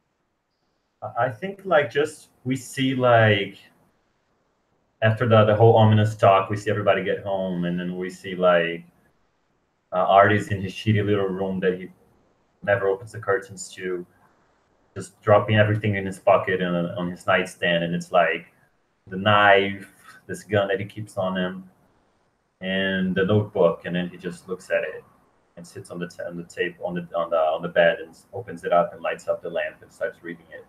I think like just we see like after the whole ominous talk, we see everybody get home, and then we see like Artie's in his shitty little room that he never opens the curtains to, just dropping everything in his pocket and on his nightstand, and it's like the knife, this gun that he keeps on him, and the notebook, and then he just looks at it and sits on the tape on the bed and opens it up and lights up the lamp and starts reading it.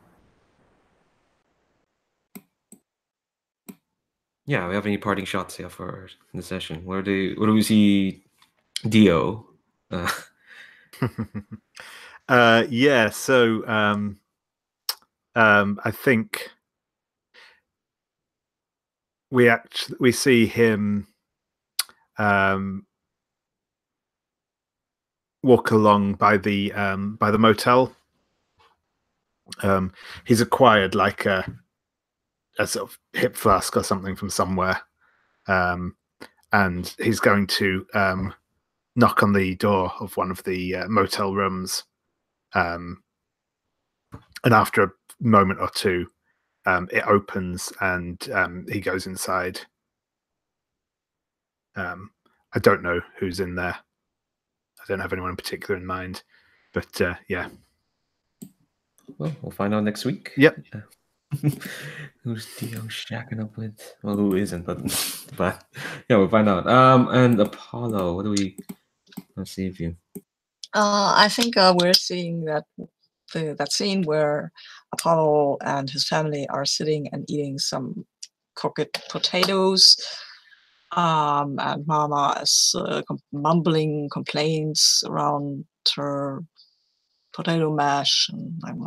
yeah. We have any parting shots here for the session? Where do we see Dio? Yeah. So I think we see him walk along by the motel. He's acquired like a sort of hip flask or something from somewhere, and he's going to knock on the door of one of the motel rooms. And after a moment or two, it opens and he goes inside. I don't know who's in there. I don't have anyone in particular in mind, but yeah. Well, we'll find out next week. Yep. Who's Theo shacking up with? Well, who isn't? But yeah, we'll find out. And Apollo, what do we? Let's see if you. I think we're seeing that scene where Apollo and his family are sitting and eating some cooked potatoes. And Mama is mumbling complaints around her potato mash and like,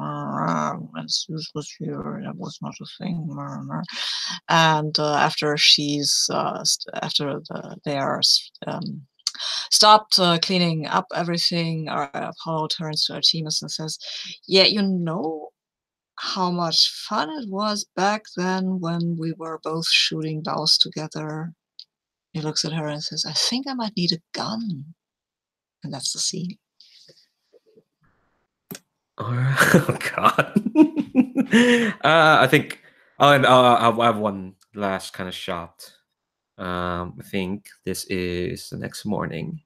this was here, that was not a thing. And after they are stopped cleaning up everything, Apollo turns to Artemis and says, "Yeah, you know how much fun it was back then when we were both shooting bows together." He looks at her and says, "I think I might need a gun." And that's the scene. Oh God. I think. Oh, and I have one last kind of shot. I think this is the next morning,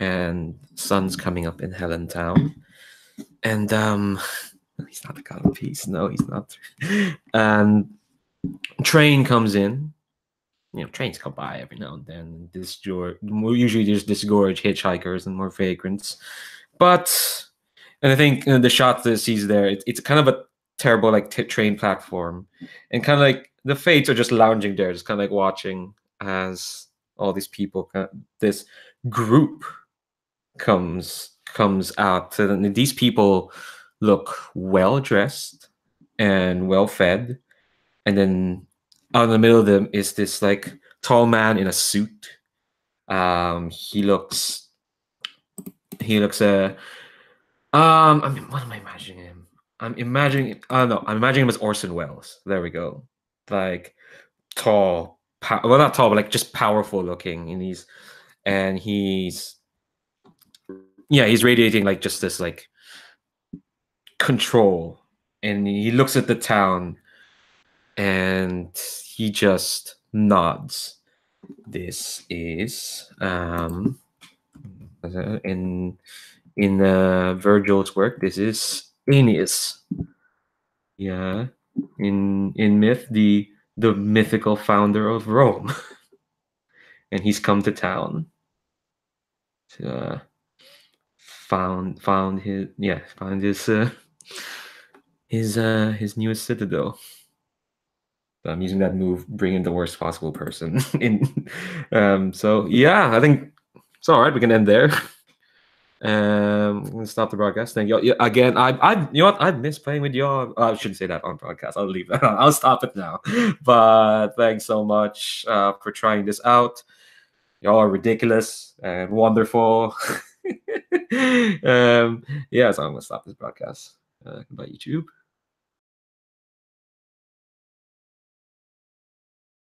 and sun's coming up in Hellenetown, and he's not the god of peace. No, he's not. And train comes in. You know, trains come by every now and then. Usually there's disgorge hitchhikers and more vagrants, and I think the shot that sees there, it's kind of a terrible like train platform, and kind of like the Fates are just lounging there, just kind of like watching as all these people, this group comes out, and these people look well dressed and well fed, and then out in the middle of them is this like tall man in a suit. He looks I mean, what am I imagining him? I'm imagining him as Orson Welles. There we go. Like tall, well, not tall, but like just powerful looking. And he's radiating like just this like control. And he looks at the town and he just nods. This is in Virgil's work, this is Aeneas. Yeah, in myth, the mythical founder of Rome, and he's come to town to found his newest citadel. So I'm using that move, bringing the worst possible person in. So yeah, I think it's all right. We can end there. I'm gonna stop the broadcast. Thank you again. You know what? I miss playing with y'all. I shouldn't say that on broadcast. I'll leave that on. I'll stop it now. But thanks so much for trying this out. Y'all are ridiculous and wonderful. Yeah, so I'm gonna stop this broadcast. Goodbye, YouTube.